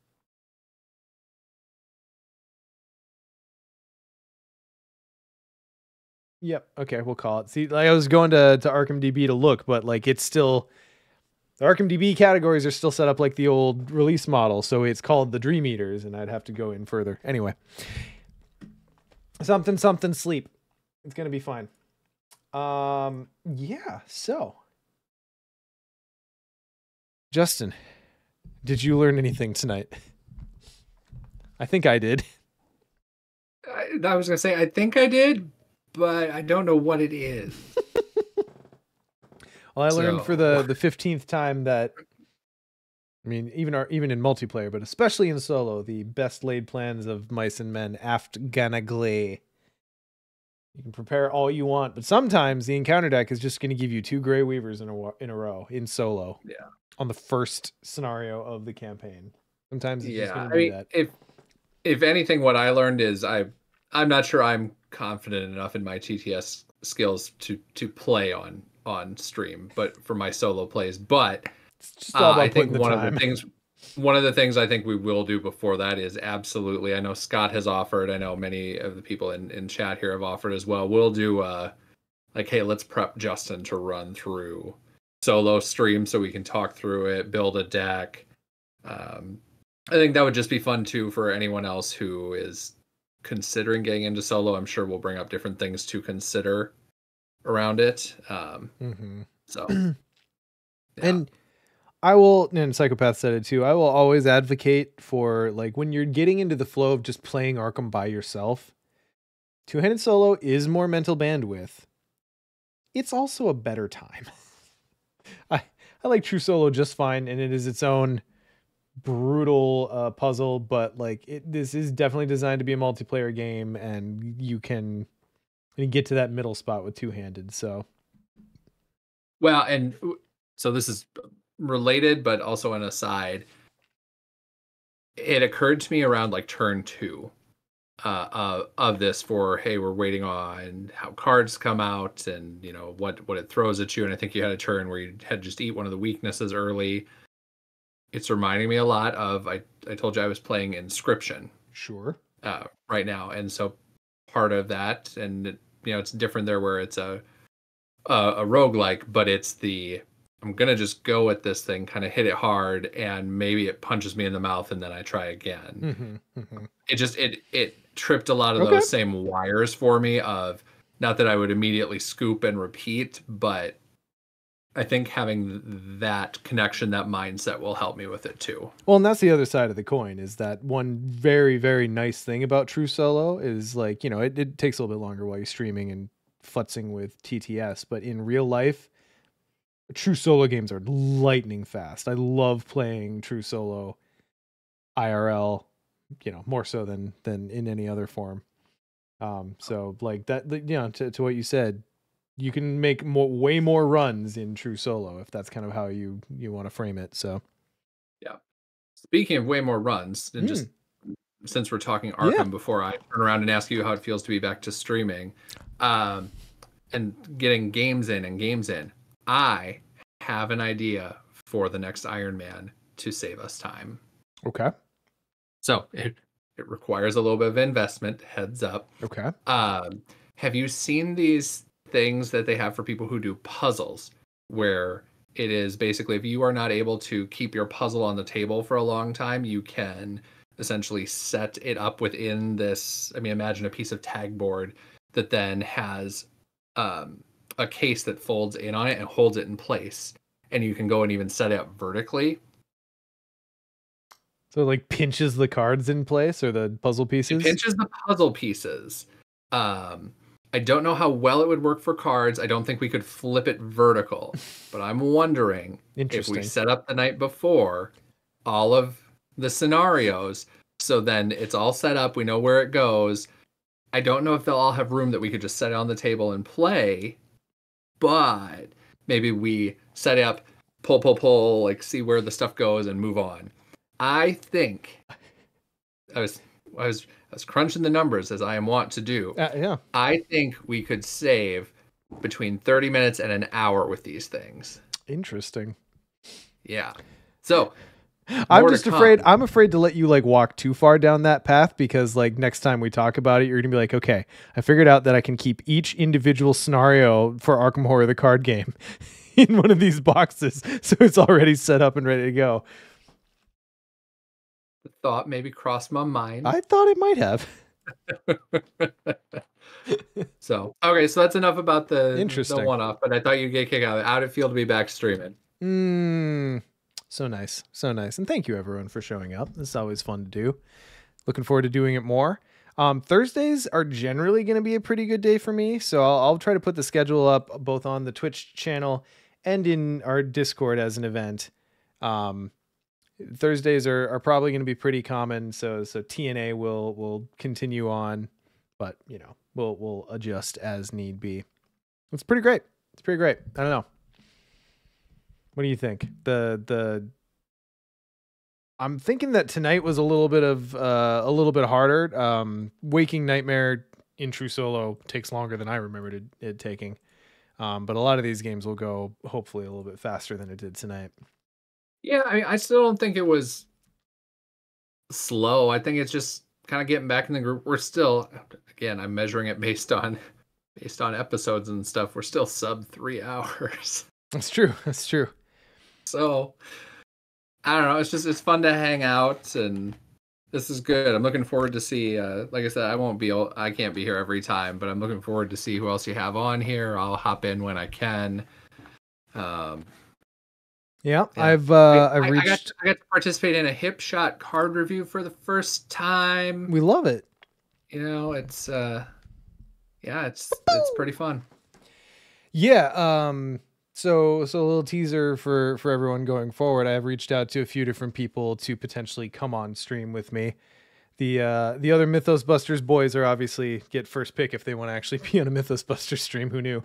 Yep. Okay, we'll call it. See, like I was going to ArkhamDB to look, but like it's still the ArkhamDB categories are still set up like the old release model, so it's called the Dream Eaters, and I'd have to go in further. Anyway, something sleep. It's gonna be fine. Yeah. So, Justin, did you learn anything tonight? I think I did. I was gonna say I think I did, but I don't know what it is. Well, I learned for the 15th time that, I mean, even in multiplayer, but especially in solo, the best laid plans of mice and men aft gonna glay. You can prepare all you want, but sometimes the encounter deck is just going to give you 2 Grey Weavers in a row in solo. Yeah. On the first scenario of the campaign. Sometimes it's just going to do that. If anything, what I learned is I'm not sure I'm confident enough in my TTS skills to play on stream, but for my solo plays. But I think one of the things I think we will do before that is absolutely. I know Scott has offered. I know many of the people in chat here have offered as well. We'll do like, hey, let's prep Justin to run through solo stream so we can talk through it, build a deck. I think that would just be fun too for anyone else who is considering getting into solo. I'm sure we'll bring up different things to consider around it. So, yeah. And I will, and Psychopath said it too, I will always advocate for, like, when you're getting into the flow of just playing Arkham by yourself, two-handed solo is more mental bandwidth. It's also a better time. I like true solo just fine, and it is its own brutal puzzle, but like this is definitely designed to be a multiplayer game, and you can get to that middle spot with two-handed. So, well, and so this is related, but also an aside. It occurred to me around like turn 2 of this for, hey, we're waiting on how cards come out and you know what it throws at you, and I think you had a turn where you had to just eat one of the weaknesses early. It's reminding me a lot of I told you I was playing Inscription. Sure. Right now, and so part of that, and you know, it's different there where it's a roguelike, but it's I'm gonna just go at this thing, kind of hit it hard, and maybe it punches me in the mouth, and then I try again. It tripped a lot of those same wires for me. Of not that I would immediately scoop and repeat, but I think having that connection, that mindset will help me with it too. Well, and that's the other side of the coin, is that one very, very nice thing about true solo is, like, you know, it takes a little bit longer while you're streaming and futzing with TTS, but in real life, true solo games are lightning fast. I love playing true solo IRL, you know, more so than in any other form. So like that, you know, to what you said, you can make way more runs in true solo if that's kind of how you want to frame it. So, yeah. Speaking of way more runs, and just since we're talking Arkham, before I turn around and ask you how it feels to be back to streaming, and getting games in, I have an idea for the next Iron Man to save us time. Okay. So It requires a little bit of investment, heads up. Okay. Have you seen these things that they have for people who do puzzles, where it is basically if you are not able to keep your puzzle on the table for a long time, you can essentially set it up within this. I mean, imagine a piece of tag board that then has a case that folds in on it and holds it in place. And you can go and even set it up vertically. So it, like, pinches the cards in place or the puzzle It pieces? pinches the puzzle pieces. I don't know how well it would work for cards. I don't think we could flip it vertical, but I'm wondering if we Interesting. set up the night before all of the scenarios, so then it's all set up. We know where it goes. I don't know if they'll all have room that we could just set it on the table and play, but maybe we set it up, pull, like see where the stuff goes and move on. I think I was crunching the numbers as I am wont to do. Yeah. I think we could save between 30 minutes and an hour with these things. Interesting. Yeah. So I'm just afraid. I'm afraid to let you like walk too far down that path because like next time we talk about it, you're gonna be like, okay, I figured out that I can keep each individual scenario for Arkham Horror the card game in one of these boxes, so it's already set up and ready to go. The thought maybe crossed my mind. I thought it might have. So okay, so that's enough about the Interesting. one-off. But I thought you'd get a kick out of it. How'd it feel to be back streaming? So nice, so nice, and thank you everyone for showing up. This is always fun to do. Looking forward to doing it more. Thursdays are generally going to be a pretty good day for me, so I'll try to put the schedule up both on the Twitch channel and in our Discord as an event. Thursdays are probably going to be pretty common, so TNA will continue on, but you know we'll adjust as need be. It's pretty great. It's pretty great. I don't know. What do you think? I'm thinking that tonight was a little bit harder. Waking Nightmare in True Solo takes longer than I remembered it taking. But a lot of these games will go hopefully a little bit faster than it did tonight. Yeah, I mean, I still don't think it was slow. I think it's just kind of getting back in the group. We're still, again, I'm measuring it based on episodes and stuff. We're still sub 3 hours. That's true. That's true. So I don't know. It's fun to hang out, and this is good. I'm looking forward to see. Like I said, I can't be here every time, but I'm looking forward to see who else you have on here. I'll hop in when I can. Yeah, Yeah. I've I reached. got to participate in a hip shot card review for the first time. We love it. You know, it's it's pretty fun. Yeah. So a little teaser for everyone going forward. I have reached out to a few different people to potentially come on stream with me. The other Mythos Busters boys are obviously get first pick if they want to actually be on a Mythos Busters stream. Who knew?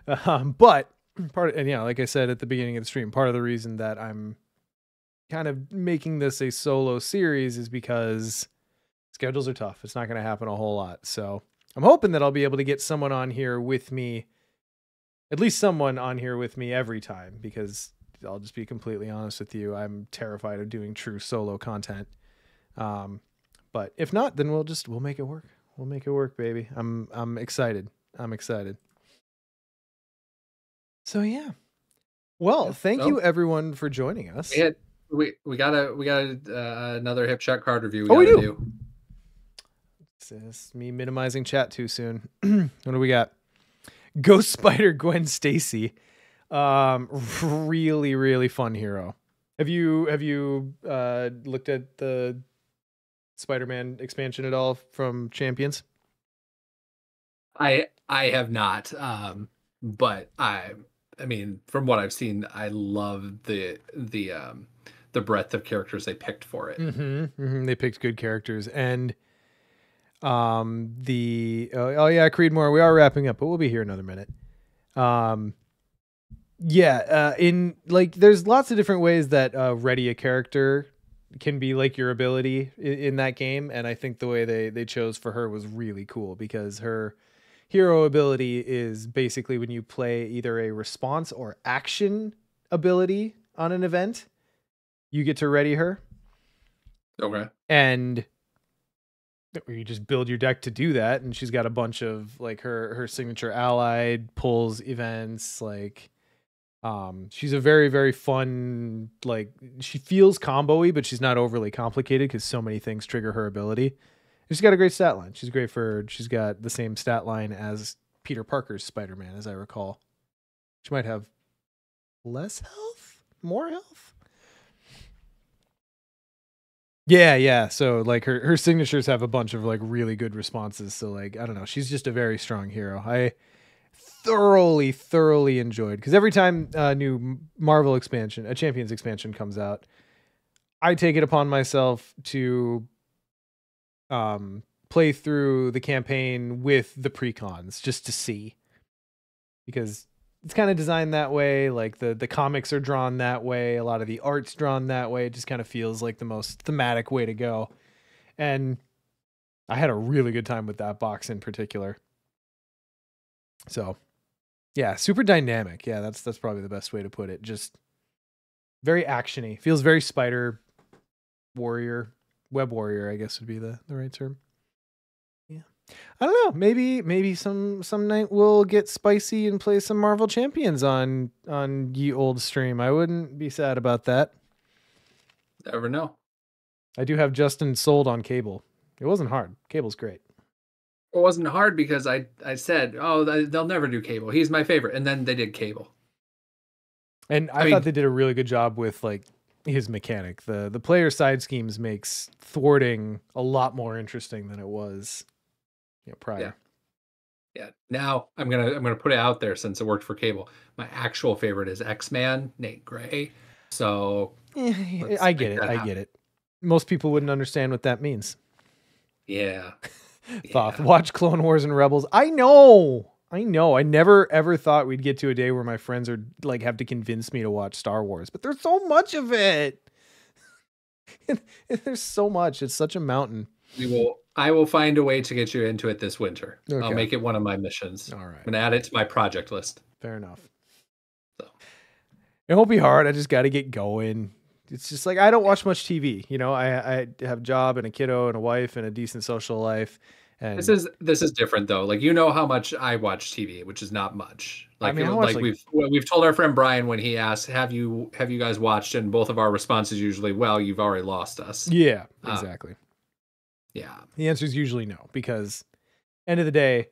But like I said at the beginning of the stream, part of the reason that I'm kind of making this a solo series is because schedules are tough. It's not going to happen a whole lot. So I'm hoping that I'll be able to get someone on here with me. At least someone on here with me every time, because I'll just be completely honest with you. I'm terrified of doing true solo content. But if not, then we'll make it work. We'll make it work, baby. I'm excited. I'm excited. So yeah. Well, thank you everyone for joining us. We got another hip shot card review. We do. This is me minimizing chat too soon. What do we got? Ghost Spider Gwen Stacy. Really, really fun hero. Have you looked at the Spider-Man expansion at all from Champions? I have not. But I mean, from what I've seen, I love the breadth of characters they picked for it. They picked good characters, and Creedmoor, we are wrapping up, but we'll be here another minute. In like there's lots of different ways that ready a character can be like your ability in that game, and I think the way they chose for her was really cool, because her hero ability is basically when you play either a response or action ability on an event, you get to ready her. Okay. And where you just build your deck to do that, and she's got a bunch of like her signature allied pulls events. Like, she's a very very fun. Like, she feels combo-y, but she's not overly complicated because so many things trigger her ability. And she's got a great stat line. She's great for. She's got the same stat line as Peter Parker's Spider-Man, as I recall. She might have less health, more health. Yeah. So like her signatures have a bunch of like really good responses. So like, I don't know, she's just a very strong hero. I thoroughly enjoyed, because every time a new Marvel expansion, a Champions expansion comes out, I take it upon myself to play through the campaign with the precons just to see, because it's kind of designed that way. Like the comics are drawn that way. A lot of the art's drawn that way. It just kind of feels like the most thematic way to go. And I had a really good time with that box in particular. So yeah, super dynamic. Yeah, that's probably the best way to put it. Just very actiony. Feels very Spider Warrior, Web Warrior, I guess would be the right term. I don't know. Maybe some night we'll get spicy and play some Marvel Champions on ye old stream. I wouldn't be sad about that. Never know. I do have Justin sold on Cable. It wasn't hard. Cable's great. It wasn't hard because I said, oh, they'll never do Cable. He's my favorite, and then they did Cable. And I thought they did a really good job with like his mechanic. The player side schemes makes thwarting a lot more interesting than it was. Prior. Yeah. Now I'm gonna put it out there, since it worked for Cable. My actual favorite is X-Man, Nate Gray. So I get it. Most people wouldn't understand what that means. Yeah. Thoth, watch Clone Wars and Rebels. I know. I never ever thought we'd get to a day where my friends are like have to convince me to watch Star Wars, but there's so much of it. There's so much. It's such a mountain. I will find a way to get you into it this winter. Okay. I'll make it one of my missions. All right. I'm gonna add it to my project list. Fair enough. So it won't be hard. I just got to get going. It's just like I don't watch much TV. I have a job and a kiddo and a wife and a decent social life. And this is different though. Like, how much I watch TV, which is not much. Like, we've told our friend Brian when he asked, have you guys watched? And both of our responses usually, well, you've already lost us. Yeah, exactly. Yeah. The answer is usually no, because end of the day,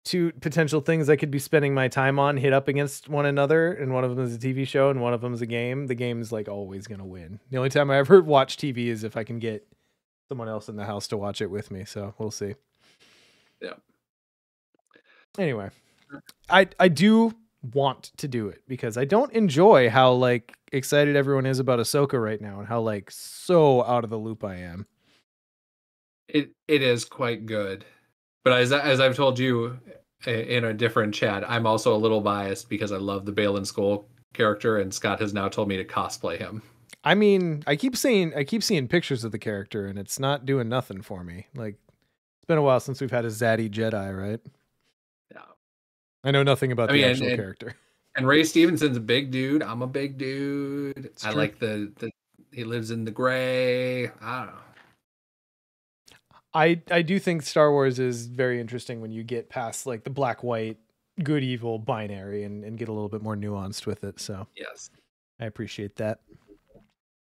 two potential things I could be spending my time on hit up against one another, and one of them is a TV show and one of them is a game. The game is like always going to win. The only time I ever watch TV is if I can get someone else in the house to watch it with me. So we'll see. Yeah. Anyway, I do want to do it because I don't enjoy how like excited everyone is about Ahsoka right now and how like so out of the loop I am. It is quite good, but as I've told you in a different chat, I'm also a little biased because I love the Balin Skull character, and Scott has now told me to cosplay him. I mean, I keep seeing pictures of the character, and it's not doing nothing for me. Like, it's been a while since we've had a Zaddy Jedi, right? Yeah, I know nothing about the actual character. And Ray Stevenson's a big dude. I'm a big dude. I like the he lives in the gray. I don't know. I do think Star Wars is very interesting when you get past like the black white good evil binary and get a little bit more nuanced with it. So yes, I appreciate that.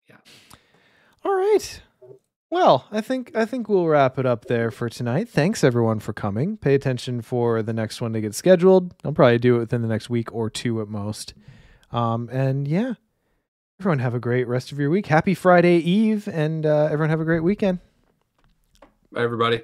Yeah. All right. Well, I think we'll wrap it up there for tonight. Thanks everyone for coming. Pay attention for the next one to get scheduled. I'll probably do it within the next week or two at most. And yeah, everyone have a great rest of your week. Happy Friday Eve, and everyone have a great weekend. Bye, everybody.